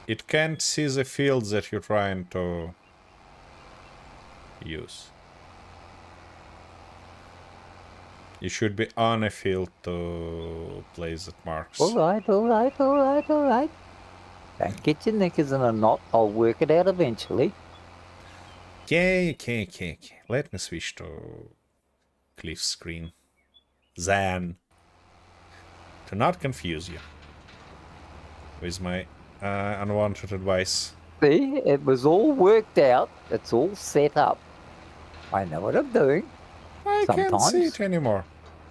It can't see the fields that you're trying to use. You should be on a field to place the marks. All right. Don't get your knickers in a knot. I'll work it out eventually. Okay. Let me switch to Cliff's screen. Then, to not confuse you with my unwanted advice. See, it was all worked out. It's all set up. I know what I'm doing. I can't see Sometimes. it anymore,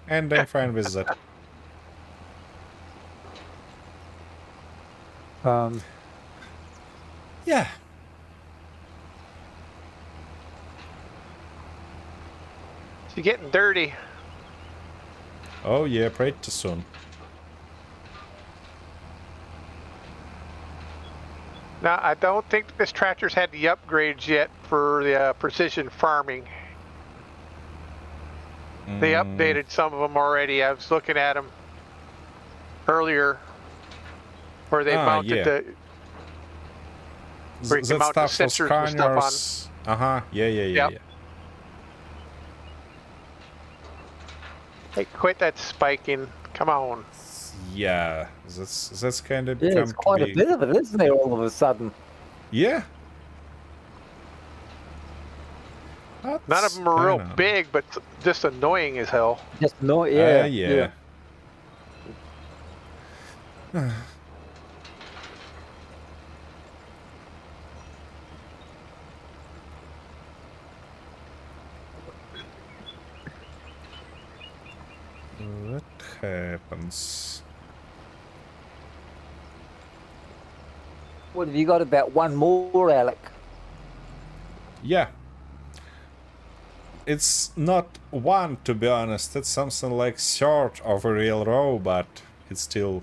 and I'm fine with that. Yeah. You're getting dirty. Oh yeah, pretty soon. Now, I don't think this tractor's had the upgrades yet for the precision farming. They updated some of them already. I was looking at them earlier, where they mounted yeah. the where you can That mount the stuff for sensors and stuff on. scanners. Uh-huh. Yeah. Yep. Hey, quit that spiking! Come on. Yeah, that's kind of Yeah, become it's quite to a be... bit of it, isn't there, all of a sudden? Yeah. None of them are real big, but just annoying as hell. Just no, yeah, yeah. What happens? What have you got? About one more, Alec? Yeah. It's not one, to be honest. It's something like third of a real row, but it still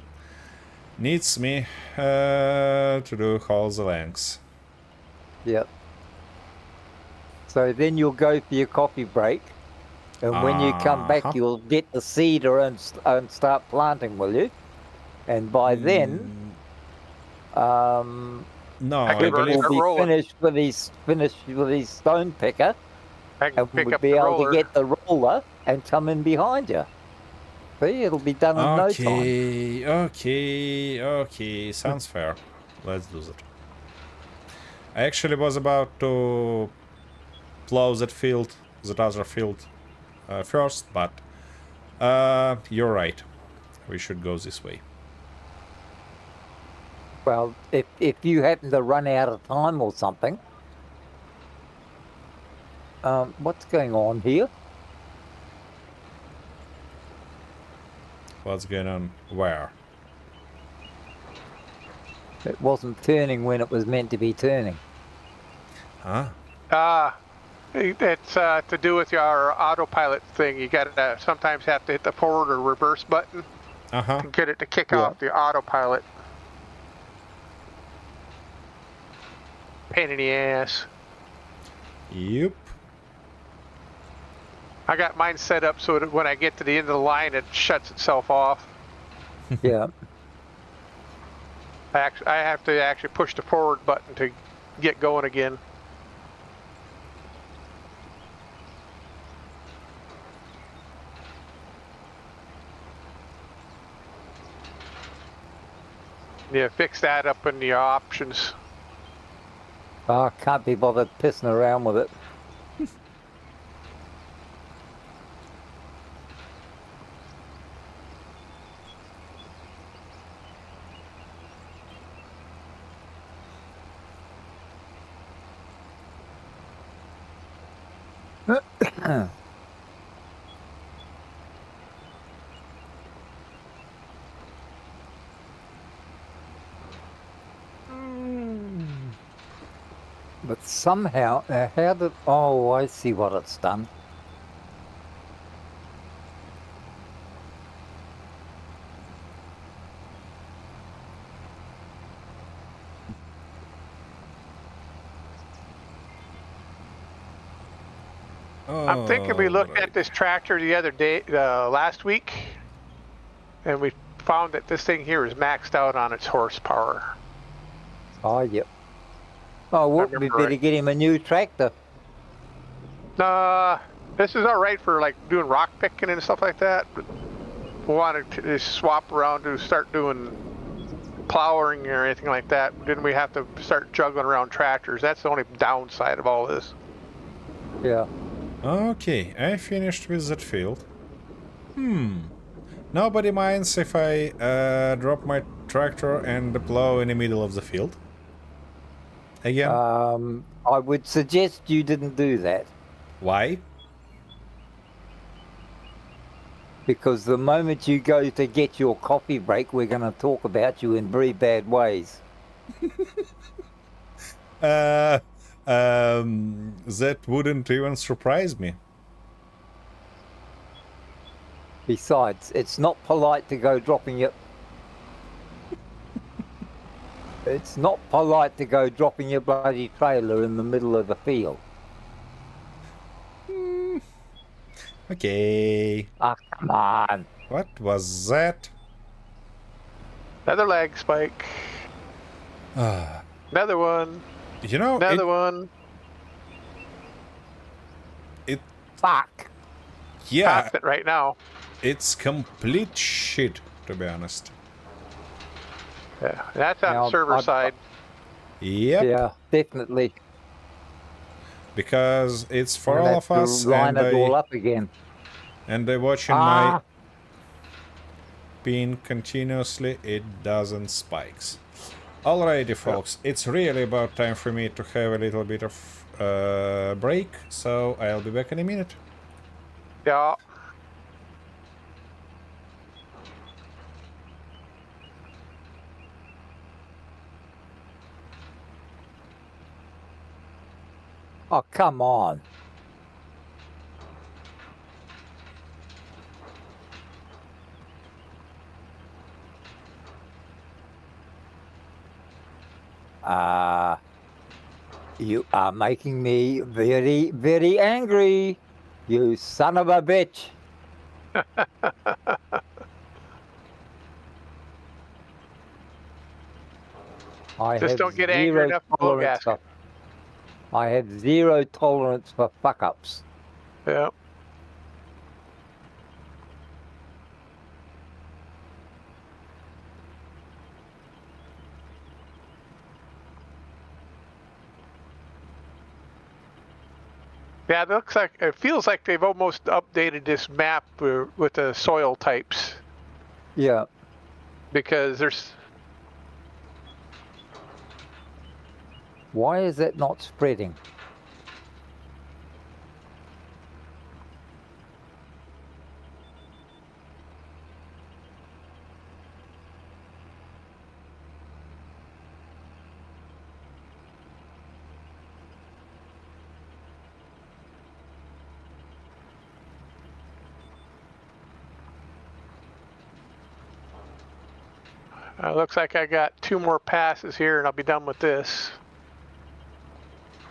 needs me to do all the lengths. Yep. So then you'll go for your coffee break, and when you come back, you'll get the seeder and start planting, will you? And by then, No, I I believe... we'll be finished with his stone picker, I can and pick we'll up be the able roller. to get the roller and come in behind you. See, it'll be done in no time. Okay, sounds fair. Let's do that. I actually was about to plow that other field first, but you're right. We should go this way. Well, if you happen to run out of time or something, what's going on here? What's going on where? It wasn't turning when it was meant to be turning. Huh? It's to do with your autopilot thing. You got to sometimes have to hit the forward or reverse button to get it to kick off the autopilot. Pain in the ass. Yep. I got mine set up so that when I get to the end of the line, it shuts itself off. Yeah. I have to actually push the forward button to get going again. Yeah, fix that up in the options. I can't be bothered pissing around with it. But somehow, how did... Oh, I see what it's done. I'm thinking we looked at this tractor the other day, last week, and we found that this thing here is maxed out on its horsepower. Oh, yep. Oh, well, we better get him a new tractor. This is all right for like doing rock picking and stuff like that. But we wanted to just swap around to start doing plowing or anything like that. Then we have to start juggling around tractors. That's the only downside of all this. Yeah. Okay, I finished with that field. Nobody minds if I drop my tractor and plow in the middle of the field? Again? I would suggest you didn't do that. Why? Because the moment you go to get your coffee break, we're going to talk about you in very bad ways. That wouldn't even surprise me. Besides, it's not polite to go dropping your... It's not polite to go dropping your bloody trailer in the middle of the field. Okay. Ah, come on. What was that? Another lag spike. Another one. You know, Another one. it, Fuck. yeah, Passing it right now. it's complete shit, to be honest. Yeah, that's on Now, the server side. Yep, Yeah, definitely. because it's I'm for gonna all have of to us, line it all up again. and they watching my Ah, pin continuously, it doesn't spikes. Alrighty, folks, it's really about time for me to have a little bit of break, so I'll be back in a minute. Yeah. oh, come on. You are making me very, very angry. You son of a bitch. I Just have don't get angry zero enough to blow tolerance gasket. for. I have zero tolerance for fuck ups. Yeah. Yeah, it looks like it feels like they've almost updated this map with the soil types Yeah. because there's Why is it not spreading? looks like I got 2 more passes here and I'll be done with this.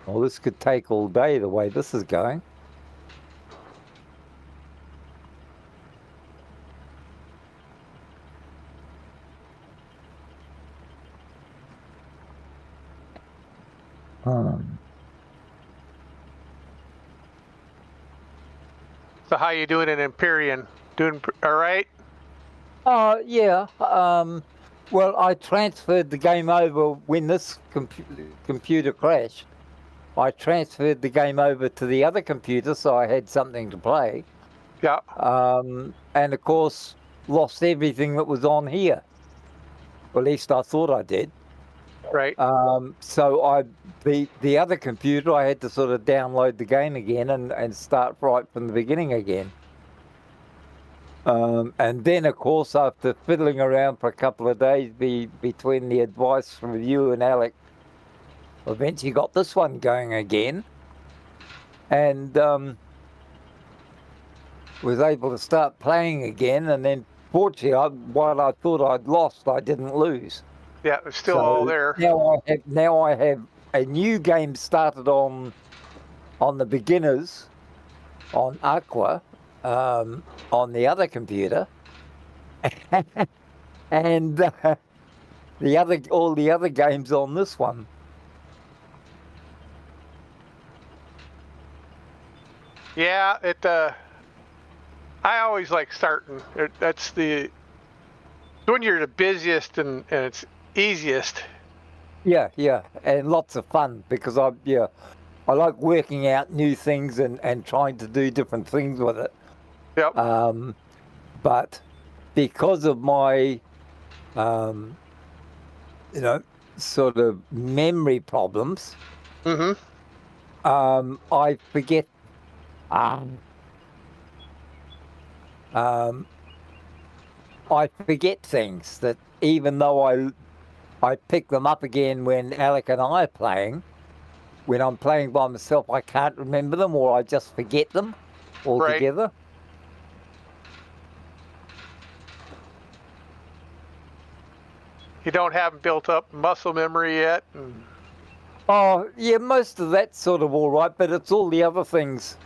Well, this could take all day the way this is going. So how you doing in Empyrean? Doing all right? Yeah. Well, I transferred the game over when this computer crashed. I transferred the game over to the other computer, so I had something to play. Yeah. And of course, lost everything that was on here. Or at least I thought I did. Right. So the other computer, I had to sort of download the game again and start right from the beginning again. And then, of course, after fiddling around for a couple of days between the advice from you and Alec, eventually got this one going again. And was able to start playing again. And then, fortunately, what I thought I'd lost, I didn't lose. Yeah, it's still all there. Now I have a new game started on the beginners on Aqua on the other computer, and all the other games on this one. Yeah, I always like starting. That's when you're the busiest and it's easiest. Yeah, and lots of fun because I like working out new things and trying to do different things with it. Yep. But because of my sort of memory problems, I forget. I forget things that even though I pick them up again when Alec and I are playing. When I'm playing by myself, I can't remember them, or I just forget them altogether. Right. You don't have built up muscle memory yet. Oh, yeah, most of that's sort of all right, but it's all the other things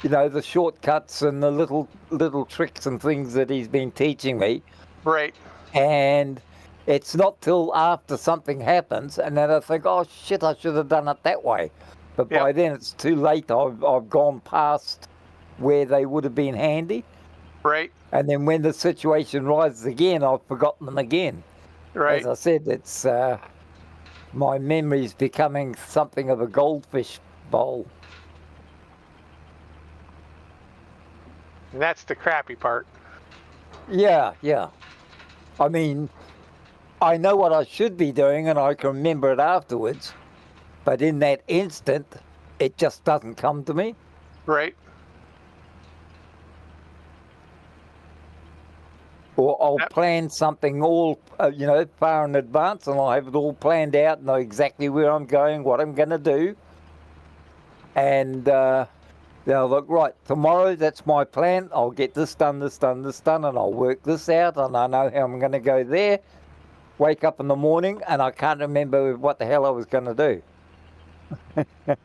you know, the shortcuts and the little tricks and things that he's been teaching me. Right. And it's not till after something happens, and then I think, oh shit, I should have done it that way. But by then it's too late. I've gone past where they would have been handy. Right. And then when the situation rises again, I've forgotten them again. Right. As I said, it's my memory's becoming something of a goldfish bowl. And that's the crappy part. Yeah, yeah. I mean, I know what I should be doing and I can remember it afterwards, but in that instant, it just doesn't come to me. Right. Or I'll Yep. plan something all, you know, far in advance, and I'll have it all planned out, know exactly where I'm going, what I'm going to do. And they'll look, right, tomorrow, that's my plan. I'll get this done, this done, this done, and I'll work this out, and I know how I'm going to go there. Wake up in the morning, and I can't remember what the hell I was going to do.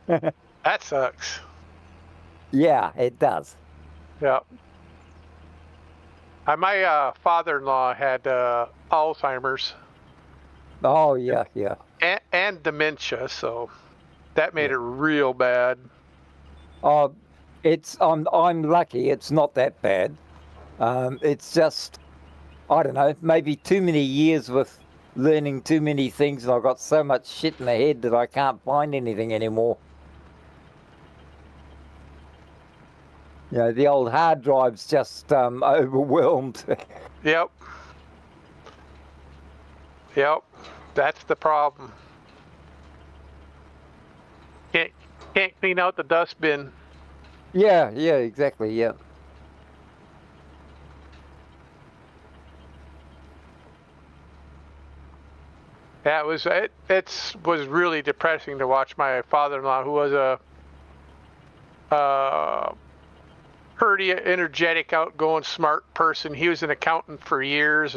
That sucks. Yeah, it does. Yeah. My father-in-law had Alzheimer's Oh, yeah, yeah. and dementia, so that made it real bad. I'm lucky. It's not that bad. It's just, I don't know, maybe too many years with learning too many things, and I've got so much shit in the head that I can't find anything anymore. You know, the old hard drive's just overwhelmed. Yep. Yep. That's the problem. Can't clean out the dustbin. Yeah, exactly, yeah. Yeah, it was really depressing to watch my father-in-law, who was a pretty energetic, outgoing, smart person. He was an accountant for years,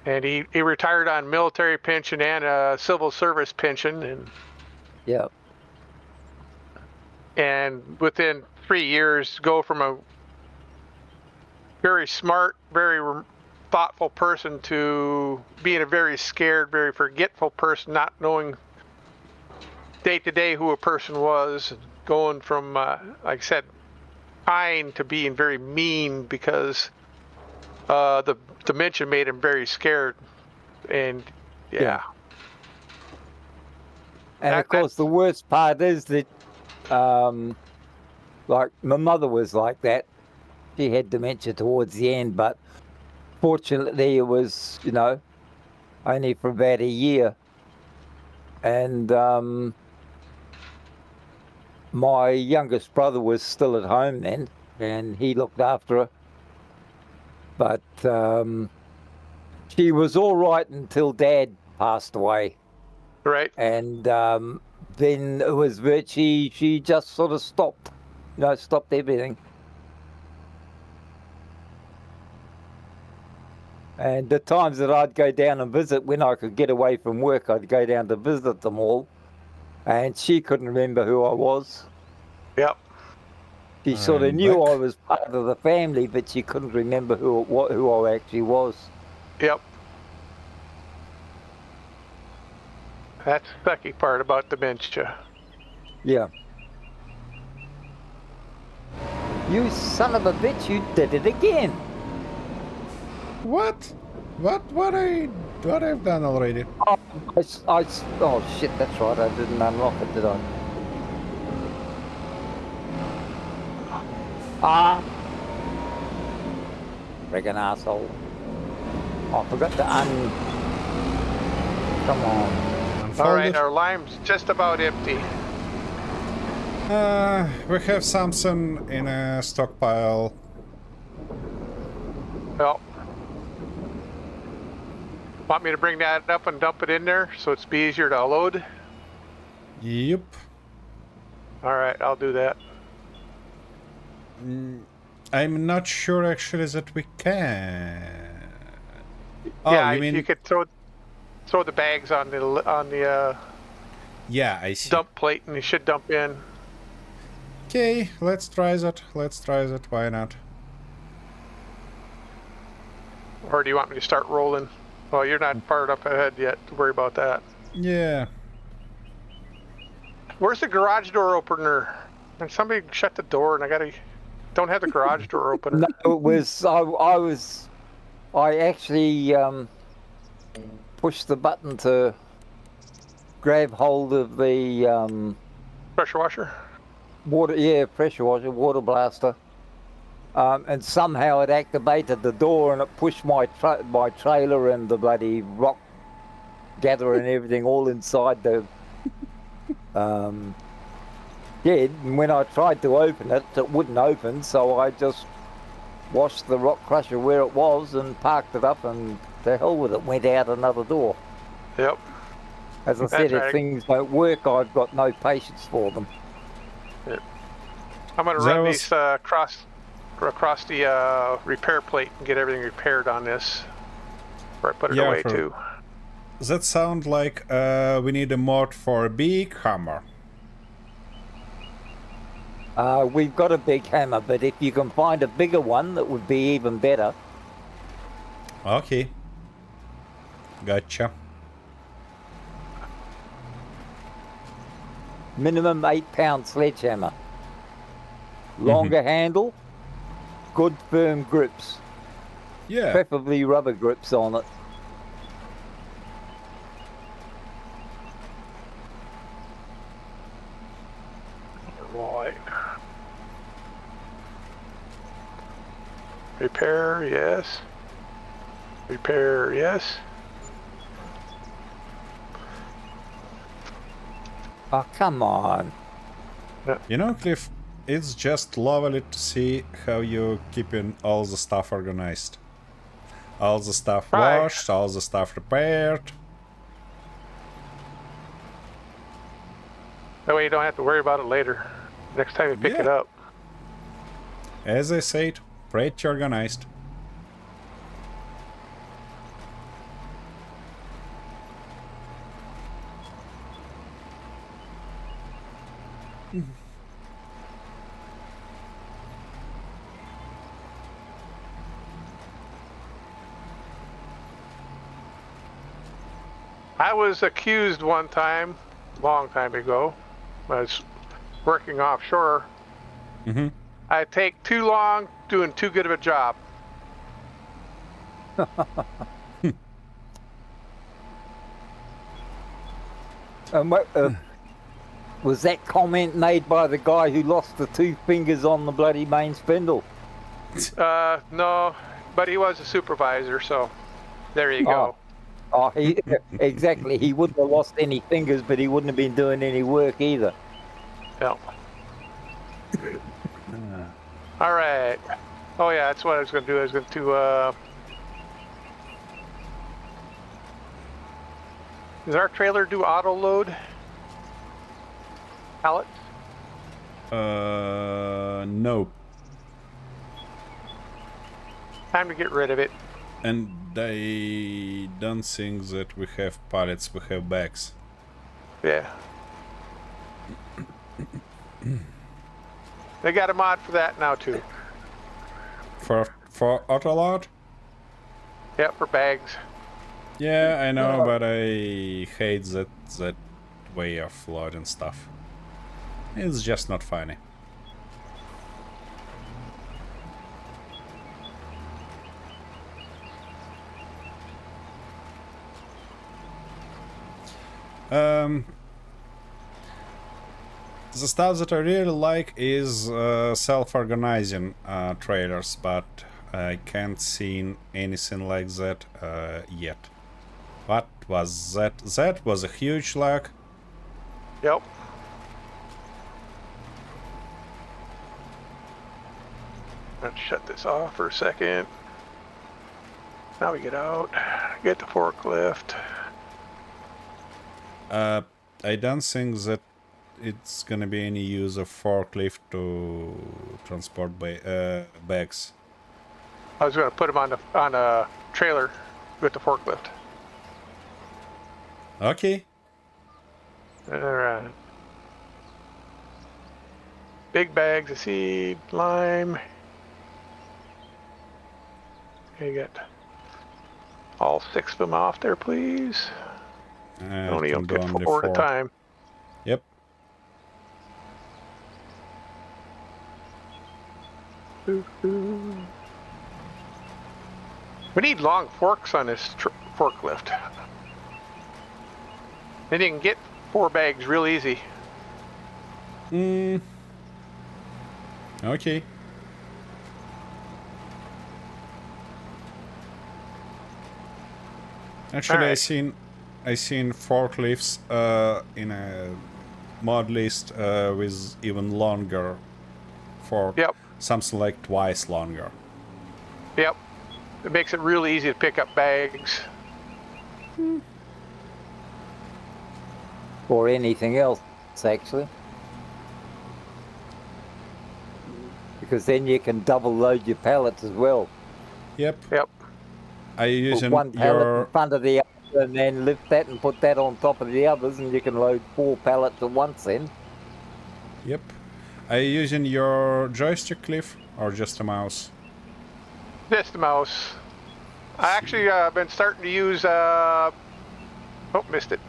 and he retired on military pension and a civil service pension, and within 3 years go from a very smart, very thoughtful person to being a very scared, very forgetful person, not knowing day to day who a person was, going from like I said, kind to being very mean because the dementia made him very scared. And yeah. And of course, the worst part is that, like, my mother was like that. She had dementia towards the end, but fortunately it was, you know, only for about a year. And my youngest brother was still at home then, and he looked after her. But she was all right until Dad passed away. Right. And then it was she just sort of stopped, you know, stopped everything. And the times that I'd go down and visit, when I could get away from work, I'd go down to visit them all. And she couldn't remember who I was. Yep. She sort of knew I was part of the family, but she couldn't remember who I actually was. Yep. That's the sucky part about dementia. Yeah. You son of a bitch, you did it again. What? What I've done already? Oh, oh shit, that's right, I didn't unlock it, did I? Ah! Friggin' asshole. Oh, I forgot to Come on. All right, our lime's just about empty. We have something in a stockpile. Well, want me to bring that up and dump it in there so it's be easier to load? Yep. All right, I'll do that. I'm not sure actually that we can. Oh, yeah, you mean you could throw the bags on the yeah, I see. dump plate and you should dump in. Okay, let's try that. Let's try that. Why not? Or do you want me to start rolling? Well, you're not fired up ahead yet to worry about that. Yeah. Where's the garage door opener? And somebody shut the door, and don't have the garage door opener. No, it was I actually pushed the button to grab hold of the Pressure washer. pressure washer, water blaster, and somehow it activated the door and it pushed my trailer and the bloody rock gatherer and everything all inside the. And when I tried to open it, it wouldn't open, so I just washed the rock crusher where it was and parked it up, and to hell with it, went out another door. Yep. As I said, if things don't work, I've got no patience for them. Yep. I'm going to run these across the repair plate and get everything repaired on this. Or I put it away too. That sounds like we need a mod for a big hammer. We've got a big hammer, but if you can find a bigger one, that would be even better. Okay. Gotcha. Minimum 8-pound sledgehammer. Longer handle, good firm grips. Yeah. Preferably rubber grips on it. Right. Repair, yes. Repair, yes. Oh, come on. You know, Cliff, it's just lovely to see how you're keeping all the stuff organized. All the stuff washed, all the stuff repaired. That way you don't have to worry about it later. Next time you pick it up. As I said, pretty organized. I was accused one time, long time ago, I was working offshore. Mm-hmm. I take too long doing too good of a job. And what, was that comment made by the guy who lost the 2 fingers on the bloody main spindle? No, but he was a supervisor, so there you go. Oh, exactly. He wouldn't have lost any fingers, but he wouldn't have been doing any work either. Yeah. All right. Oh yeah, that's what I was going to do. I was going to. Does our trailer do auto load? Pallet? No. Time to get rid of it. And I don't think that we have pallets, we have bags. Yeah. They got a mod for that now too. For autoload? Yep, for bags. Yeah, I know, but I hate that way of loading stuff. It's just not funny. The stuff that I really like is self-organizing trailers, but I can't see anything like that yet. What was that? That was a huge lag. Yep. Let's shut this off for a second. Now we get out, get the forklift. I don't think that it's gonna be any use of forklift to transport bags. I was going to put them on a trailer with the forklift. Okay. All right. big bags of seed, lime. Okay, get all 6 of them off there, please. And Only can you'll do get only 4 at a 4. time. Yep. We need long forks on this forklift. And you can get 4 bags real easy. Okay. Actually, Alright. I seen forklifts in a mod list with even longer fork. Yep. Something like twice longer. Yep. It makes it really easy to pick up bags. Or anything else, actually. Because then you can double load your pallets as well. Yep. Yep. I use Put one pallet in your front of the other and then lift that and put that on top of the others, and you can load 4 pallets at once then. Yep. Are you using your joystick, Cliff, or just a mouse? Just the mouse. I actually been starting to use. Oh, missed it.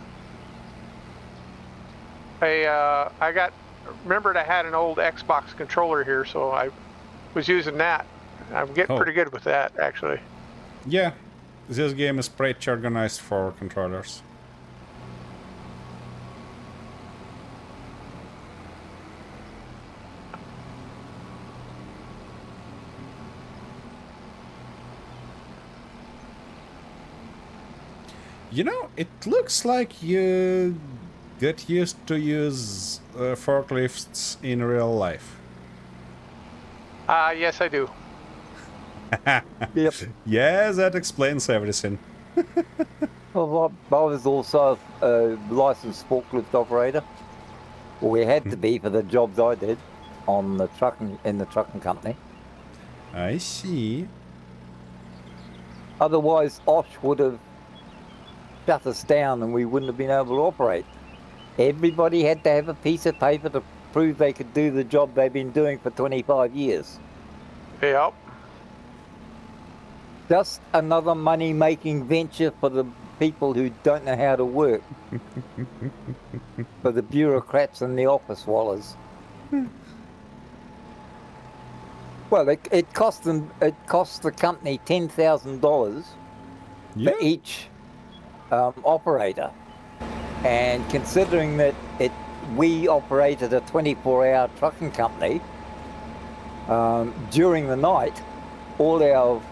I got. Remembered I had an old Xbox controller here, so I was using that. I'm getting pretty good with that, actually. Yeah, this game is pretty organized for controllers. You know, it looks like you get used to use forklifts in real life. Yes, I do. Yep. Yeah, that explains everything. Well, I was also a licensed forklift operator. Well, we had to be for the jobs I did on the in the trucking company. I see. Otherwise, Osh would have shut us down and we wouldn't have been able to operate. Everybody had to have a piece of paper to prove they could do the job they've been doing for 25 years. Yep. Just another money-making venture for the people who don't know how to work. For the bureaucrats and the office wallers. Well, it cost the company $10,000 Yeah. for each operator, and considering that we operated a 24-hour trucking company, during the night, all our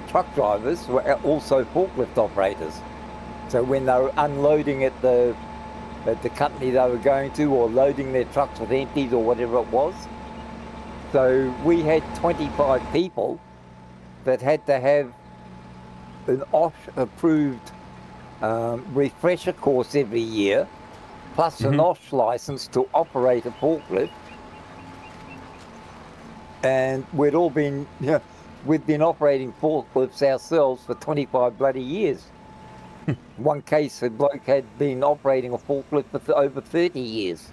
truck drivers, were also forklift operators. So when they were unloading at the company they were going to, or loading their trucks with empties or whatever it was, so we had 25 people that had to have an OSH-approved refresher course every year, plus an OSH license to operate a forklift. And we'd all been, we'd been operating forklifts ourselves for 25 bloody years. One case, a bloke had been operating a forklift for over 30 years.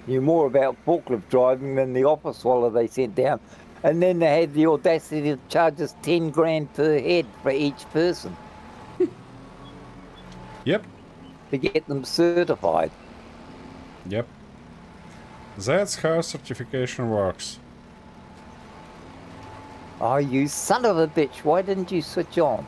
Knew more about forklift driving than the office swallow they sent down. And then they had the audacity to charge us 10 grand per head for each person. Yep. To get them certified. Yep. That's how certification works. Oh, you son of a bitch, why didn't you switch on?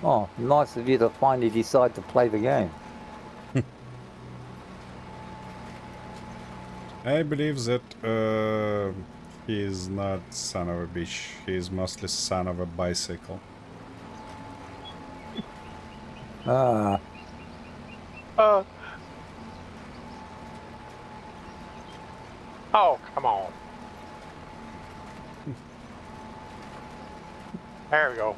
Oh, nice of you to finally decide to play the game. I believe that he's not son of a bitch. He's mostly son of a bicycle. Ah, Oh, come on. There we go.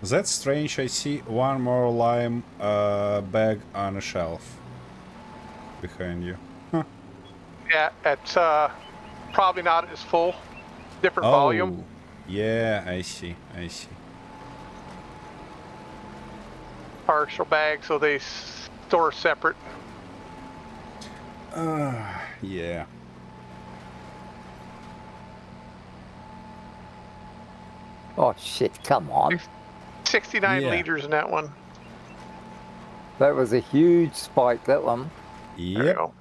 That's strange. I see one more lime bag on a shelf behind you. Huh. Yeah, it's probably not as full. Different volume. Yeah, I see. I see. Partial bag, so they store separate. Yeah. Oh shit! Come on. 69 Yeah. liters in that one. That was a huge spike. That one. There you Yep. go.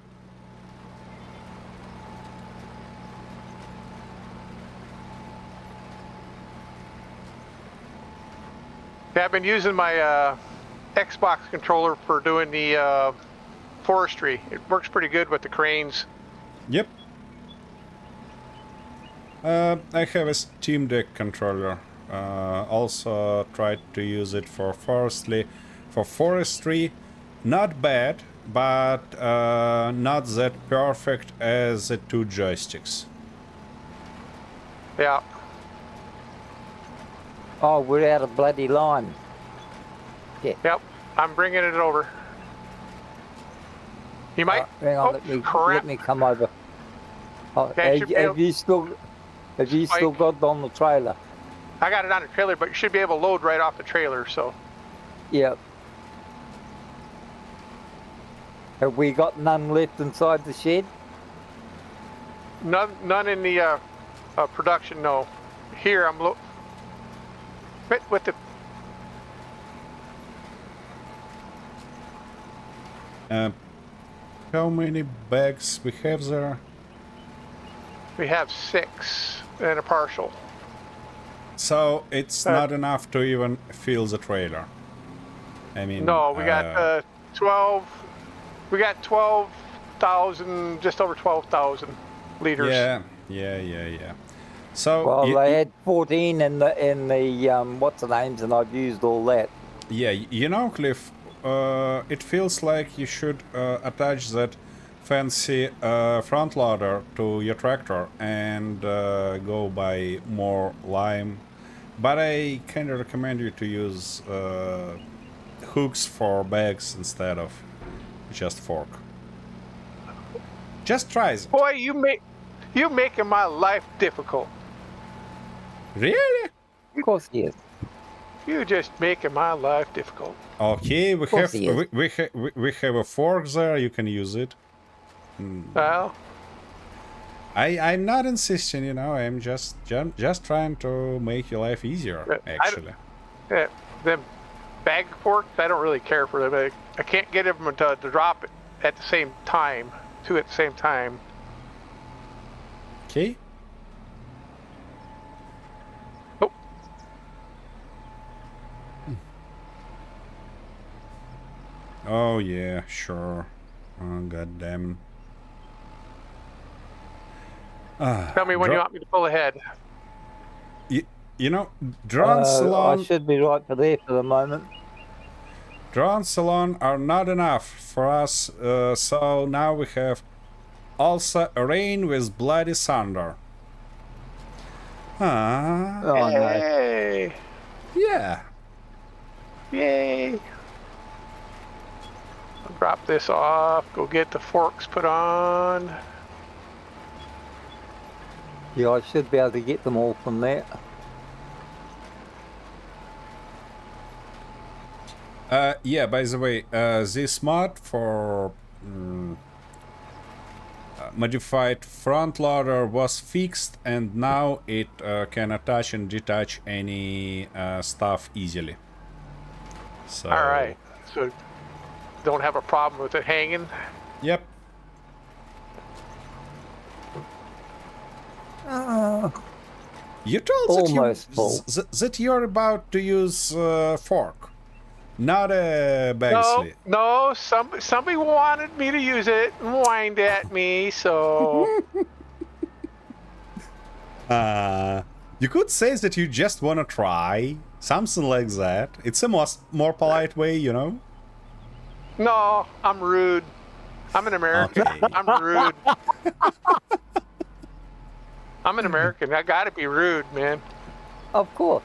Yeah, I've been using my Xbox controller for doing the forestry. It works pretty good with the cranes. Yep. I have a Steam Deck controller. Also tried to use it for forestry. Not bad, but not that perfect as the two joysticks. Yeah. Oh, we're out of bloody lime. Yep. I'm bringing it over. You might. Hang on, Oh, crap. let me come over. Oh, Okay, should be have you still Spike. got it on the trailer? I got it on the trailer, but you should be able to load right off the trailer. So Yep. Have we got none left inside the shed? none in the production. No. Here I'm with the. How many bags we have there? We have 6 and a partial. So it's not enough to even fill the trailer. I mean, No, we got 12. We got 12,000, just over 12,000 liters. Yeah. So Well, they had 14 in the what's the names, and I've used all that. yeah, you know, Cliff, it feels like you should attach that fancy front loader to your tractor and go buy more lime. But I kind of recommend you to use hooks for bags instead of just fork. Just try it. Boy, you making my life difficult. Really? Of course he is. You just making my life difficult. Okay, we course have he is. we have a fork there. You can use it. Well, I'm not insisting, you know. I'm just trying to make your life easier. Actually, yeah, them bag forks, I don't really care for them. I can't get them to drop it at the same time, two at the same time. okay. Oh, Oh yeah, sure. Oh god damn. tell me when you want me to pull ahead. You know, drone salon. I should be right for there for the moment. Drone salon are not enough for us. So now we have also a rain with bloody thunder. Ah, Oh no. Yay! yeah. Yay! I'll drop this off, go get the forks put on. Yeah, I should be able to get them all from there. Yeah, by the way, this mod for modified front loader was fixed, and now it can attach and detach any stuff easily. So, All right, so don't have a problem with it hanging. Yep. You told Almost full. that you're about to use fork, not a bag sleeve. No, somebody wanted me to use it and whined at me, so You could say that you just want to try something like that. It's a more polite way, you know. no, I'm rude. I'm an American. Okay. I'm rude. I'm an American. I gotta be rude, man. Of course.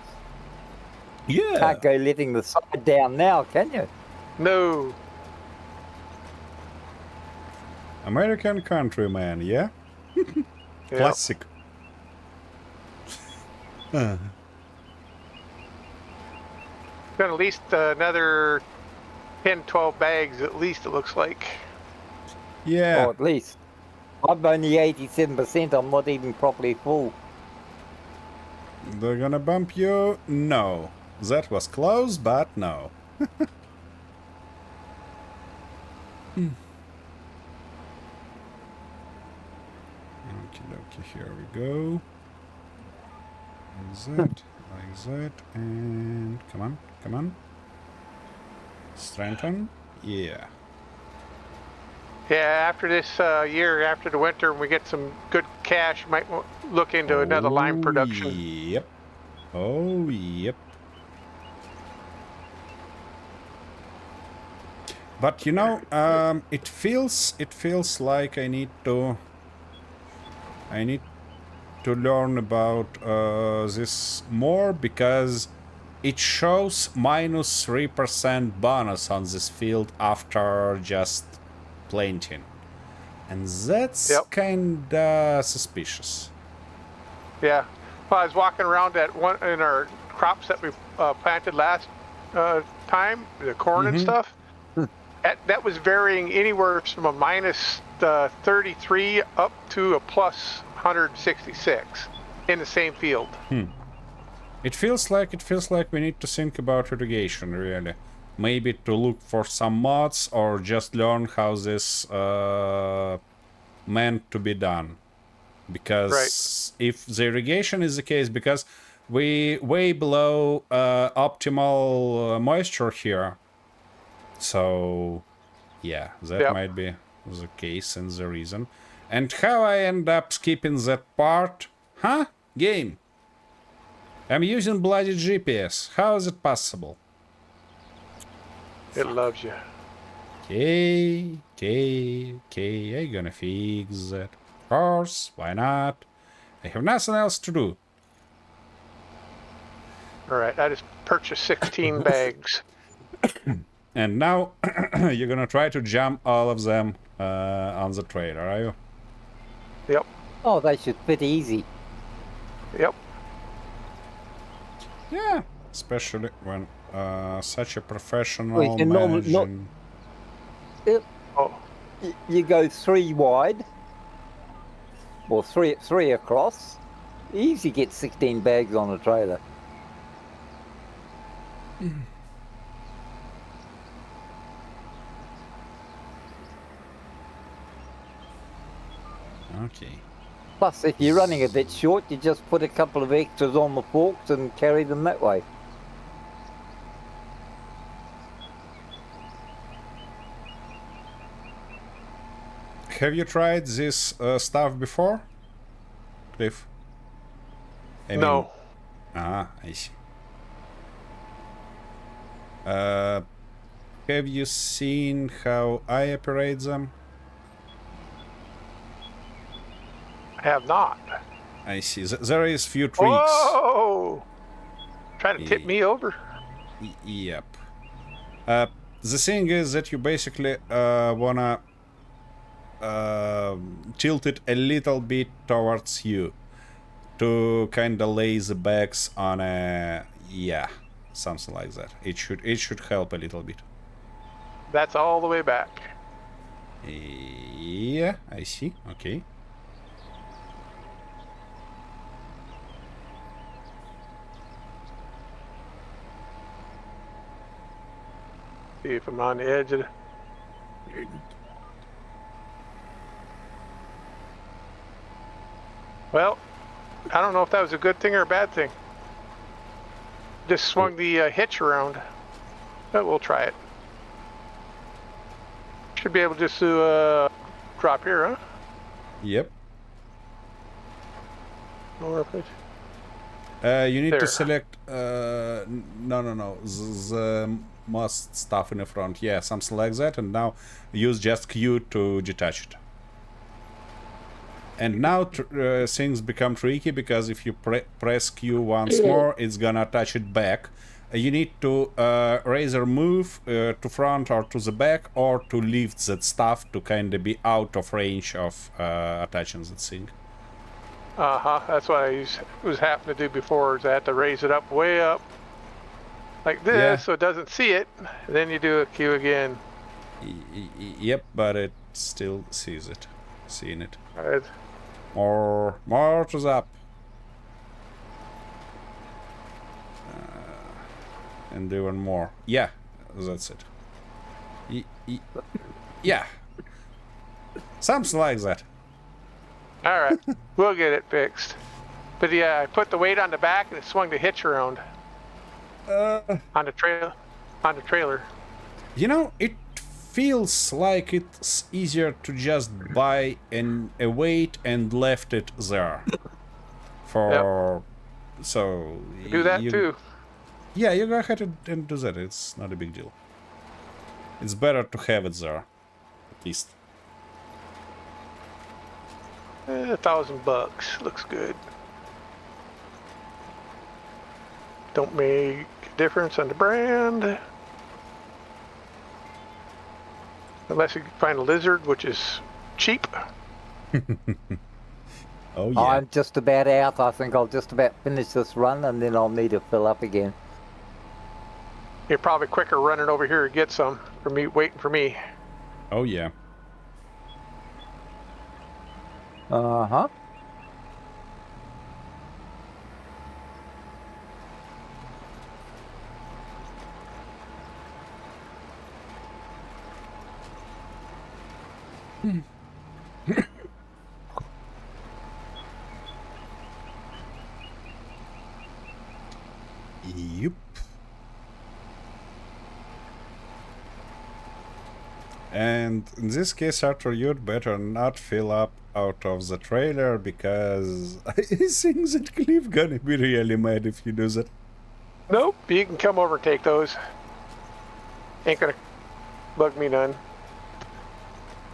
Yeah. Can't go letting the side down now, can you? No. American countryman, yeah? Yep. Classic. Got at least another 10, 12 bags, at least, it looks like. Yeah. Or at least. I'm only 87%. I'm not even properly full. They're gonna bump you? No. That was close, but no. Okie dokie, here we go. Like that, and come on, come on. Strengthen. Yeah. Yeah, after this year, after the winter, when we get some good cash, might look into another lime production. Yep. Oh, yep. But you know, it feels like I need to learn about this more, because it shows minus 3% bonus on this field after just planting, and that's kinda suspicious. Yeah. Well, I was walking around at one in our crops that we planted last time, the corn and stuff. That was varying anywhere from a minus 33 up to a plus 166 in the same field. It feels like we need to think about irrigation, really. Maybe to look for some mods, or just learn how this meant to be done. Because if the irrigation is the case, because we way below optimal moisture here, so yeah, that might be the case and the reason. And how I end up skipping that part? Huh? Game. I'm using bloody GPS. How is it possible? It loves you. Okay, I'm gonna fix that. Of course, why not? I have nothing else to do. Alright, I just purchased 16 bags. And now you're gonna try to jump all of them on the trailer, are you? Yep. Oh, they should fit easy. Yep. Yeah, especially when such a professional Well, you can managing... Oh. You go 3 wide, or three across. Easy get 16 bags on a trailer. Okay. Plus, if you're running a bit short, you just put a couple of extras on the forks and carry them that way. Have you tried this stuff before, Cliff? No. I see. Have you seen how I operate them? I have not. I see. There is few tricks. Whoa! Trying to tip me over. Yep. The thing is that you basically wanna tilt it a little bit towards you to kind of lay the bags on a something like that. It should help a little bit. That's all the way back. Yeah, I see. Okay. See if I'm on the edge of the... Well, I don't know if that was a good thing or a bad thing. Just swung the hitch around, but we'll try it. Should be able just to drop here, huh? Yep. Or if it... You need There. to select no the most stuff in the front, yeah, something like that, and now use just Q to detach it. And now things become tricky, because if you press Q once more, it's gonna attach it back, you need to rather move to front or to the back, or to lift that stuff to kind of be out of range of attaching that thing. That's what I was having to do before. Is I had to raise it up way up, like this, Yeah. so it doesn't see it. Then you do a Q again. Yep, but it still sees it, seeing it. Right. More to the up. And even more. Yeah, that's it. Yeah. Something like that. All right, we'll get it fixed. But yeah, I put the weight on the back and it swung the hitch around on the trailer. You know, it feels like it's easier to just buy a weight and left it there. For so Do that too. Yeah, you go ahead and do that. It's not a big deal. It's better to have it there, at least. $1,000 looks good. Don't make a difference on the brand. Unless you can find a lizard, which is cheap. Oh yeah. I'm just about out. I think I'll just about finish this run and then I'll need to fill up again. You're probably quicker running over here to get some for me, waiting for me. Oh yeah. Uh-huh. Yep. And in this case, Arthur, you'd better not fill up out of the trailer, because I think that Cliff gonna be really mad if you do that. Nope, you can come over and take those. Ain't gonna bug me none.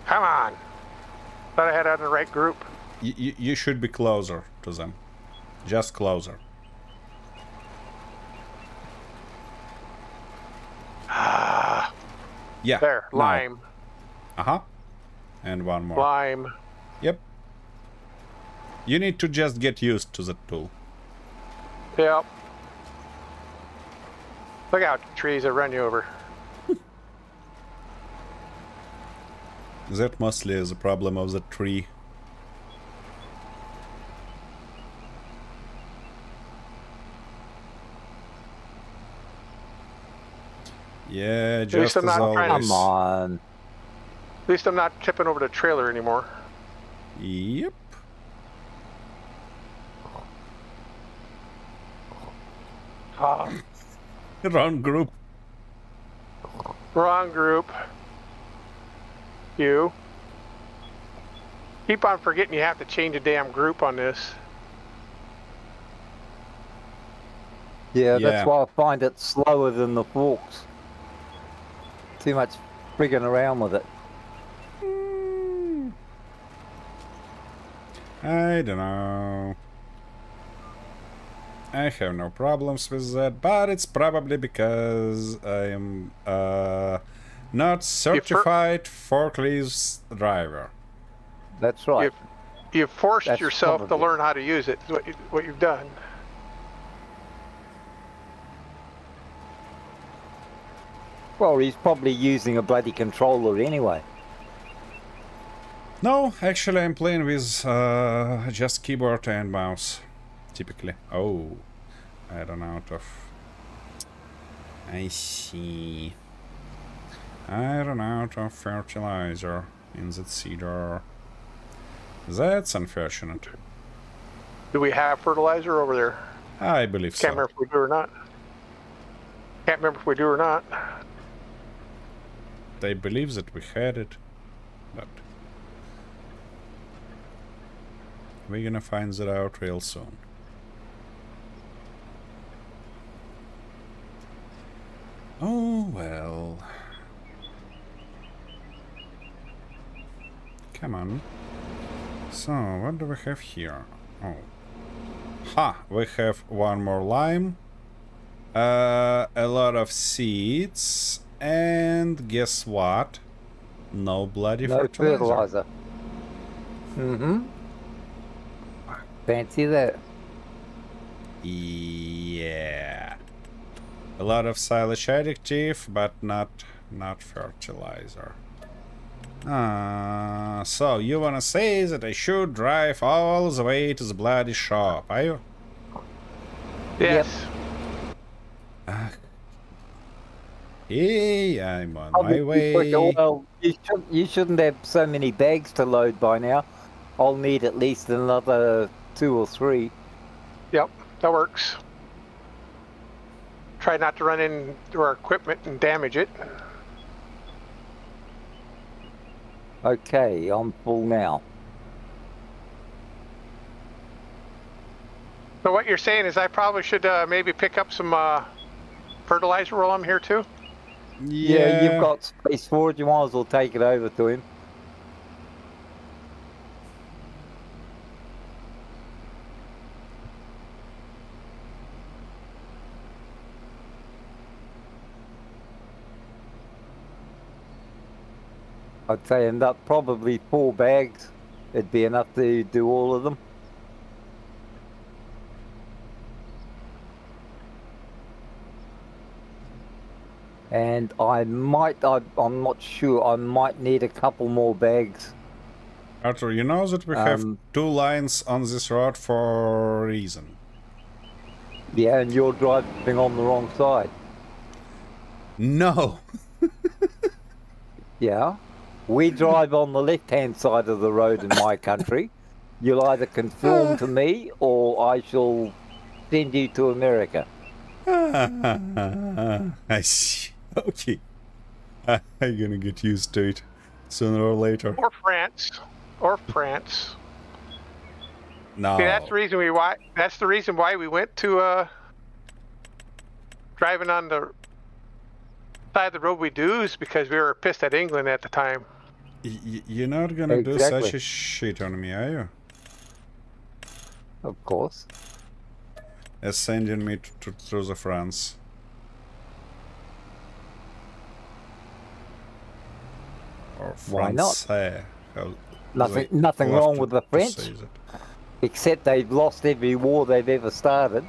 Come on. Thought I had it on the right group. You should be closer to them. Just closer. Yeah. There, now. lime. Uh-huh. And one more. Lime. Yep. You need to just get used to that tool. Yep. Look out, trees that run you over. That mostly is a problem of the tree. Yeah, least just I'm as not trying to- always. Come on. At least I'm not tipping over the trailer anymore. Yep. Wrong group. Wrong group. You. Keep on forgetting you have to change a damn group on this. Yeah, Yeah. that's why I find it slower than the forks. Too much frigging around with it. I don't know. I have no problems with that, but it's probably because I am not certified forklift driver. That's right. You've forced That's yourself to probably- learn how to use it, is what you've done. Well, he's probably using a bloody controller anyway. No, actually I'm playing with just keyboard and mouse, typically. Oh, I ran out of... I see. I ran out of fertilizer in that seeder. That's unfortunate. Do we have fertilizer over there? I believe Can't so. remember if we do or not. Can't remember if we do or not. I believe that we had it, but we're gonna find that out real soon. Oh well. Come on. So, what do we have here? Oh. Ha! We have one more lime. A lot of seeds, and guess what? No bloody No fertilizer. fertilizer. Mm-hmm. Fancy that. Yeah. A lot of silage additive, but not fertilizer. So you wanna say that I should drive all the way to the bloody shop, are you? Yes. Hey, I'm on my Obviously, way. well, you shouldn't have so many bags to load by now. I'll need at least another 2 or 3. Yep, that works. Try not to run into our equipment and damage it. Okay, I'm full now. So what you're saying is I probably should maybe pick up some fertilizer while I'm here too? Yeah, you've got space for it. You might as well take it over to him. I'd say end up probably 4 bags. It'd be enough to do all of them. And I'm not sure, I might need a couple more bags. Arthur, you know that we have 2 lines on this road for a reason. Yeah, and you're driving on the wrong side. No. Yeah. We drive on the left-hand side of the road in my country. You'll either conform to me or I shall send you to America. I see. Okay. I'm gonna get used to it sooner or later. Or France. Or France. No. See, that's the reason why we went to driving on the side of the road we do, is because we were pissed at England at the time. You're not gonna do such a shit on me, are you? Of course. As sending me through the France. Or Why not? France. Nothing wrong with the French, except they've lost every war they've ever started.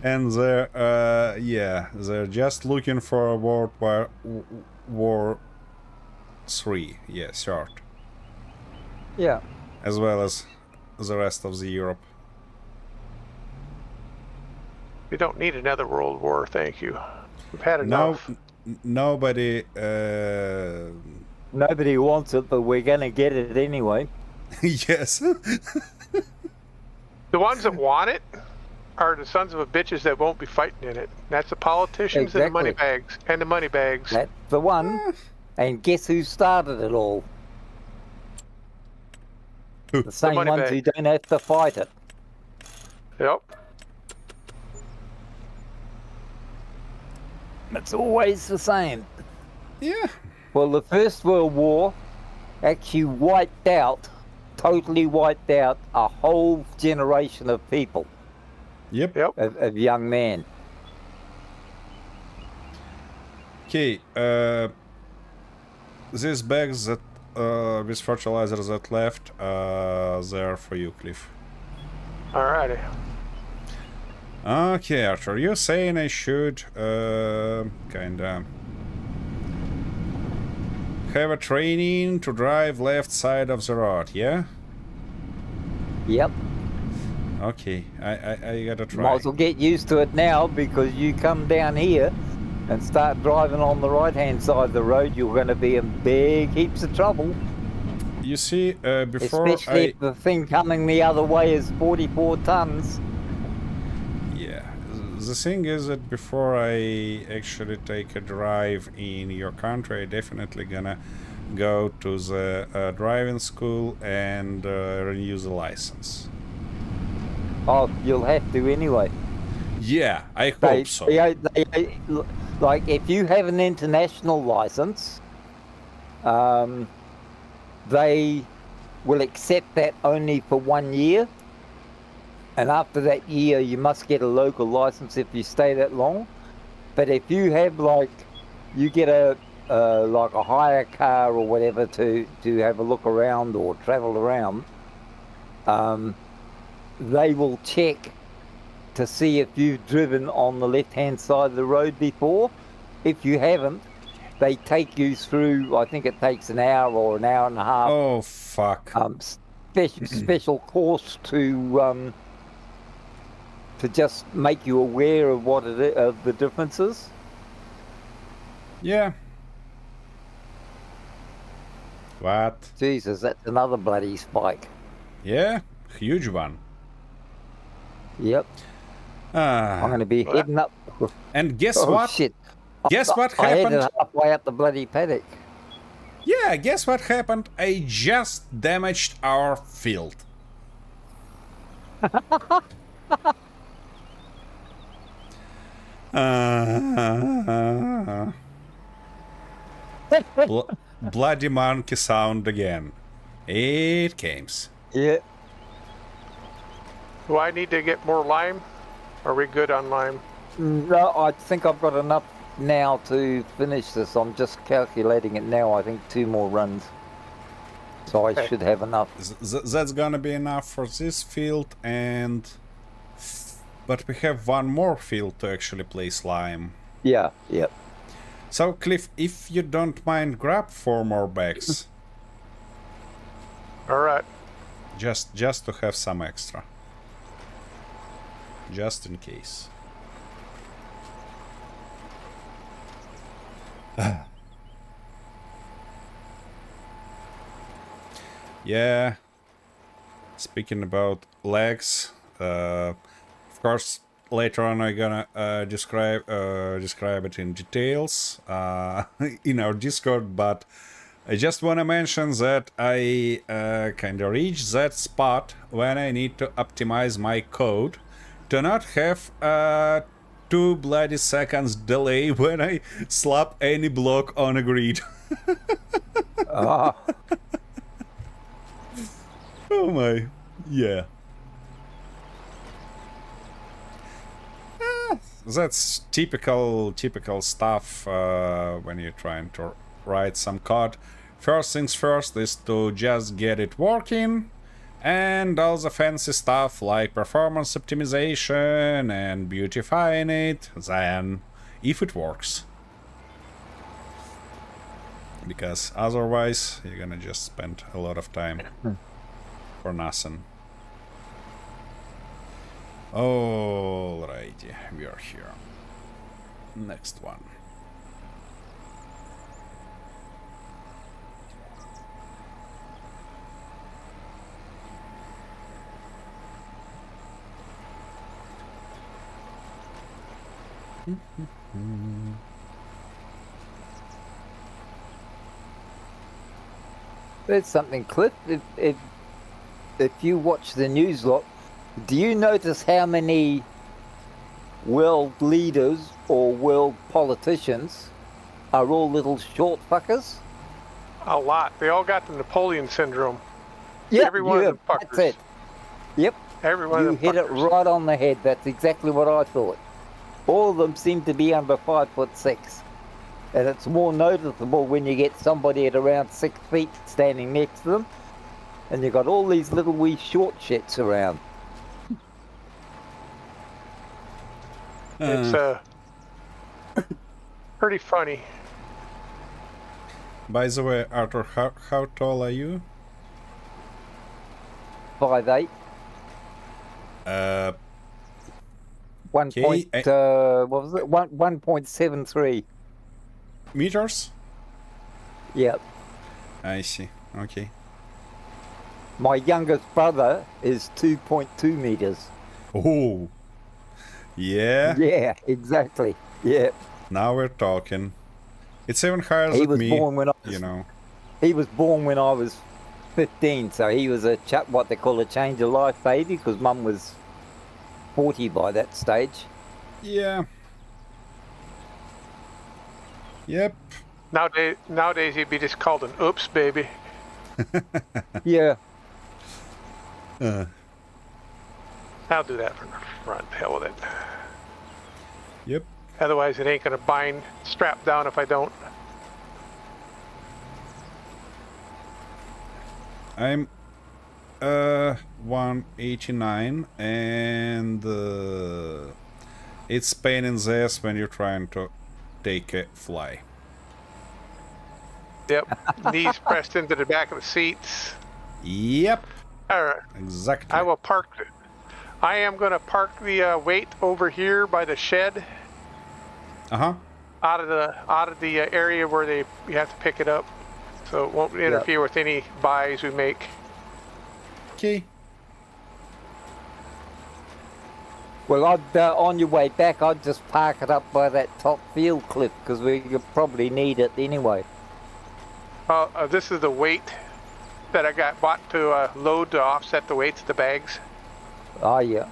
And they're just looking for a War 3, yeah, short. Yeah. As well as the rest of the Europe. We don't need another world war, thank you. We've had enough. Nobody. Nobody wants it, but we're gonna get it anyway. Yes. The ones that want it are the sons of a bitches that won't be fighting in it. That's the politicians and the money bags. And the money bags. That's the one. And guess who started it all? The same ones who don't have to fight it. Yep. It's always the same. Yeah. Well, the First World War actually totally wiped out a whole generation of people. Yep. Of young men. Okay, these bags that with fertilizers that left, they're for you, Cliff. Alrighty. Okay, Arthur, you're saying I should kinda have a training to drive left side of the road, yeah? Yep. Okay, I gotta try. Might as well get used to it now, because you come down here and start driving on the right-hand side of the road, you're going to be in big heaps of trouble. You see, before especially if the thing coming the other way is 44 tons. Yeah, the thing is that before I actually take a drive in your country, I definitely gonna go to the driving school and renew the license. Oh, you'll have to anyway. Yeah, I hope so. Like, if you have an international license, they will accept that only for 1 year, And after that year, you must get a local license if you stay that long. But if you have you get a like a hire car or whatever to have a look around or travel around, they will check to see if you've driven on the left-hand side of the road before. If you haven't, they take you through, I think it takes an hour or an hour and a half. Oh, fuck. Special course to just make you aware of what it is, of the differences. Yeah. What? Jesus, that's another bloody spike. Yeah, huge one. Yep. I'm going to be heading up. And guess Oh what? shit! Guess what I happened? headed halfway up the bloody paddock. Yeah, guess what happened? I just damaged our field. Bloody monkey sound again. It comes. Yeah. Do I need to get more lime? Are we good on lime? No, I think I've got enough now to finish this. I'm just calculating it now. I think 2 more runs. So I should have enough. That's gonna be enough for this field, and but we have one more field to actually place lime. Yeah, yep. So Cliff, if you don't mind, grab 4 more bags. All right. just to have some extra. Just in case. Yeah. Speaking about legs, of course, later on I'm gonna describe it in details in our Discord, but I just want to mention that I kind of reached that spot when I need to optimize my code to not have 2 bloody seconds delay when I slap any block on a grid. Ah, Oh my, yeah. That's typical stuff when you're trying to write some code. First things first is to just get it working, and all the fancy stuff like performance optimization and beautifying it, then if it works. Because otherwise you're gonna just spend a lot of time for nothing. Alrighty, we are here. Next one. there's something, Cliff. If you watch the news lot, do you notice how many world leaders or world politicians are all little short fuckers? A lot. They all got the Napoleon syndrome. Yep, Every one of them that's fuckers. it. Yep, Every one you of them hit it fuckers. right on the head. That's exactly what I thought. All of them seem to be under 5'6", and it's more noticeable when you get somebody at around 6 feet standing next to them, and you got all these little wee short shits around. It's pretty funny. By the way, Arthur, how tall are you? 5'8". Uh, 1 Okay, point, what was it? 1.73. meters? Yep. I see. Okay. My youngest brother is 2.2 meters. Oh. Yeah. Yeah, exactly. Yeah. Now we're talking. It's even higher He than was me. born when I was, You know. he was born when I was 15, so he was what they call a change of life baby, because Mum was 40 by that stage. Yeah. Yep. Nowadays he'd be just called an oops baby. Yeah. I'll do that from the front. Hell with it. Yep. Otherwise, it ain't gonna bind strap down if I don't. I'm 189 and it's pain in the ass when you're trying to take a fly. Yep. Knees pressed into the back of the seats. Yep. All right. Exactly. I will park. I am going to park the weight over here by the shed. Uh-huh. Out of the area where you have to pick it up, so it won't interfere with any buys we make. Okay. Well, on your way back, I'd just park it up by that top field cliff because we could probably need it anyway. This is the weight that I got bought to load to offset the weights of the bags. Oh, yeah.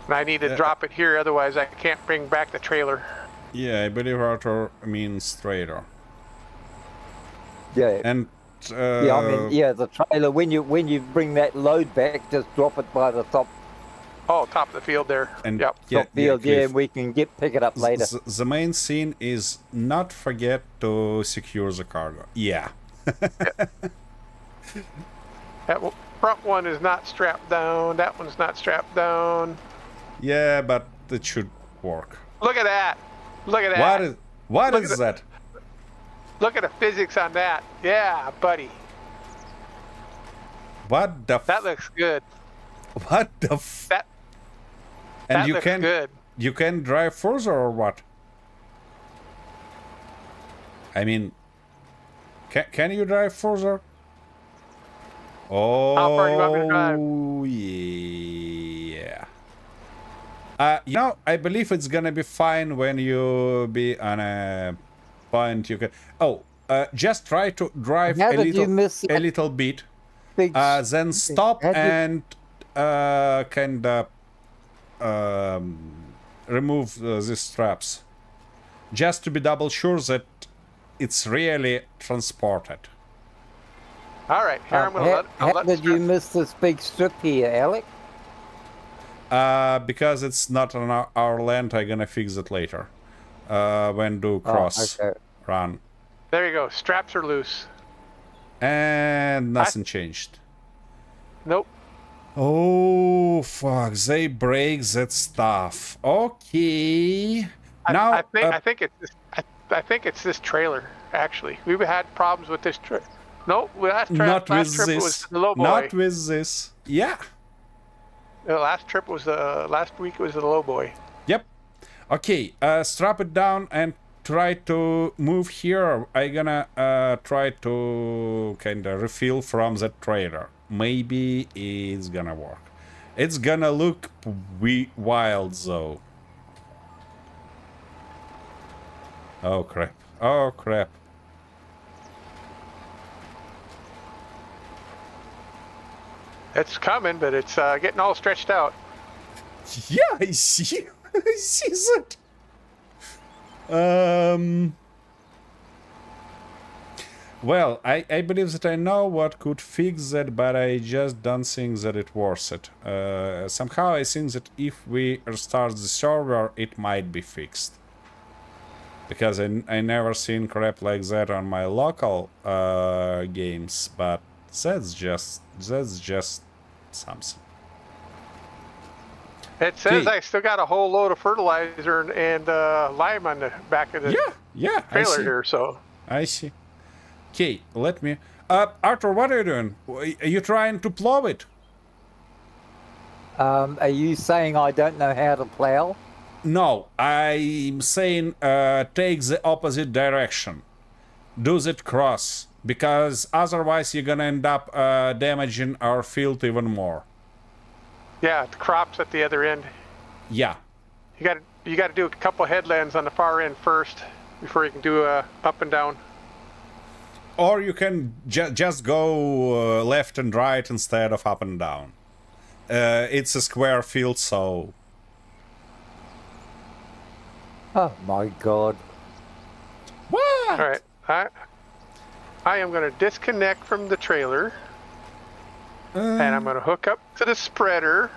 And I need to drop it here, otherwise I can't bring back the trailer. Yeah, I believe Arthur means trailer. Yeah. And yeah, I mean, yeah, the trailer, when you bring that load back, just drop it by the top Oh, top of the field there. and Yep. field, yeah, Cliff. and we can pick it up later. The main scene is not forget to secure the cargo. Yeah. That front one is not strapped down. That one's not strapped down. Yeah, but it should work. Look at that. Look at that. What Look is at that? Look at the physics on that. Yeah, buddy. What the That looks good. what the That and that you looks can good. you can drive further or what? I mean, can you drive further? Oh, How far do you want me to drive? Yeah. You know, I believe it's gonna be fine when you be on a point you can. Oh, just try to drive How did you miss a little bit, Big then stop How did- and kind of remove these straps, just to be double sure that it's really transported. All right, here I'm gonna how did you miss this big strip here, Alec? Because it's not on our land, I'm gonna fix it later. When do cross okay. run. There you go. Straps are loose. And nothing changed. Nope. Oh fuck! They break that stuff. Okay. Now I think it's this trailer. Actually, we've had problems with this trip. Nope. not last with trip this. was the low boy. Not with this. Yeah. The last trip was last week was the low boy. Yep. Okay. Strap it down and try to move here. I'm gonna try to kind of refill from that trailer. Maybe it's gonna work. It's gonna look wild though. Oh crap. Oh crap. It's coming, but it's getting all stretched out. Yeah, I see. I see that. Well, I believe that I know what could fix that, but I just don't think that it worth it. Somehow I think that if we restart the server, it might be fixed. Because I never seen crap like that on my local games, but that's just something. It says Okay. I still got a whole load of fertilizer and lime on the back of the Yeah, I trailer see. here. So I see. Okay, let me. Arthur, what are you doing? Are you trying to plow it? Are you saying I don't know how to plow? No, I'm saying take the opposite direction. Do that cross, because otherwise you're gonna end up damaging our field even more. yeah, the crops at the other end. Yeah. You got to do a couple headlands on the far end first before you can do up and down. Or you can just go left and right instead of up and down. It's a square field, so... Oh my god. What? All right, I am going to disconnect from the trailer, and I'm going to hook up to the spreader.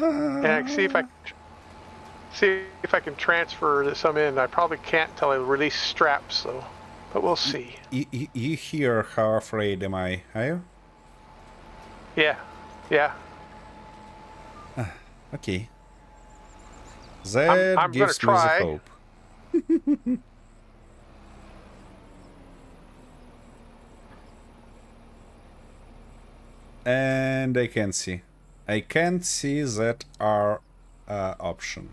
And I can see if I can transfer some in. I probably can't until I release straps, though. But we'll see. You hear how afraid am I, are you? Yeah. Yeah. Okay. That I'm gives me gonna the try. hope. And I can't see. I can't see that R option.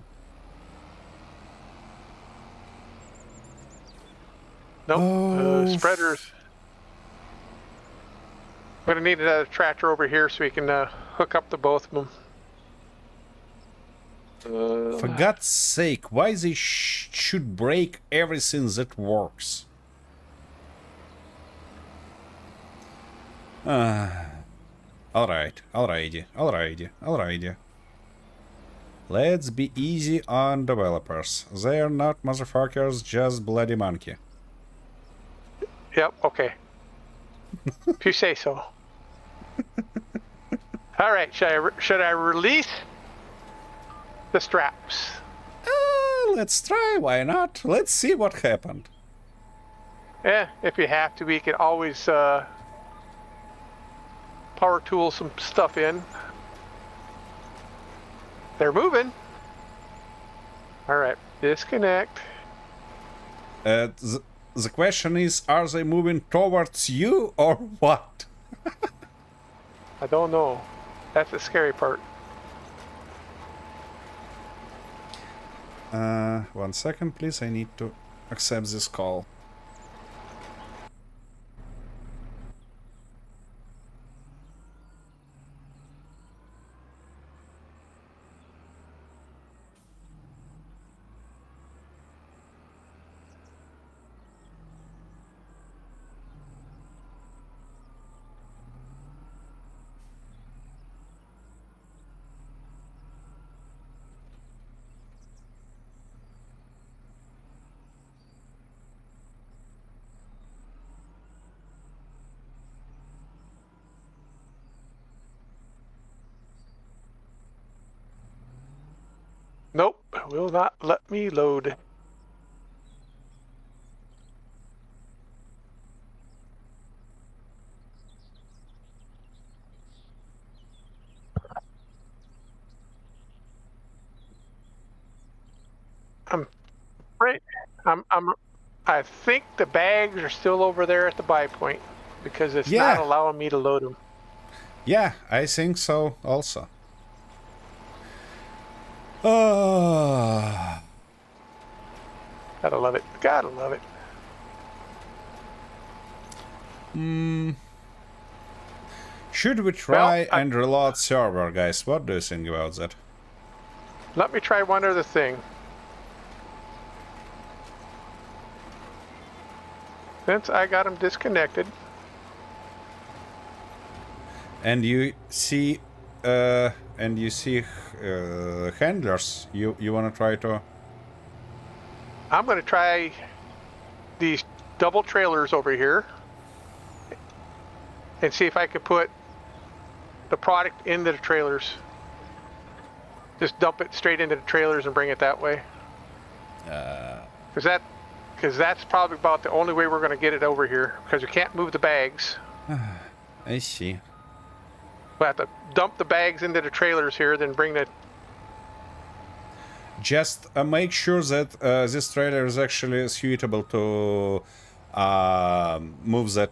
Nope. Oh, Spreaders. I'm gonna need another tractor over here so we can hook up the both of them. For God's sake, why they should break everything that works? Alrighty. Let's be easy on developers. They are not motherfuckers, just bloody monkey. Yep. Okay. If you say so. All right. Should I release the straps? Let's try, why not? Let's see what happened. Yeah. If you have to, we can always power tool some stuff in. They're moving. All right. Disconnect. The question is, are they moving towards you or what? I don't know. That's the scary part. 1 second, please. I need to accept this call. Nope. Will not let me load. I'm right. I think the bags are still over there at the buy point because it's Yeah. not allowing me to load them. Yeah, I think so also. Oh. Gotta love it. Gotta love it. Should we try Well, and reload server, guys? What do you think about that? Let me try one other thing. Since I got them disconnected. And you see, handlers. You wanna try to? I'm going to try these double trailers over here and see if I can put the product into the trailers. Just dump it straight into the trailers and bring it that way. Because that's probably about the only way we're going to get it over here, because we can't move the bags. I see. We have to dump the bags into the trailers here, then bring the... Just make sure that this trailer is actually suitable to move that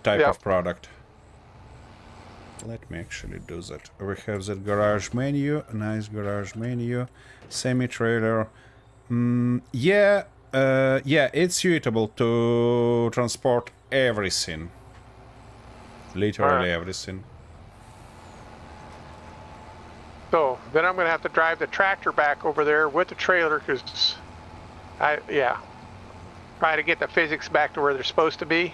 type Yep. of product. Let me actually do that. We have that garage menu, nice garage menu, semi-trailer. Yeah, it's suitable to transport everything. Literally Alright. everything. So then I'm going to have to drive the tractor back over there with the trailer, because try to get the physics back to where they're supposed to be.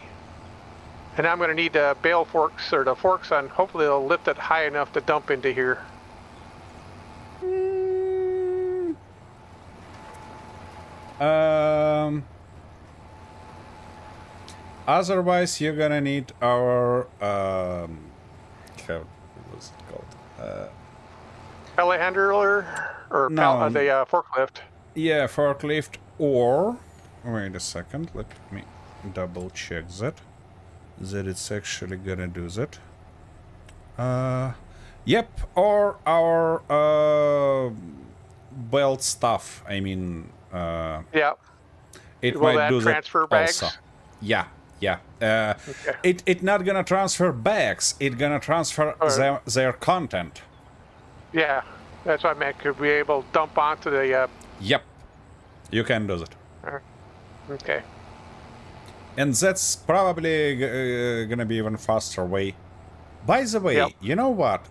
And I'm going to need the bale forks, or the forks on, hopefully they'll lift it high enough to dump into here. Otherwise, you're gonna need our how was it called? telehandler or No. the forklift. Yeah, forklift or... Wait a second, let me double check that it's actually gonna do that. Yep, or our belt stuff. I mean, Yeah. it Will might that do that transfer bags? also. Yeah, yeah. Okay. It not gonna transfer bags. It gonna transfer their content. Yeah, that's what I meant. Could we able to dump onto the? Yep, you can do that. Okay. And that's probably gonna be even faster way. By the way, Yep. you know what?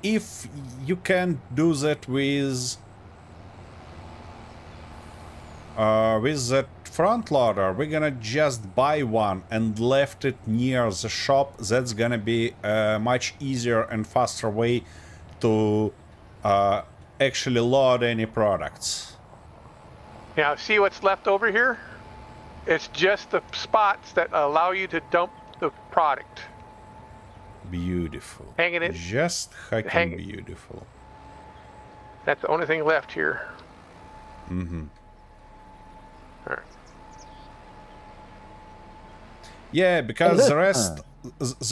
If you can do that with that front loader, we're gonna just buy one and left it near the shop. That's gonna be a much easier and faster way to actually load any products. Now, see what's left over here? It's just the spots that allow you to dump the product. Beautiful. Hanging it. Just fucking beautiful. That's the only thing left here. Mm-hmm. All right. Yeah, because the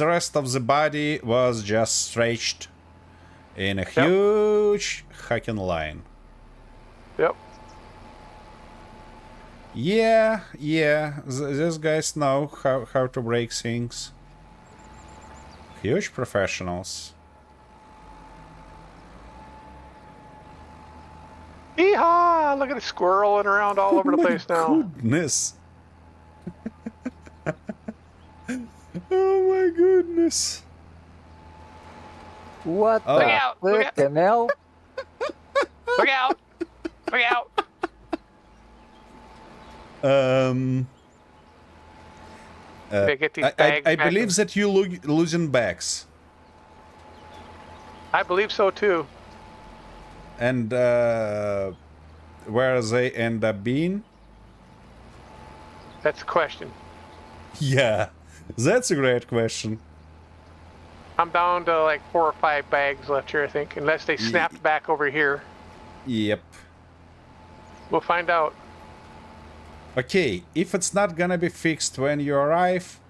rest of the body was just stretched in a huge hacking line. Yep. Yeah, these guys know how to break things. Huge professionals. Yeehaw! Look at it squirreling around all over the place now. Goodness. Oh my goodness. What Oh. the Look out, look out. frickin' hell? Look out! Look out! They get these bags I back believe in- that you losing bags. I believe so too. And where they end up being? That's the question. Yeah, that's a great question. I'm down to like 4 or 5 bags left here, I think, unless they snapped back over here. Yep. We'll find out. Okay, if it's not gonna be fixed when you arrive,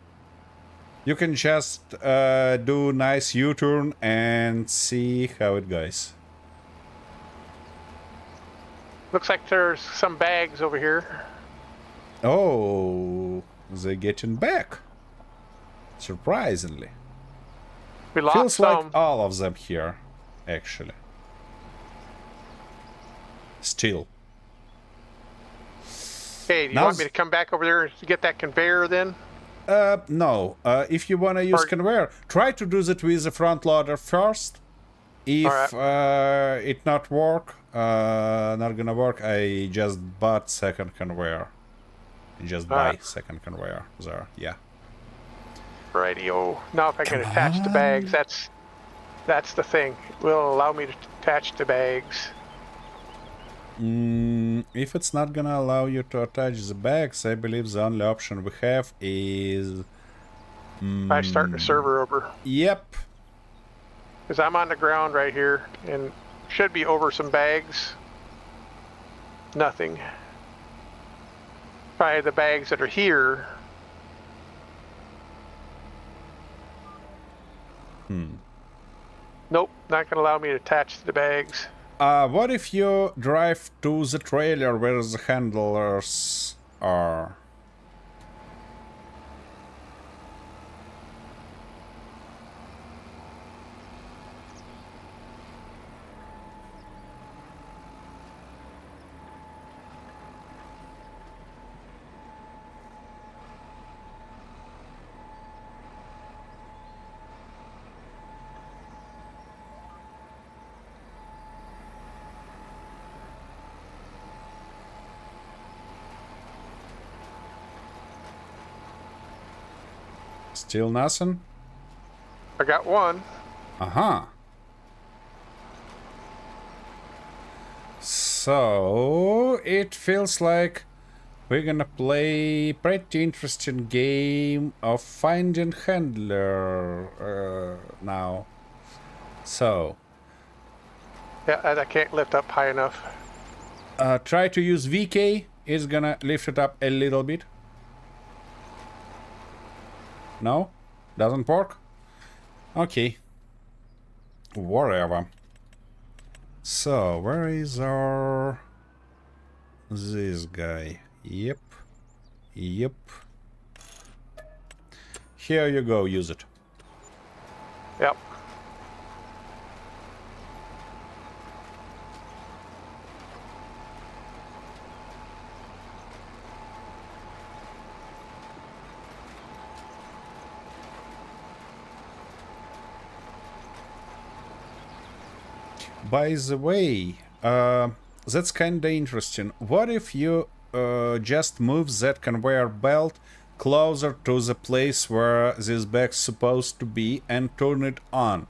you can just do nice U-turn and see how it goes. Looks like there's some bags over here. Oh, they're getting back. Surprisingly. We lost Feels some. like all of them here, actually. Still. Hey, do you Now want me to come back over there to get that conveyor then? No. If you want to use conveyor, try to do that with the front loader first. If it not work, not gonna work, I just bought second conveyor. Just buy second conveyor there, yeah. Rightio. Now if I can attach the bags, that's the thing. It will allow me to attach the bags. If it's not gonna allow you to attach the bags, I believe the only option we have is... I start the server over. Yep. Because I'm on the ground right here and should be over some bags. Nothing. Probably the bags that are here. Nope, not gonna allow me to attach the bags. What if you drive to the trailer where the handlers are? Still nothing? I got one. Uh-huh. So, it feels like we're gonna play pretty interesting game of finding handler now. So, Yeah, I can't lift up high enough. Try to use VK. It's gonna lift it up a little bit. No? Doesn't work? Okay. Whatever. So, where is our... this guy? Yep. Yep. Here you go, use it. Yep. By the way, that's kinda interesting. What if you just move that conveyor belt closer to the place where this bag's supposed to be and turn it on?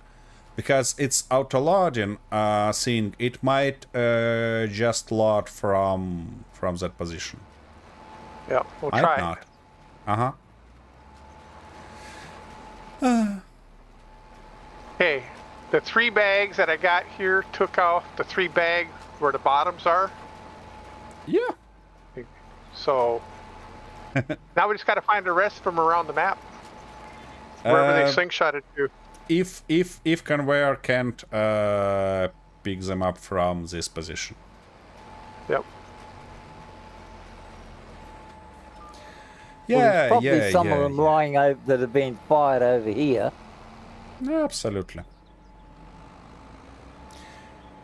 Because it's auto-loading thing, it might just load from that position. Yep. We'll Might try. not. Uh-huh. Hey, the 3 bags that I got here took off the 3 bags where the bottoms are. Yeah. So now we just got to find the rest of them around the map, wherever they slingshotted to. If conveyor can't pick them up from this position. Yep. Well, there's Yeah, probably yeah, some yeah, of them yeah. lying over that have been fired over here. Absolutely.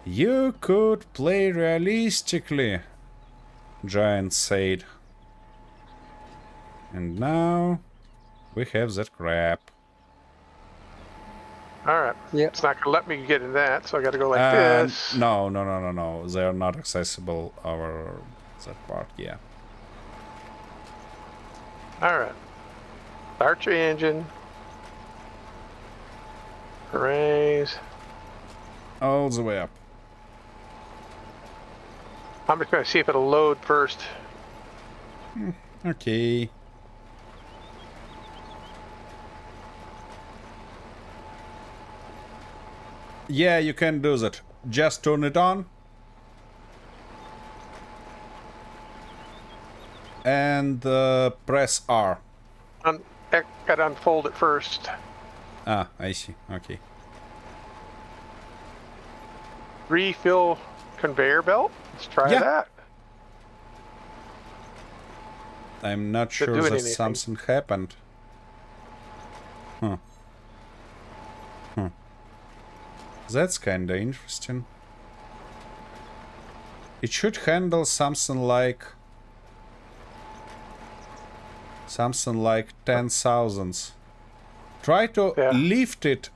You could play realistically, Giant said. And now we have that crap. All right. Yep. It's not going to let me get in that, so I got to go like And this. no. They are not accessible over that part, yeah. All right. Start your engine. Raise. All the way up. I'm just going to see if it'll load first. Okay. Yeah, you can do that. Just turn it on. And press R. Got to unfold it first. Ah, I see. Okay. Refill conveyor belt. Let's try Yeah. that. I'm not They're sure doing that anything. something happened. Huh. That's kinda interesting. It should handle something like 10,000. Try to Yeah. lift it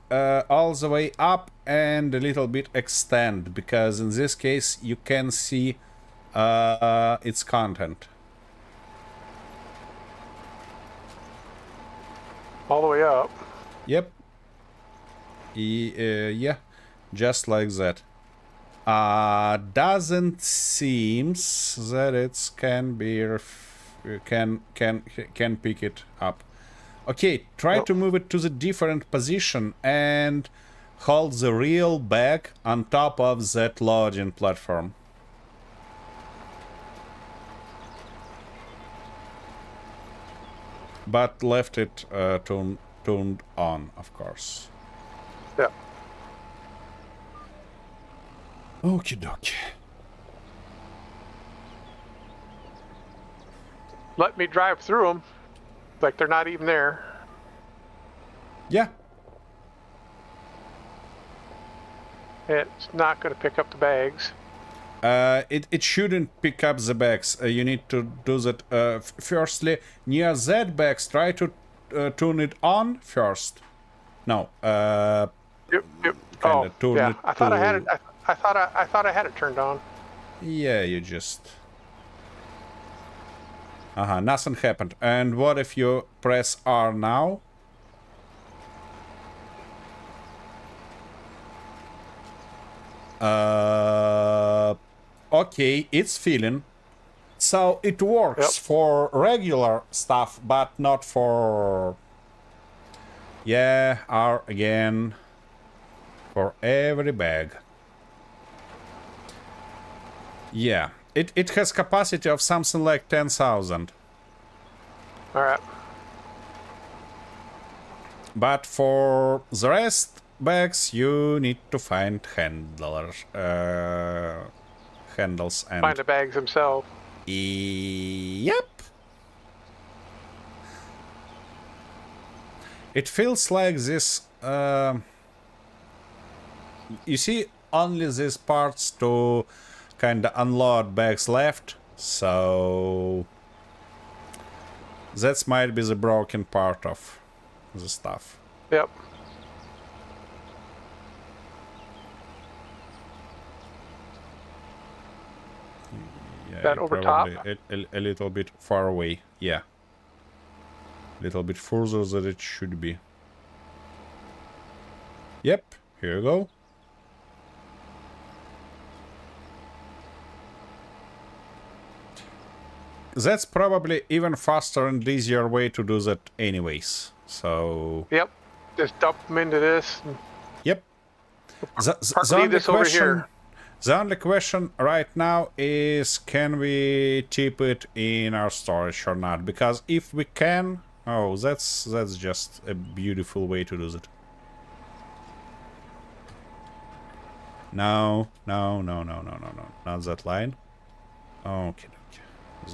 all the way up and a little bit extend, because in this case you can see its content. All the way up. Yep. Yeah, just like that. Doesn't seems that it can be can pick it up. Okay, try Nope. to move it to the different position and hold the real bag on top of that loading platform. But left it turned on, of course. Yeah. Okie dokie. Let me drive through them. Like they're not even there. Yeah. It's not going to pick up the bags. It shouldn't pick up the bags. You need to do that. Firstly, near that bags, try to turn it on first. No. Yep. Kinda Oh, turn yeah. it I thought I had to- it. I thought I had it turned on. Yeah, you just. Nothing happened. And what if you press R now? Okay, it's filling. So it works Yep. for regular stuff, but not for... Yeah, R again. For every bag. Yeah. It has capacity of something like 10,000. All right. But for the rest bags, you need to find handles and... Find the bags themselves. Yep. It feels like this... you see only these parts to kind of unload bags left, so... That might be the broken part of the stuff. Yep. Yeah, That over top? a little bit far away. Yeah. A little bit further than it should be. Yep, here you go. That's probably even faster and easier way to do that anyways. So... Yep. Just dump them into this. And Yep. leave this over here. The only question right now is, can we keep it in our storage or not? Because if we can... Oh, that's just a beautiful way to do that. No. Not that line. Okay.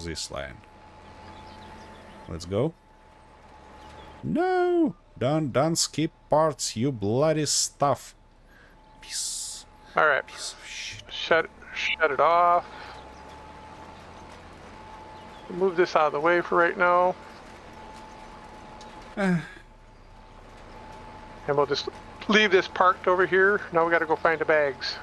This line. Let's go. No! Don't skip parts, you bloody stuff. Piece All right. of shit. Shut it off. Move this out of the way for right now. And we'll just leave this parked over here. Now we got to go find the bags.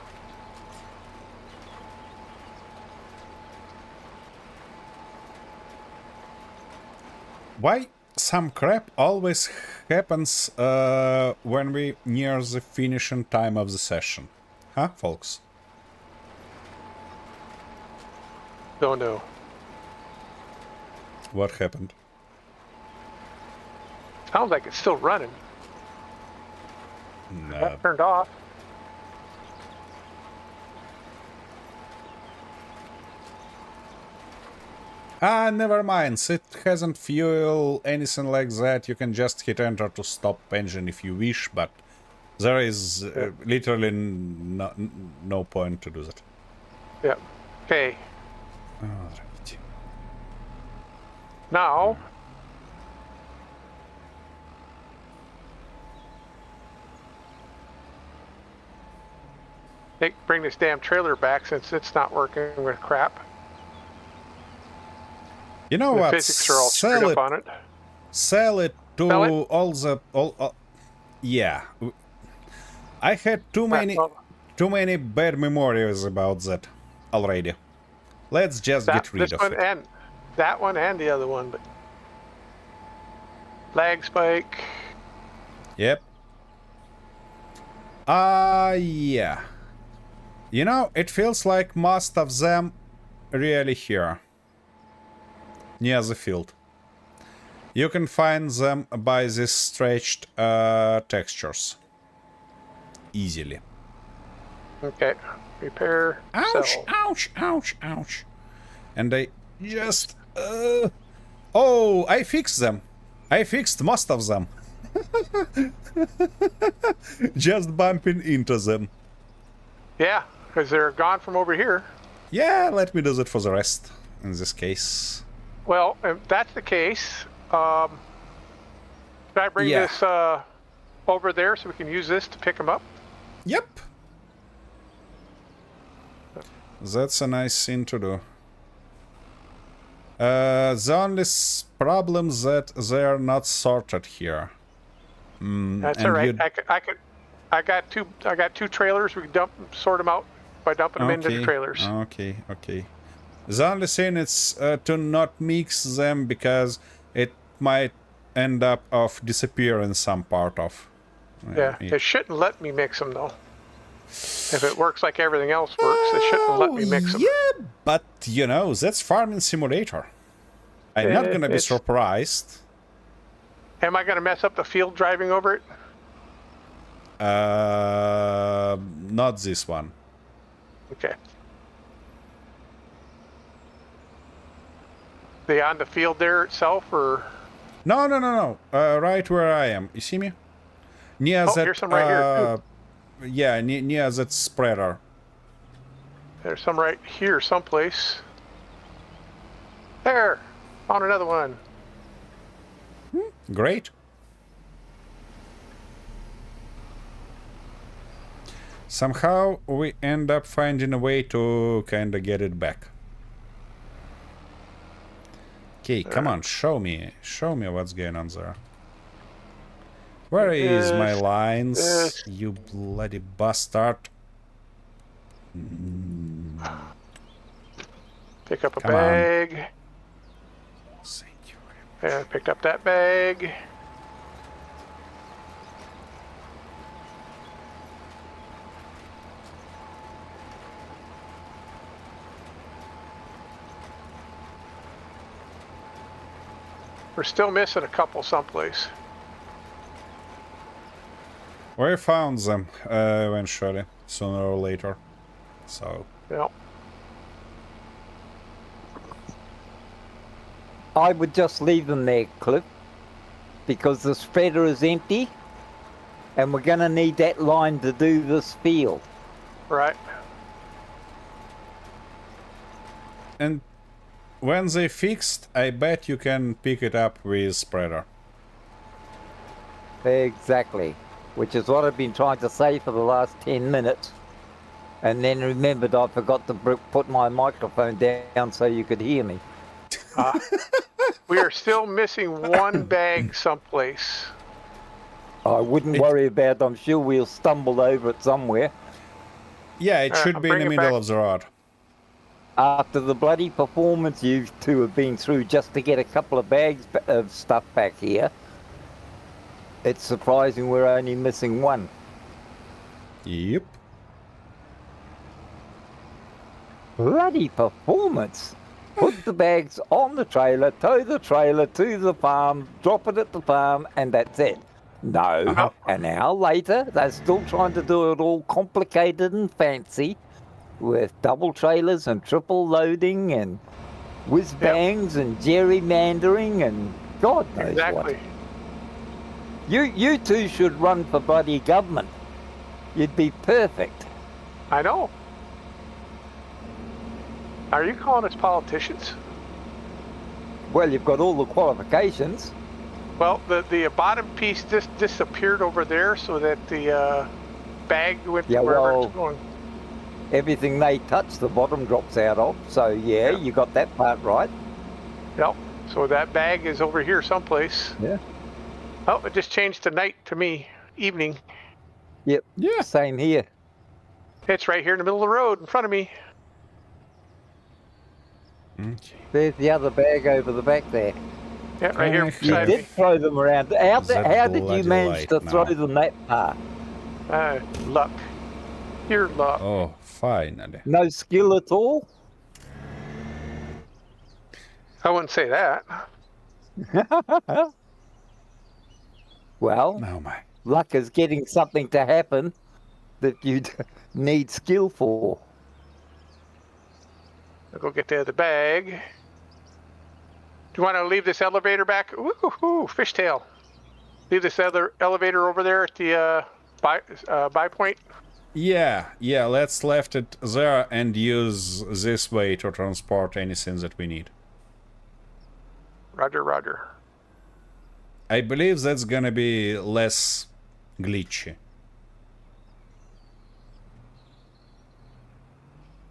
Why some crap always happens when we near the finishing time of the session? Huh, folks? Don't know. What happened? Sounds like it's still running. No. That turned off. Ah, never mind. It hasn't fuel, anything like that. You can just hit enter to stop engine if you wish, but there is literally no point to do that. Yep. Okay. Alright. Now, bring this damn trailer back since it's not working with crap. You know The what? physics are all screwed up on it. Sell it to Sell it? all the yeah. I had too many bad memories about that already. Let's just get rid this of one it. and that one and the other one, but lag spike. Yep. Yeah. You know, it feels like most of them really here. Near the field. You can find them by these stretched textures. Easily. Okay. Repair. Ouch, Sell. ouch, ouch, ouch. And I just... Oh, I fixed them. I fixed most of them. Just bumping into them. Yeah, because they're gone from over here. Yeah, let me do that for the rest, in this case. Well, if that's the case, should I bring Yeah. this over there so we can use this to pick them up? Yep. That's a nice thing to do. The only problem that they are not sorted here. That's and all right. you- I got two trailers. We can sort them out by dumping them into the trailers. Okay. The only thing is to not mix them because it might end up of disappearing some part of. Yeah, it shouldn't let me mix them though. If it works like everything else works, it shouldn't let me mix them. Yeah, but you know, that's farming simulator. I'm not gonna be surprised. Am I going to mess up the field driving over it? Not this one. Okay. They on the field there itself, or? No, no, no, no. Right where I am. You see me? Near Oh, that. here's some right here too. Yeah, near that spreader. There's some right here someplace. There! Found another one. Great. Somehow we end up finding a way to kind of get it back. Okay, come on, show me what's going on there. Where is my lines, you bloody bastard? Pick up a Come on. bag. Thank you very much. And picked up that bag. We're still missing a couple someplace. We found them eventually, sooner or later. So, Yeah. I would just leave them there, Cliff, because the spreader is empty, and we're going to need that line to do this field. Right. and when they fixed, I bet you can pick it up with spreader. Exactly, which is what I've been trying to say for the last 10 minutes. And then remembered I forgot to put my microphone down so you could hear me. We are still missing one bag someplace. I wouldn't worry about it. I'm sure we'll stumble over it somewhere. Yeah, it should I'll be in bring the it middle back. of the road. After the bloody performance you two have been through just to get a couple of bags of stuff back here, it's surprising we're only missing one. Yep. Bloody performance! Put the bags on the trailer, tow the trailer to the farm, drop it at the farm, and that's it. No, an hour later, they're still trying to do it all complicated and fancy with double trailers and triple loading and whiz bangs and gerrymandering and God knows Exactly. what. You two should run for bloody government. You'd be perfect. I know. Are you calling us politicians? Well, you've got all the qualifications. Well, the bottom piece just disappeared over there so that the bag went to wherever it's going. Everything they touch, the bottom drops out of. So, yeah, you got that part right. Yep. So that bag is over here someplace. Yeah. Oh, it just changed to night to me. Evening. Yep. Yeah. Same here. It's right here in the middle of the road in front of me. Okay. There's the other bag over the back there. Yeah, right here You You beside did me. throw them around. How did you bloody manage to light throw now. them that far? Luck. Your luck. Oh, finally. No skill at all? I wouldn't say that. Well, Oh my. luck is getting something to happen that you'd need skill for. I'll go get the other bag. Do you want to leave this elevator back? Ooh, fishtail. Leave this other elevator over there at the buy point. Yeah, let's left it there and use this way to transport anything that we need. Roger, roger. I believe that's gonna be less glitchy.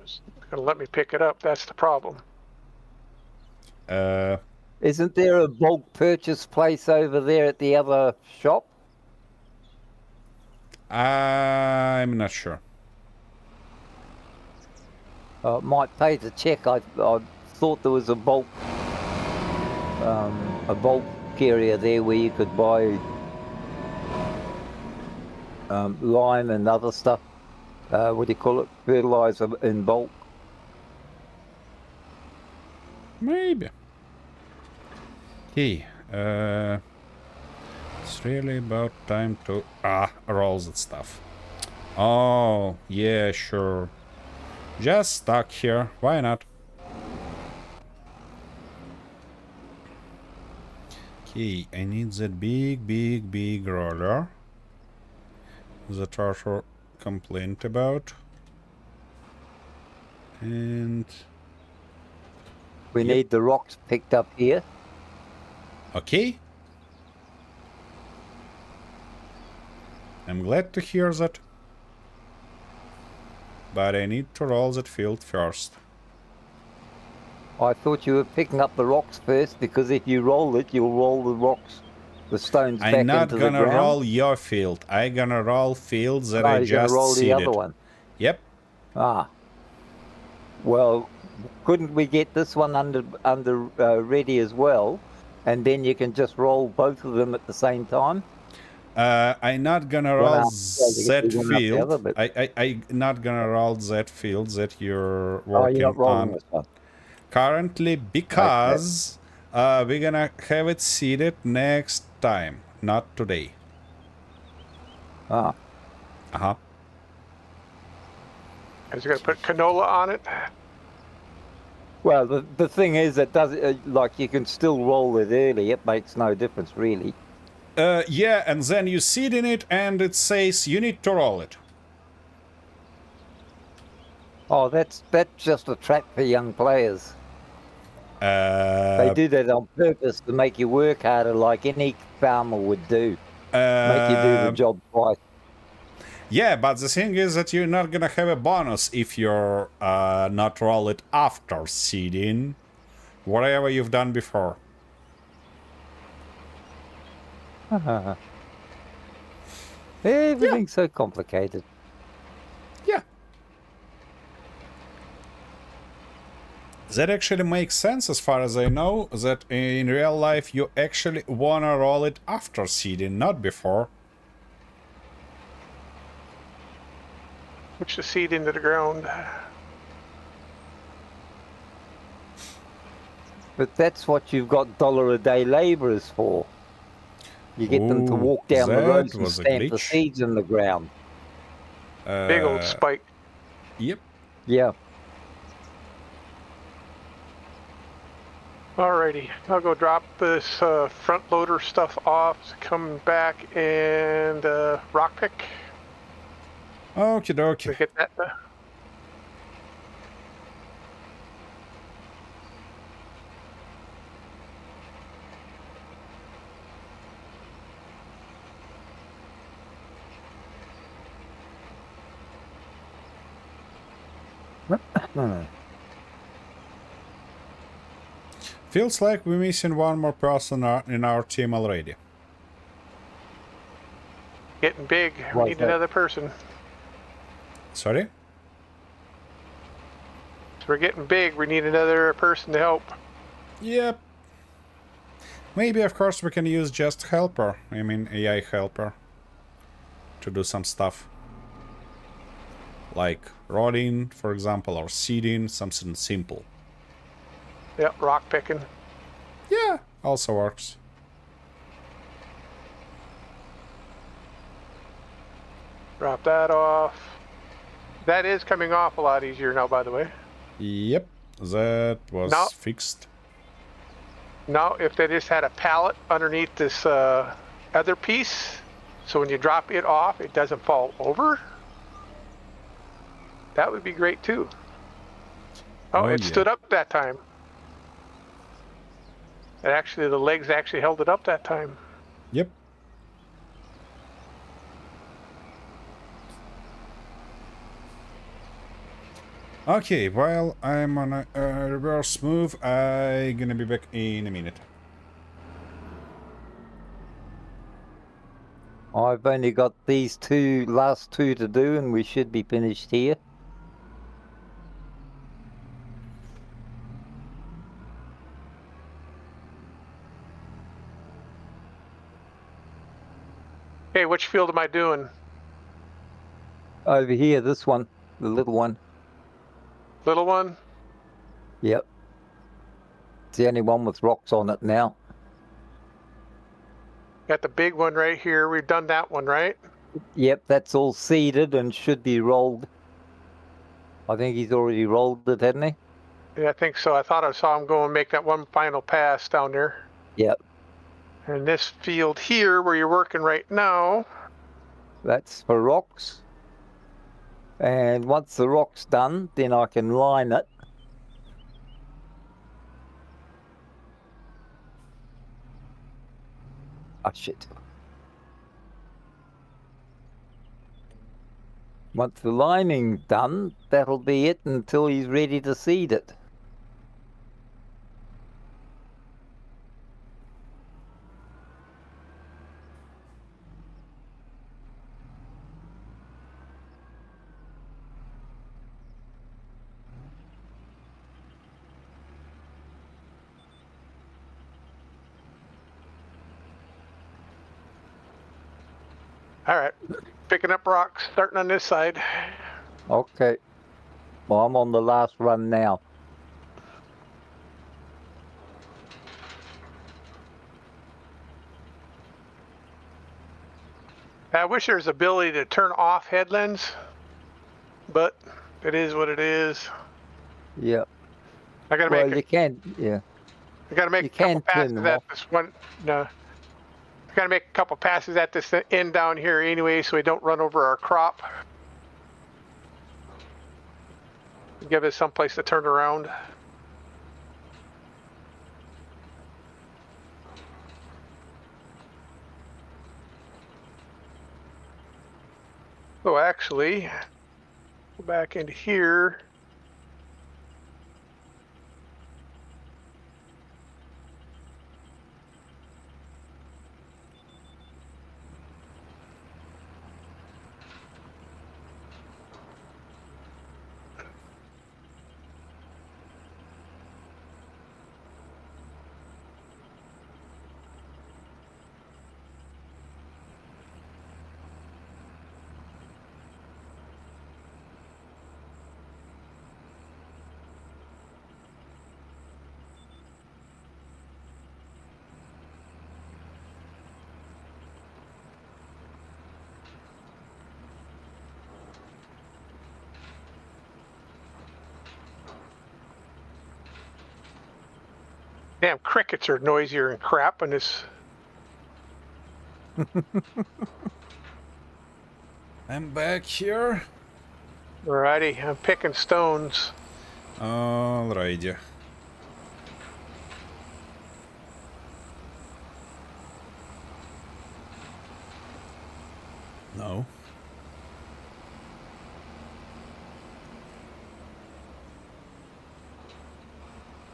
It's gonna let me pick it up. That's the problem. Isn't there a bulk purchase place over there at the other shop? I'm not sure. Might pay to check. I thought there was a bulk area there where you could buy lime and other stuff. What do you call it? Fertilizer in bulk. Maybe. Hey, it's really about time to roll that stuff. Oh, yeah, sure. Just stuck here. Why not? Okay, I need that big roller that Arthur complained about. And We Yep. need the rocks picked up here. okay. I'm glad to hear that. But I need to roll that field first. I thought you were picking up the rocks first, because if you roll it, you'll roll the rocks, the stones I'm back not into the gonna ground. roll your field. I'm gonna roll fields that No, I you're going to just roll the seeded. other one. Yep. Ah. Well, couldn't we get this one under ready as well? And then you can just roll both of them at the same time? I'm not gonna One roll after the other, you that can do one after the field. other, but I not gonna roll that field that you're oh, you're working not rolling on this one. currently because we're gonna have it seeded next time, not today. Ah. Uh-huh. Is it going to put canola on it? Well, the thing is, it does like you can still roll it early. It makes no difference, really. Yeah, and then you seed in it and it says you need to roll it. Oh, that's just a trap for young players. They do that on purpose to make you work harder, like any farmer would do. Make you do the job twice. Yeah, but the thing is that you're not gonna have a bonus if you're not roll it after seeding, whatever you've done before. Everything's so complicated. Yeah. That actually makes sense as far as I know, that in real life you actually wanna roll it after seeding, not before. Push the seed into the ground. But that's what you've got $1 a day laborers for. You get them to Ooh, walk down the that roads and was a stamp the glitch. seeds in the ground. Big old spike. Yep. Yeah. Alrighty, I'll go drop this front loader stuff off, come back and rock pick. Okie dokie. We get that. Feels like we're missing one more person in our team already. Getting big. We Why's need that? another person. Sorry? So we're getting big. We need another person to help. Yep. Maybe, of course, we can use just helper. I mean, AI helper. To do some stuff. Like rodding, for example, or seeding, something simple. Yep, rock picking. Yeah, also works. Drop that off. That is coming off a lot easier now, by the way. Yep, that was No. fixed. Now, if they just had a pallet underneath this other piece, so when you drop it off, it doesn't fall over, that would be great too. Oh, Oh, it yeah. stood up that time. And actually, the legs actually held it up that time. Yep. Okay, while I'm on a reverse move, I'm gonna be back in a minute. I've only got these last two to do, and we should be finished here. Hey, which field am I doing? Over here, this one, the little one. Little one? Yep. It's the only one with rocks on it now. Got the big one right here. We've done that one, right? Yep, that's all seeded and should be rolled. I think he's already rolled it, hasn't he? Yeah, I think so. I thought I saw him go and make that one final pass down there. Yep. And this field here where you're working right now, That's for rocks. And once the rock's done, then I can line it. Oh, shit. Once the lining's done, that'll be it until he's ready to seed it. all right, picking up rocks, starting on this side. Okay. Well, I'm on the last run now. I wish there was ability to turn off headlands, but it is what it is. Yeah. I gotta Well, make you can, yeah. I gotta make you a couple can passes turn them at off. this one. No, I gotta make a couple passes at this end down here anyway, so we don't run over our crop. Give us some place to turn around. So actually, go back into here. Damn, crickets are noisier and crap in this. I'm back here. Alrighty, I'm picking stones. Alrighty. No.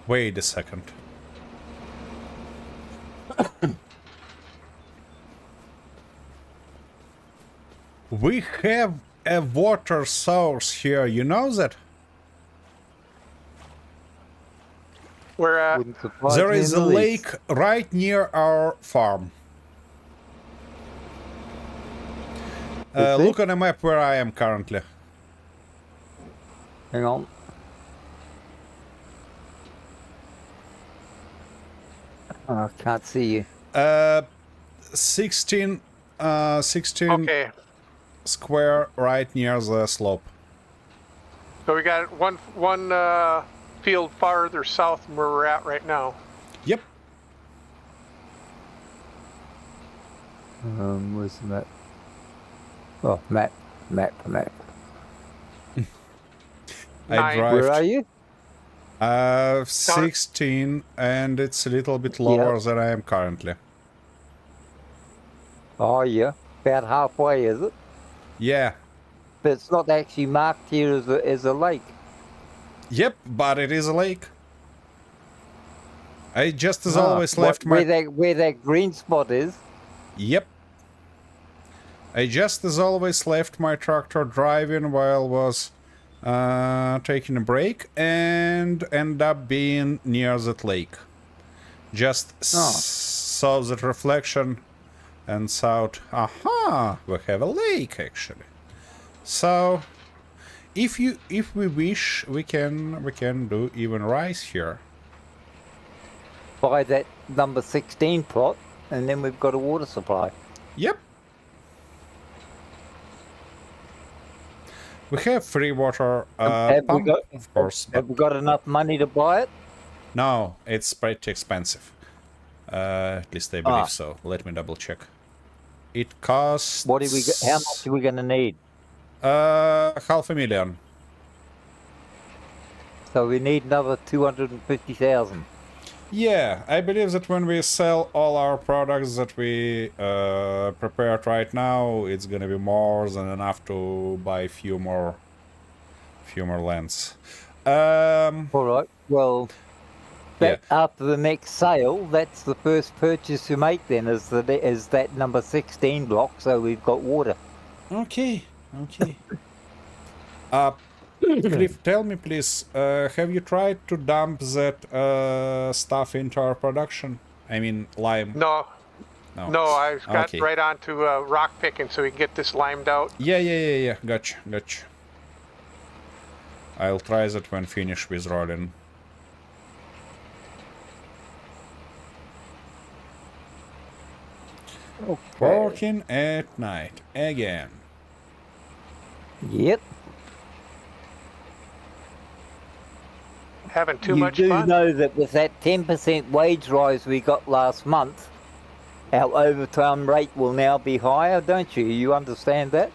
Wait a second. We have a water source here, you know that? Where Wouldn't surprise There me is in a the least. lake right near our farm. Is there? Look on a map where I am currently. Hang on. Oh, I can't see you. 16 okay, square right near the slope. so we got one field farther south from where we're at right now. Yep. Where's the map? Oh, map. I Nine. drive. Where are you? 16, and it's a little bit lower Yep. than I am currently. Oh, yeah. About halfway, is it? Yeah. But it's not actually marked here as a lake. Yep, but it is a lake. I just as Ah, always left my... where that green spot is. Yep. I just as always left my tractor driving while was taking a break and end up being near that lake. Just saw that reflection and thought, aha, we have a lake actually. So if we wish, we can do even rice here. By that number 16 plot, and then we've got a water supply. Yep. We have free water pump, of course. Have we got enough money to buy it? No, it's pretty expensive. At least I believe so. Let me double check. It costs... What do we? How much are we going to need? 500,000. So we need another 250,000. Yeah, I believe that when we sell all our products that we prepared right now, it's gonna be more than enough to buy a few more lands. All right. Well, Yeah. after the next sale, that's the first purchase you make. Then is that number 16 block. So we've got water. Okay. Cliff, tell me please, have you tried to dump that stuff into our production? I mean, lime. No, I've got Okay. right on to rock picking so we can get this limed out. Yeah. Gotcha. I'll try that when finished with rolling. Okay. Working at night again. Yep. Having too you much do fun. know that with that 10% wage rise we got last month, our overtime rate will now be higher, don't you? You understand that?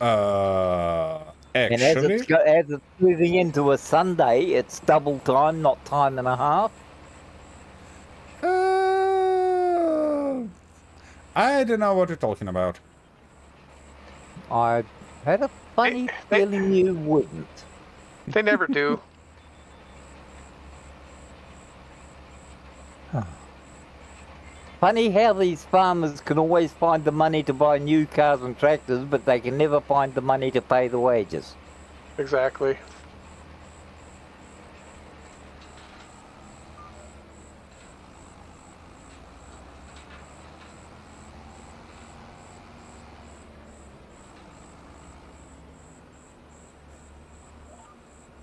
And Actually, as it's moving into a Sunday, it's double time, not time and a half. I don't know what you're talking about. I had a funny feeling you wouldn't. They never do. Funny how these farmers can always find the money to buy new cars and tractors, but they can never find the money to pay the wages. Exactly.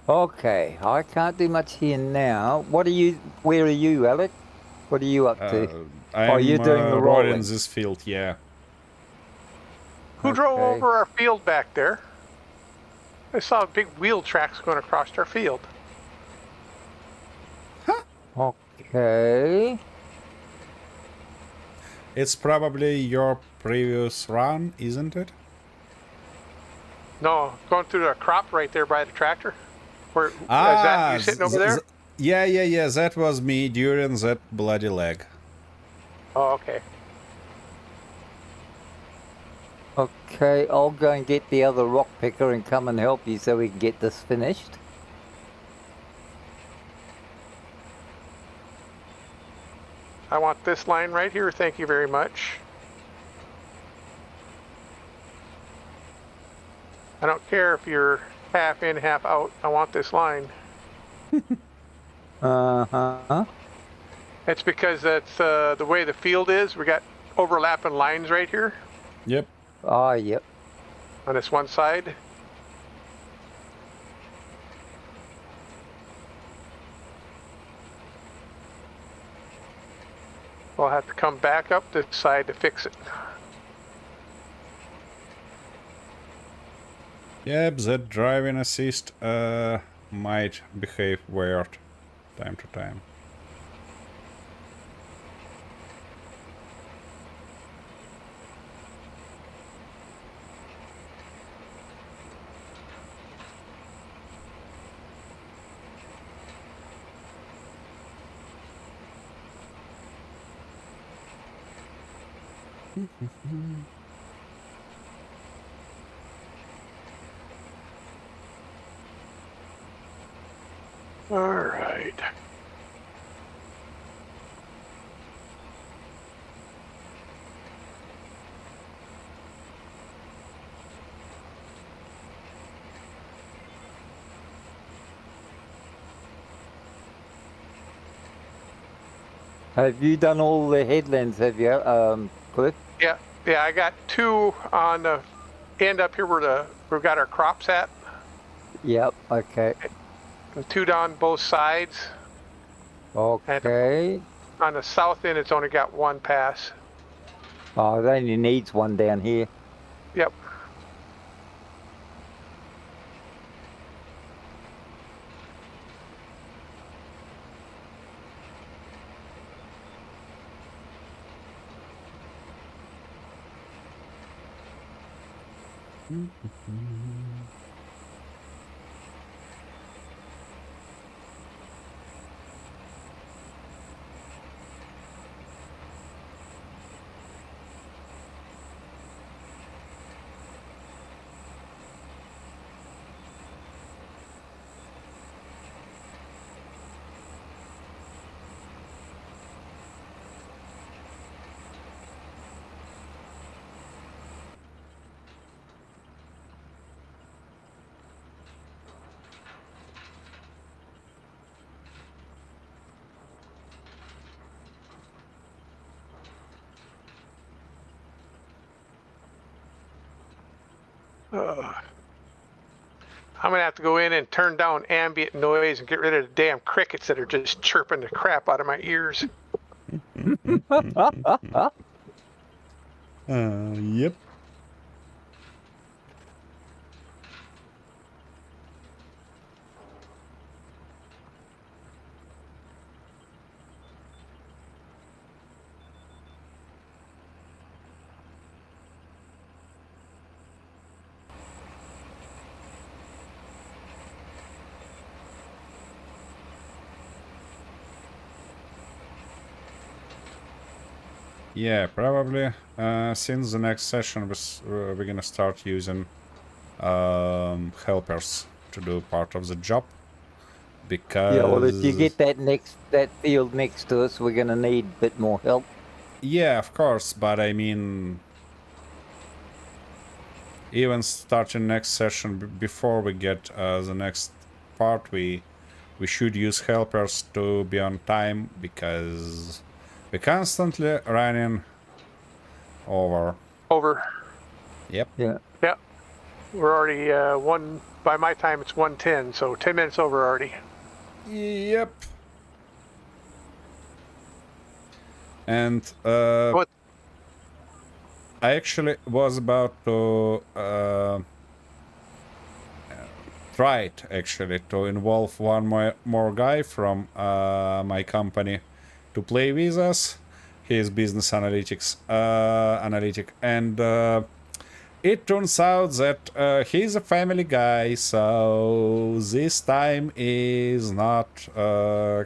Okay, I can't do much here now. Where are you, Alec? What are you up to? I'm you're doing the rolling rolling. this field, yeah. Who drove Okay. over our field back there? I saw big wheel tracks going across our field. Okay. It's probably your previous run, isn't it? No, going through the crop right there by the tractor. Where is that you sitting over there? Yeah. That was me during that bloody leg. Oh, okay. Okay, I'll go and get the other rock picker and come and help you so we can get this finished. I want this line right here. Thank you very much. I don't care if you're half in, half out. I want this line. Uh-huh. It's because that's the way the field is. We got overlapping lines right here Yep. Oh, yep. on this one side. We'll have to come back up this side to fix it. Yep, that driving assist might behave weird time to time. All right. Have you done all the headlands, have you, Cliff? Yeah, I got two on the end up here where we've got our crops at, Yep, okay. and two down both sides. Okay. On the south end, it's only got one pass. Oh, it only needs one down here. Yep. I'm gonna have to go in and turn down ambient noise and get rid of the damn crickets that are just chirping the crap out of my ears. Yep. Yeah, probably. Since the next session, we're gonna start using helpers to do part of the job. Because Yeah, well, if you get that field next to us, we're gonna need a bit more help. yeah, of course, but I mean, even starting next session before we get the next part, we should use helpers to be on time because we're constantly running over. Over. Yep. Yeah. Yep. We're already by my time it's 1:10, so 10 minutes over already. Yep. And What? I actually was about to try it actually to involve one more guy from my company to play with us. He is business analytic, and it turns out that he's a family guy, so this time is not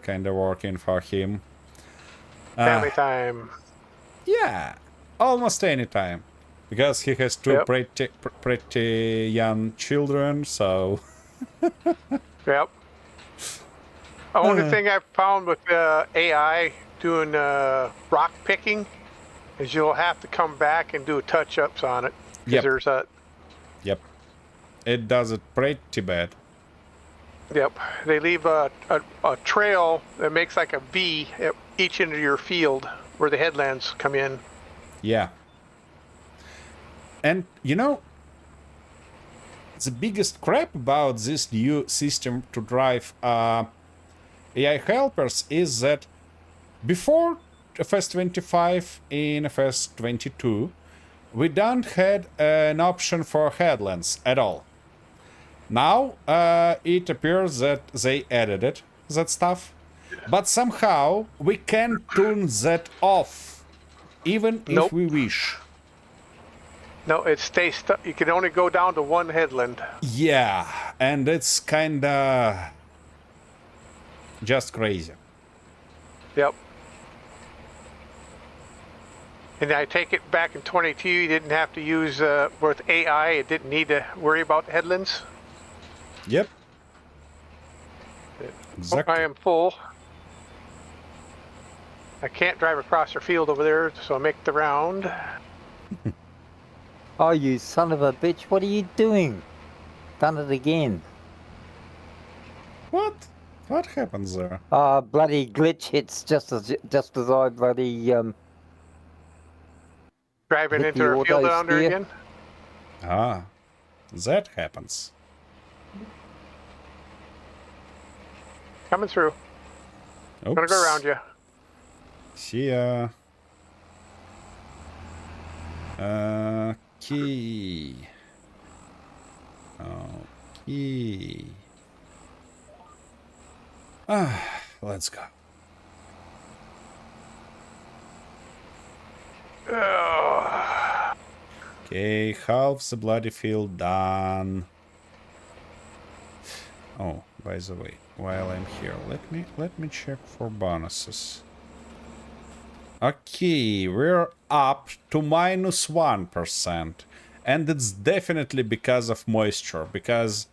kind of working for him. Family time. Yeah, almost any time, because he has two Yep. pretty young children. So Yep. The only thing I've found with AI doing rock picking is you'll have to come back and do touch-ups on it. 'Cause Yep. There's a. Yep, it does it pretty bad. Yep. They leave a trail that makes like a V at each end of your field where the headlands come in. Yeah. And you know, the biggest crap about this new system to drive AI helpers is that before FS25 in FS22, we don't had an option for headlands at all. Now it appears that they added it, that stuff, but somehow we can turn that off, even Nope. if we wish. No, it stays stuck. You can only go down to one headland. Yeah, and it's kinda just crazy. Yep. And I take it back in 22, you didn't have to use, with AI, it didn't need to worry about headlands. Yep. Exactly. I am full. I can't drive across the field over there, so I make the round. Oh, you son of a bitch! What are you doing? Done it again. What? What happens there? Bloody glitch hits just as I bloody Driving hit into the our field auto down there steer. again. Ah, that happens. Coming through. Oops. Gonna go around you. See ya. Okay. Okay. Let's go. Okay, half the bloody field done. Oh, by the way, while I'm here, let me check for bonuses. Okay, we're up to -1%. And it's definitely because of moisture, because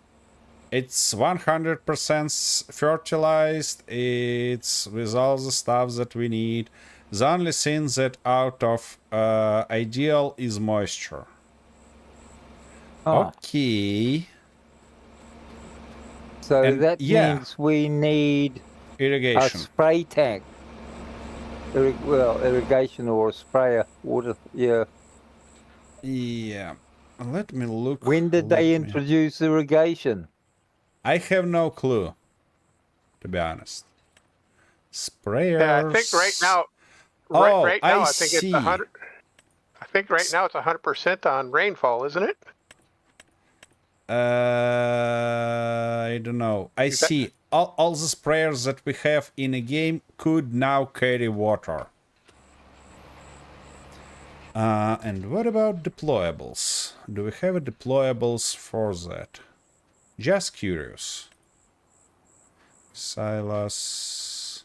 it's 100% fertilized, it's with all the stuff that we need. The only thing that out of ideal is moisture. Oh, Okay. so And that yeah, means we need a irrigation. spray tank. Irrigation or a sprayer, water. Yeah. Yeah. Let me look. When did they introduce irrigation? I have no clue, to be honest. Sprayers. Yeah, I think right now, Oh, right now, I I think it's see. 100. I think right now it's 100% on rainfall, isn't it? I don't know. I Is that- see. All the sprayers that we have in a game could now carry water. And what about deployables? Do we have a deployables for that? Just curious. Silas.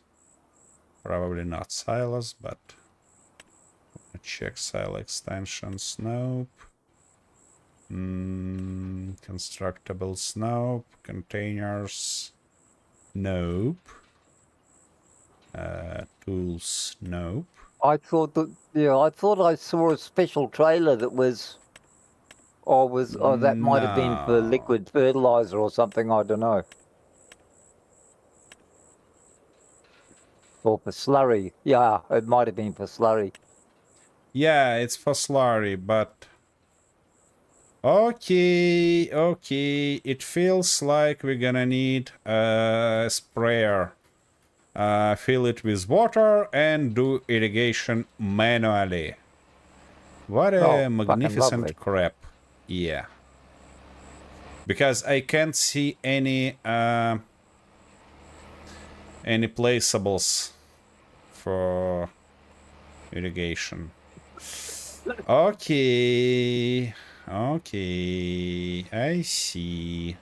Probably not Silas, but check Silo extensions. Nope. Constructibles. Nope. Containers. Nope. Tools. Nope. I thought I saw a special trailer that was, that might have been for No. liquid fertilizer or something. I don't know. Or for slurry. Yeah, it might have been for slurry. Yeah, it's for slurry, but... Okay, okay. It feels like we're gonna need a sprayer. Fill it with water and do irrigation manually. What a magnificent crap. Yeah. Because I can't see any placeables for irrigation. Okay. Okay. I see.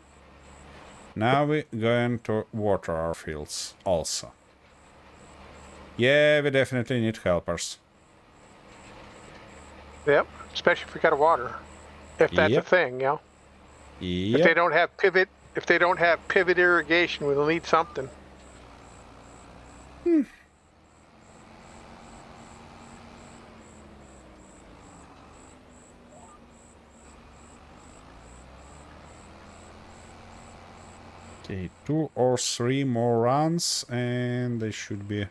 Now we're going to water our fields also. Yeah, we definitely need helpers. Yep, especially if we got to water. If that's Yep. a thing, you know. Yep. If they don't have pivot irrigation, we'll need something. Okay, 2 or 3 more runs and they should be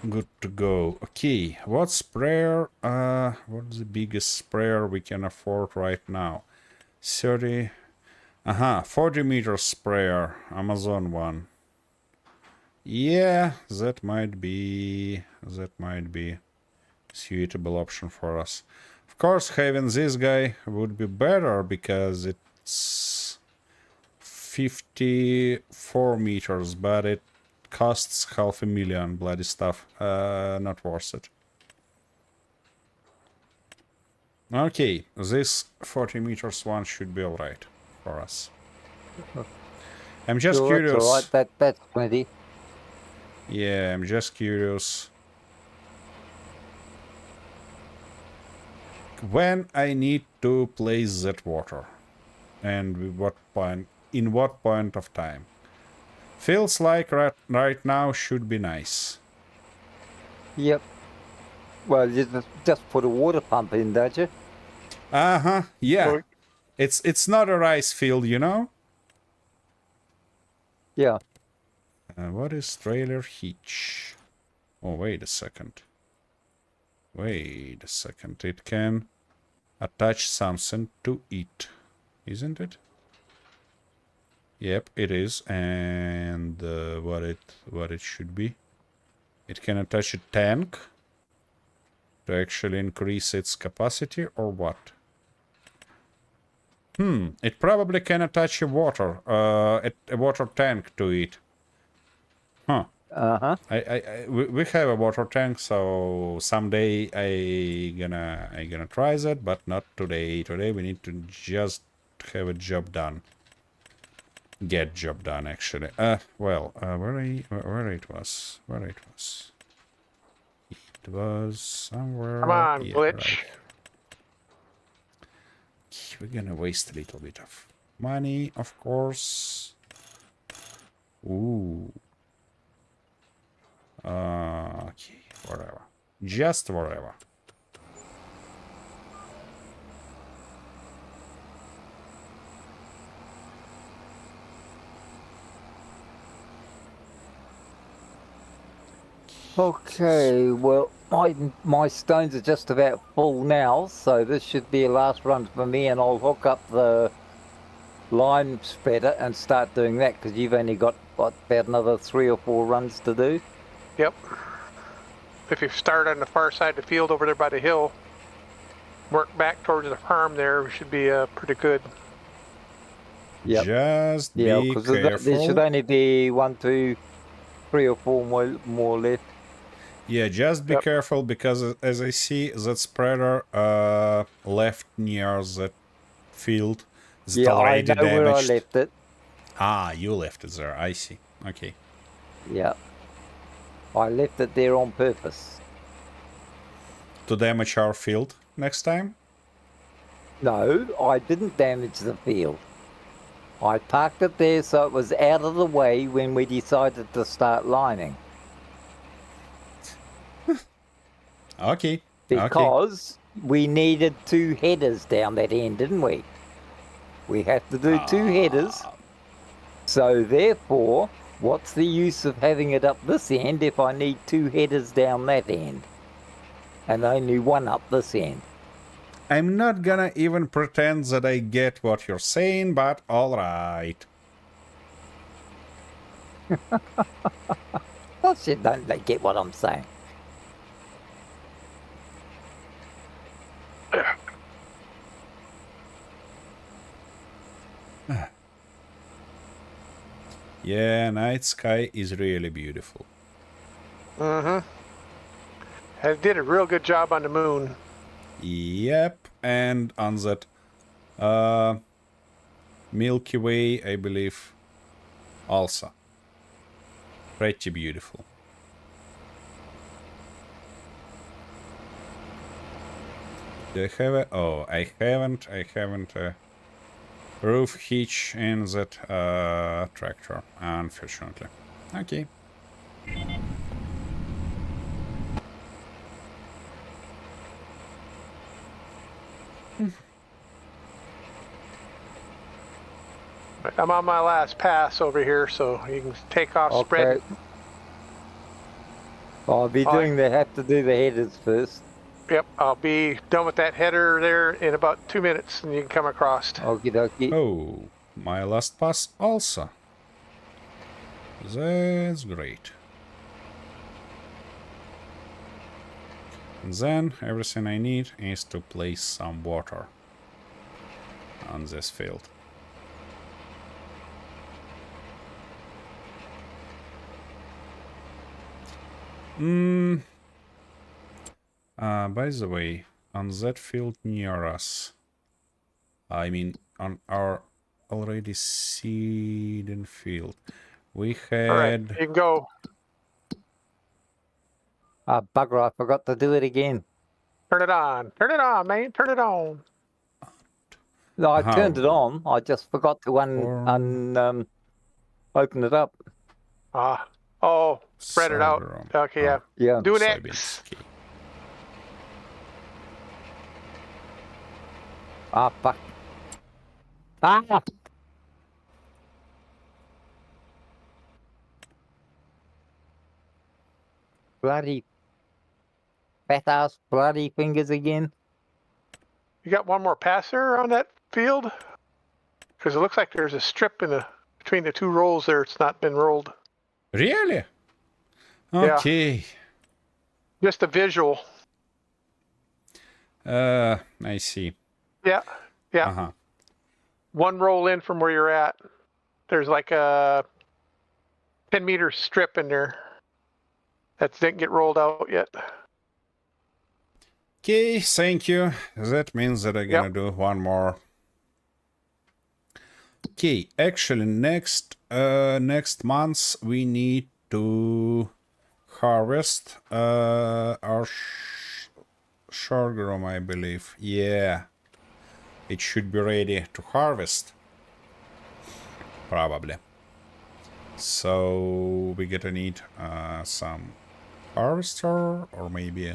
good to go. Okay, what sprayer? What's the biggest sprayer we can afford right now? 30. 40 meter sprayer, Amazon one. Yeah, that might be suitable option for us. Of course, having this guy would be better because it's 54 meters, but it costs $500,000 bloody stuff. Not worth it. Okay, this 40 meters one should be alright for us. I'm just curious. That's all right. That's plenty. Yeah, I'm just curious. When I need to place that water, and with what point, in what point of time. Feels like right now should be nice. Yep. Well, you just put a water pump in, don't you? Yeah. Or- It's not a rice field, you know? Yeah. What is trailer hitch? Oh, wait a second. Wait a second. It can attach something to it, isn't it? Yep, it is. And what it should be? It can attach a tank to actually increase its capacity, or what? It probably can attach a water tank to it. Huh. We have a water tank, so someday I gonna try that, but not today. Today we need to just have a job done. Get job done, actually. Where it was? It was somewhere. Come on, Yeah, glitch. right. We're gonna waste a little bit of money, of course. Ooh. Okay, whatever. Just whatever. Okay, well, my stones are just about full now, so this should be a last run for me, and I'll hook up the lime spreader and start doing that, because you've only got, what, about another 3 or 4 runs to do? Yep. If you start on the far side of the field over there by the hill, work back towards the farm there, we should be pretty good. Yep. Just Yeah, be because careful. there should only be 1, 2, 3 or 4 more left. Yeah, just be Yep. careful, because as I see, that spreader left near that field is Yeah, I already know damaged. where I left it. Ah, you left it there. I see. Okay. Yeah. I left it there on purpose. To damage our field next time? No, I didn't damage the field. I parked it there so it was out of the way when we decided to start lining. Okay. Because we needed 2 headers down that end, didn't we? We have to do 2 headers. So therefore, what's the use of having it up this end if I need 2 headers down that end? And only 1 up this end. I'm not gonna even pretend that I get what you're saying, but alright. Oh shit, don't they get what I'm saying? Yeah, night sky is really beautiful. Mm-hmm. It did a real good job on the moon. Yep, and on that Milky Way, I believe, also. Pretty beautiful. Do I have a... Oh, I haven't roof hitch in that tractor, unfortunately. Okay. I'm on my last pass over here, so you can take off spread. I'll be doing have to do the headers first. Yep, I'll be done with that header there in about 2 minutes, and you can come across. Okie dokie. Oh, my last pass also. That's great. And then everything I need is to place some water on this field. By the way, on that field near us, I mean on our already seeded field, we had... Alright, you can go. Ah, bugger, I forgot to do it again. Turn it on, man, turn it on. No, I turned it on, I just forgot to open it up. Oh, spread it out. Okay, yeah. Yeah. Do an X. Ah, fuck. Ah! Bloody fat ass bloody fingers again. You got one more passer on that field? Because it looks like there's a strip between the 2 rolls there. It's not been rolled. Really? Okay. Yeah. Just a visual. I see. Yeah. Yeah. 1 roll in from where you're at. There's like a 10-meter strip in there. That didn't get rolled out yet. Okay, thank you. That means that I'm gonna do one more. Okay, actually next month we need to harvest our sorghum, I believe. Yeah, it should be ready to harvest, probably. So we gonna need some harvester, or maybe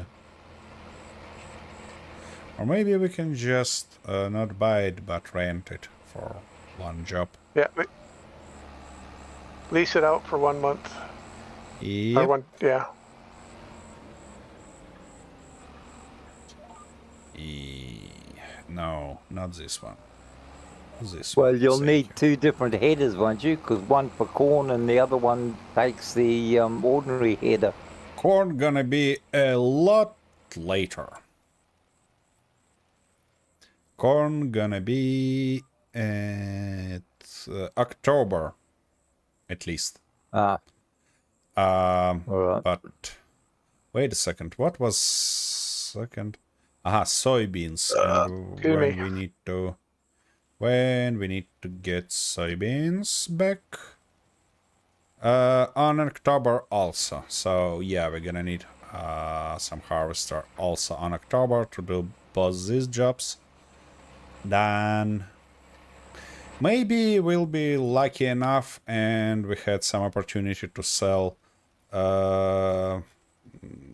we can just not buy it but rent it for one job. Yeah. Lease it out for 1 month. Yep. Or one, yeah. No, not this one. This Well, one. you'll Thank need you. 2 different headers, won't you? Because one for corn and the other one takes the ordinary header. Corn gonna be a lot later. Corn gonna be at October, at least. All right. But wait a second. What was second? Aha, soybeans. And Excuse when me. we need to get soybeans back on October also. So yeah, we're gonna need some harvester also on October to do both these jobs. Then maybe we'll be lucky enough and we had some opportunity to sell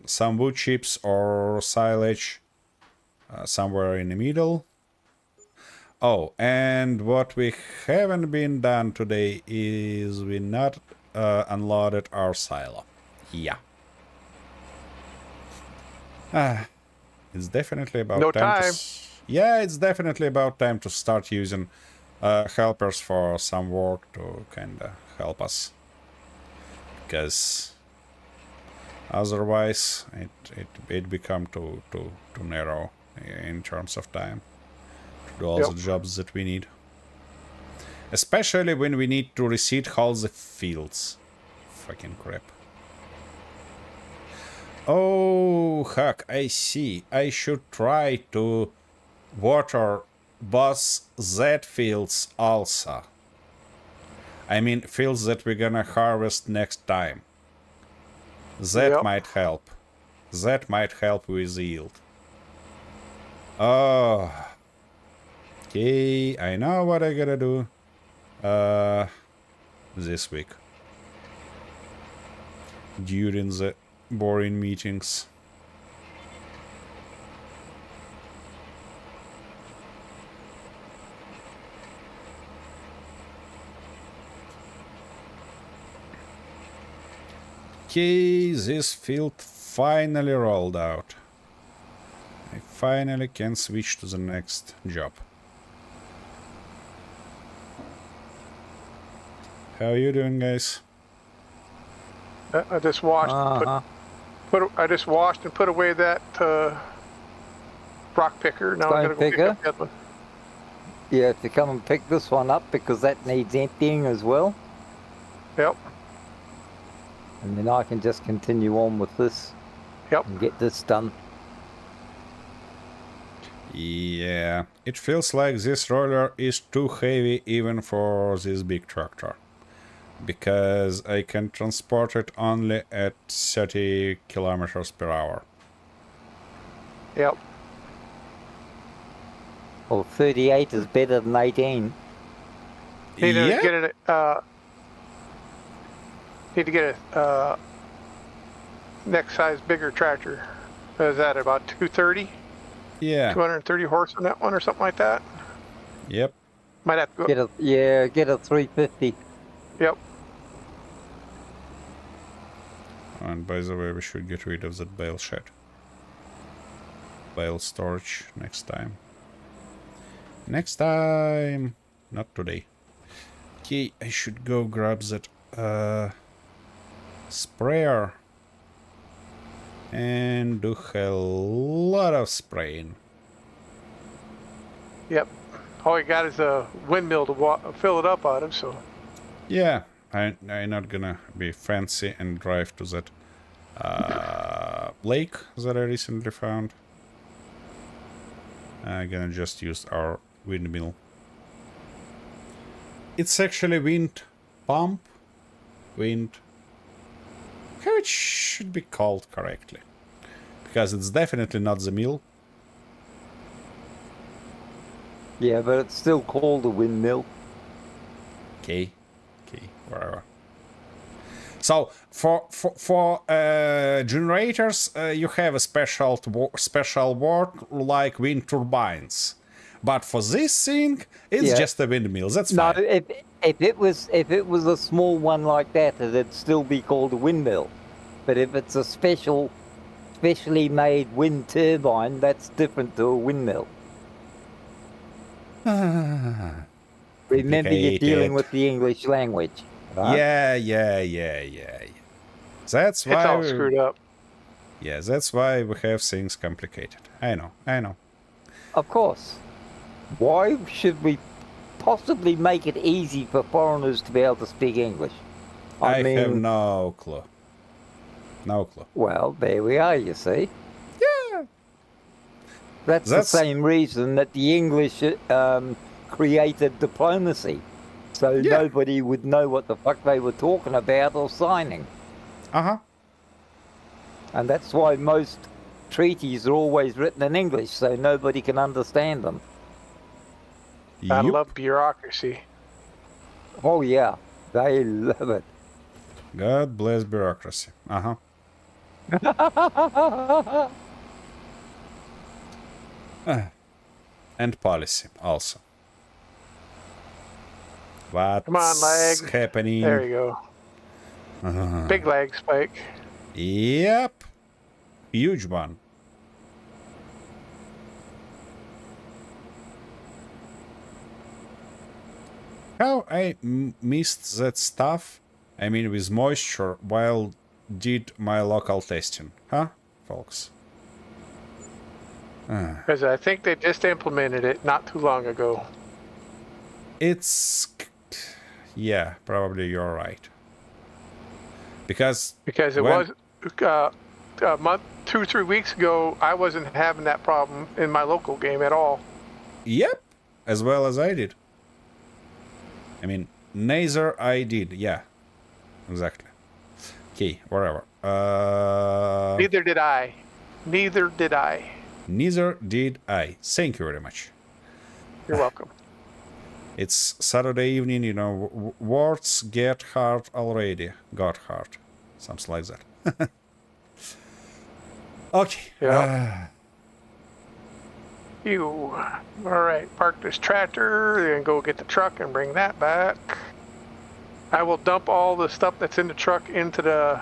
some wood chips or silage somewhere in the middle. Oh, and what we haven't been done today is we not unloaded our silo. Yeah. It's definitely about No time. time. Yeah, it's definitely about time to start using helpers for some work to kind of help us. Because otherwise it become too narrow in terms of time to do all the jobs that we need. Especially when we need to reseed all the fields. Fucking crap. Oh, heck, I see. I should try to water both Z fields also. I mean, fields that we're gonna harvest next time. That might help. That might help with yield. Oh. Okay, I know what I gotta do. This week. During the boring meetings. Okay, this field finally rolled out. I finally can switch to the next job. How are you doing, guys? I just washed. I just washed and put away that rock picker. Now I'm gonna go pick up the other one. Yeah, to come and pick this one up because that needs emptying as well. Yep. And then I can just continue on with this. Yep. And get this done. Yeah, it feels like this roller is too heavy even for this big tractor. Because I can transport it only at 30 kilometers per hour. Yep. Well, 38 is better than 18. Need to get a next size bigger tractor. Is that about 230? Yeah. 230 horse on that one or something like that? Yep. Might have to go. Get a 350. Yep. And by the way, we should get rid of that bale shed. Bale storage next time. Next time! Not today. Okay, I should go grab that sprayer. And do a lot of spraying. Yep. All you got is a windmill to fill it up out of, so. Yeah, I'm not gonna be fancy and drive to that lake that I recently found. I'm gonna just use our windmill. It's actually wind pump. Wind. How it should be called correctly. Because it's definitely not the mill. Yeah, but it's still called a windmill. Okay, whatever. So for generators, you have a special word like wind turbines, but for this thing, it's just a windmill. That's No, fine. if it was a small one like that, it'd still be called a windmill. But if it's a specially made wind turbine, that's different to a windmill. Remember, you're dealing with the English language. Right? Yeah. That's why It's all screwed up. Yeah, that's why we have things complicated. I know. Of course. Why should we possibly make it easy for foreigners to be able to speak English? I have no clue. No clue. Well, there we are, you see. Yeah. That's the same reason that the English created diplomacy. So nobody would know what the fuck they were talking about or signing. Uh-huh. And that's why most treaties are always written in English, so nobody can understand them. I love bureaucracy. Oh, yeah. They love it. God bless bureaucracy. Uh-huh. And policy also. What's Come on, lag. happening? There you go. Big lag spike. Yep. Huge one. How I missed that stuff, I mean with moisture, while did my local testing, huh, folks? Because I think they just implemented it not too long ago. It's... yeah, probably you're right. Because it was a month, 2-3 weeks ago, I wasn't having that problem in my local game at all. Yep, as well as I did. I mean, neither I did, yeah. Exactly. Okay, whatever. Neither did I. Neither did I. Neither did I. Thank you very much. You're welcome. It's Saturday evening, you know, words get hard already. Got hard. Something like that. Okay. Yeah. You. Alright, park this tractor, then go get the truck and bring that back. I will dump all the stuff that's in the truck into the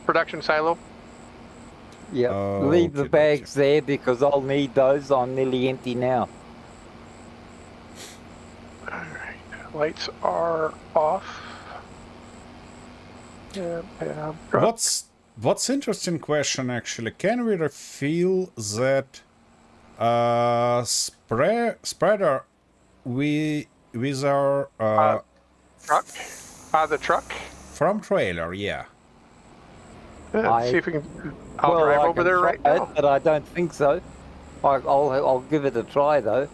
production silo. Yeah, leave the bags there because I'll need those. I'm nearly empty now. Alright, lights are off. Yeah, What's interesting question actually? Can we refill that spreader with our truck? The truck? From trailer, yeah. See if we can. I'll drive over there right now. But I don't think so. I'll give it a try though.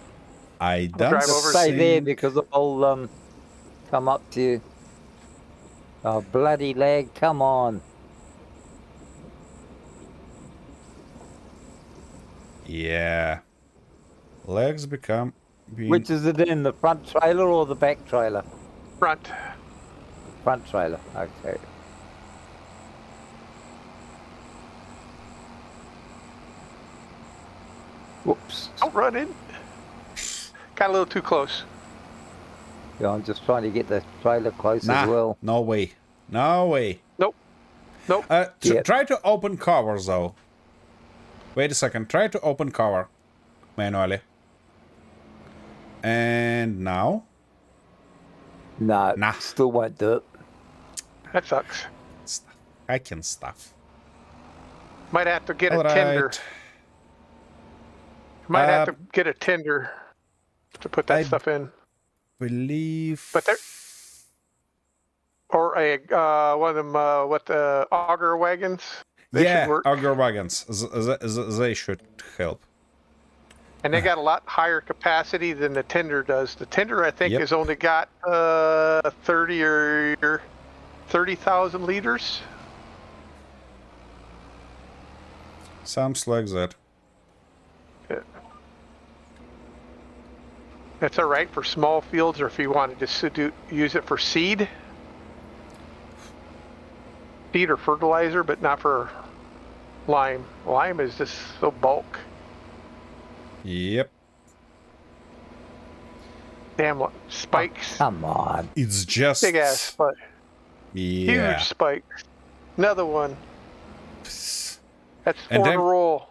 I don't drive over. Stay there because I'll come up to you. Oh bloody lag! Come on. Yeah. Legs become... Which is it in, the front trailer or the back trailer? Front. Front trailer, okay. Whoops. Don't run in. Got a little too close. Yeah, I'm just trying to get the trailer close as well. No way. No way. Nope. Try to open cover though. Wait a second. Try to open cover manually. And now? No, still won't do it. That sucks. Hacking stuff. Might have to get a tender. Might have to get a tender to put that stuff in. Believe. But there. or a one of them what the auger wagons. They should Yeah, work. auger wagons. They should help. And they got a lot higher capacity than the tender does. The tender, I think, Yep. has only got 30 or 30,000 liters. Sounds like that. That's all right for small fields, or if you wanted to use it for seed or fertilizer, but not for lime. Lime is just so bulk. Yep. Damn, spikes. Come on. It's just... Big ass spike. Yeah. Huge spikes. Another one. That's And 4 then- to roll.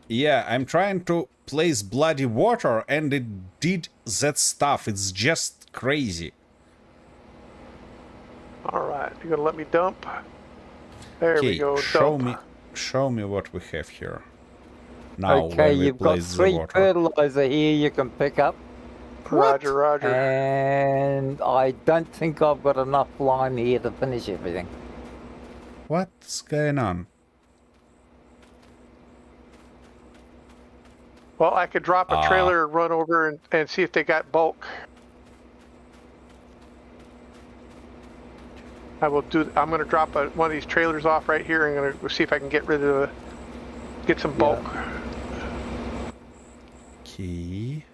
Yeah, I'm trying to place bloody water and it did that stuff. It's just crazy. All right, you're gonna let me dump? There we Okay, go. show me what we have here. Now Okay, where we you've got place the 3 water. fertilizer here you can pick up. Roger, Roger. And I don't think I've got enough lime here to finish everything. What's going on? Well, I could drop a trailer and run over and see if they got bulk. I'm going to drop one of these trailers off right here and going to see if I can get some bulk. Okay.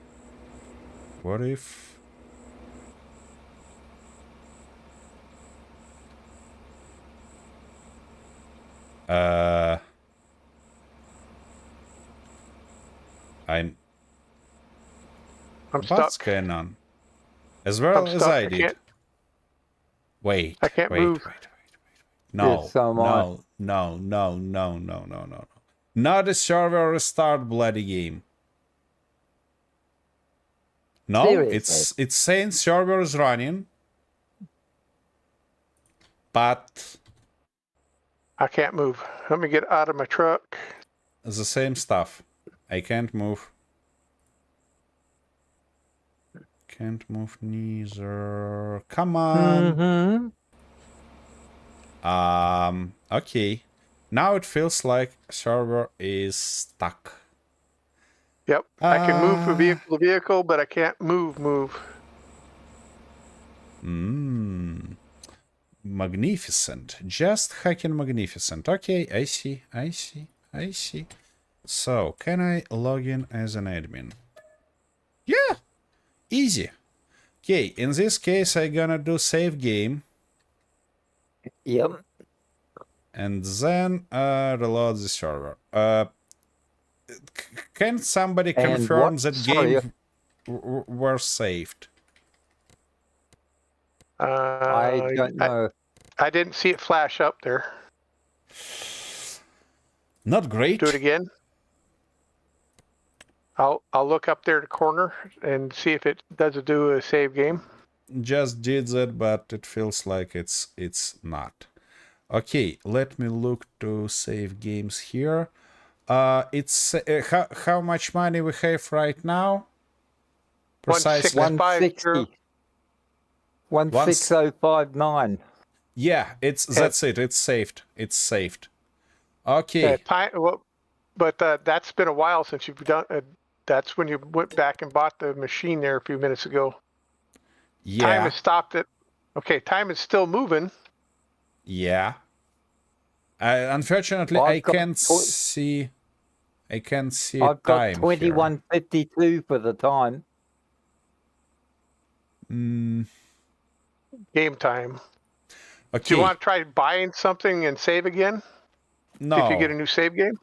What if... I'm What's stuck. going on? As well I'm as stuck. I did. Wait. I can't wait, move. Wait. No. Yes, so am I. No. Not a server restart bloody game. No, Seriously? it's saying server is running. But I can't move. Let me get out of my truck. it's the same stuff. I can't move. Can't move neither. Come on. Mm-hmm. Okay. Now it feels like server is stuck. Yep. I can move from vehicle to vehicle, but I can't move. Magnificent. Just hacking magnificent. Okay, I see. So, can I log in as an admin? Yeah! Easy. Okay, in this case, I'm gonna do save game. Yep. And then reload the server. Can somebody And confirm what- that sorry, game were saved? I don't know. I didn't see it flash up there. Not great. Do it again. I'll look up there to corner and see if it does do a save game. Just did that, but it feels like it's not. Okay, let me look to save games here. It's how much money we have right now? Precisely. 160. 16059. Yeah, that's it. It's saved. Okay. But that's been a while since you've done. That's when you went back and bought the machine there a few minutes ago. Yeah. Time has stopped it. Okay, time is still moving. Yeah. Unfortunately, I've I got can't see. I can't see I've got time 2152 for the time. here. Game time. Okay. Do you want to try buying something and save again? No. See if you get a new save game.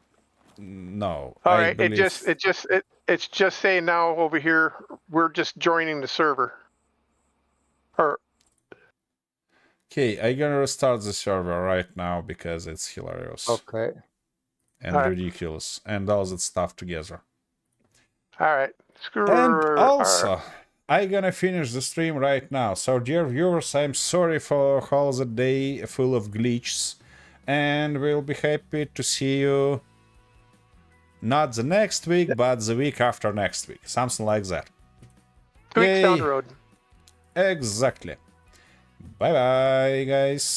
No. All I right. believe- It's just saying now over here we're just joining the server. Or Okay, I'm gonna restart the server right now because it's hilarious Okay. and All right. ridiculous and all that stuff together. all right. Screw. And also, I'm gonna finish the stream right now. So, dear viewers, I'm sorry for all the day full of glitches, and we'll be happy to see you not the next week, but the week after next week, something like that. Tweaks down Yay. the road. Exactly. Bye bye, guys.